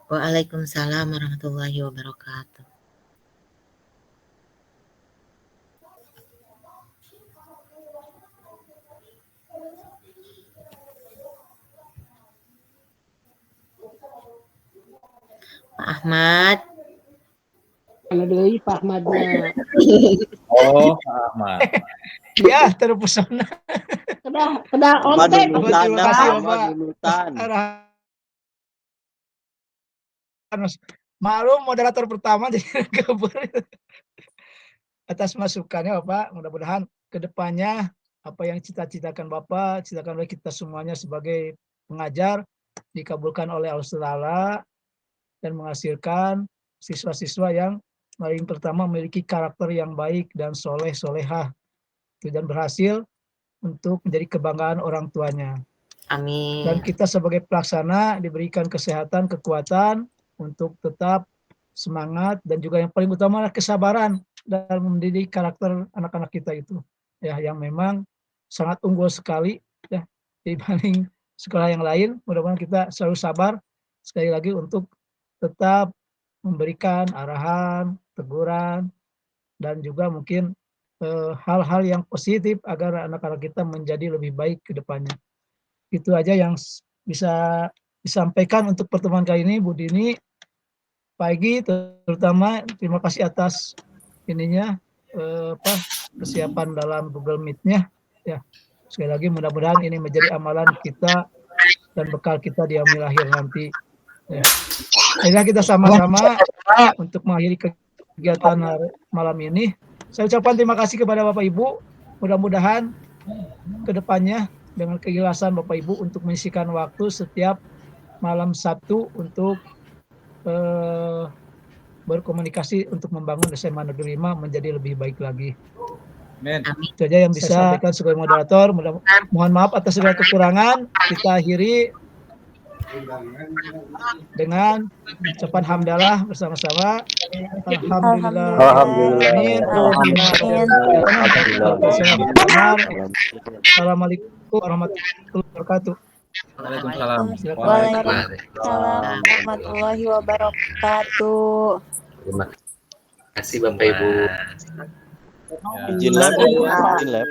Speaker 3: Waalaikumsalam warahmatullahi wabarakatuh. Pak Ahmad.
Speaker 4: Mana deui Pak Ahmadnya?
Speaker 9: Oh, Pak Ahmad.
Speaker 5: Ya, terpesona.
Speaker 4: Kedah ontek.
Speaker 5: Terima kasih Bapak. Maklum moderator pertama jadi kabur. Atas masukannya Bapak, mudah-mudahan kedepannya apa yang cita-citakan Bapak, citakan oleh kita semuanya sebagai pengajar dikabulkan oleh Allah Ta'ala dan menghasilkan siswa-siswa yang paling pertama memiliki karakter yang baik dan soleh-solehah dan berhasil untuk menjadi kebanggaan orang tuanya.
Speaker 3: Amin.
Speaker 5: Dan kita sebagai pelaksana diberikan kesehatan, kekuatan untuk tetap semangat dan juga yang paling utama adalah kesabaran dalam mendidik karakter anak-anak kita itu. ya yang memang sangat unggul sekali ya dibanding sekolah yang lain. Mudah-mudahan kita selalu sabar sekali lagi untuk tetap memberikan arahan, teguran, dan juga mungkin hal-hal yang positif agar anak-anak kita menjadi lebih baik ke depannya. Itu aja yang bisa disampaikan untuk pertemuan kali ini, Bu Dini, Pak Egy, terutama terima kasih atas ininya kesiapan dalam Google Meet-nya. Ya, sekali lagi mudah-mudahan ini menjadi amalan kita dan bekal kita di yaumil akhir nanti. Ya. Akhirnya kita sama-sama untuk mengakhiri kegiatan malam ini. Saya ucapkan terima kasih kepada Bapak Ibu. Mudah-mudahan ke depannya dengan keikhlasan Bapak Ibu untuk mengisikan waktu setiap malam Sabtu untuk berkomunikasi untuk membangun SMA Negeri 5 menjadi lebih baik lagi.
Speaker 9: Amin.
Speaker 5: Itu saja yang bisa saya sampaikan sebagai moderator. Mohon maaf atas segala kekurangan. Kita akhiri dengan ucapan hamdalah bersama-sama. Alhamdulillah. Assalamualaikum warahmatullahi wabarakatuh.
Speaker 9: Waalaikumsalam.
Speaker 8: Waalaikumsalam warahmatullahi wabarakatuh.
Speaker 1: Terima kasih Bapak Ibu.
Speaker 10: Izin lab.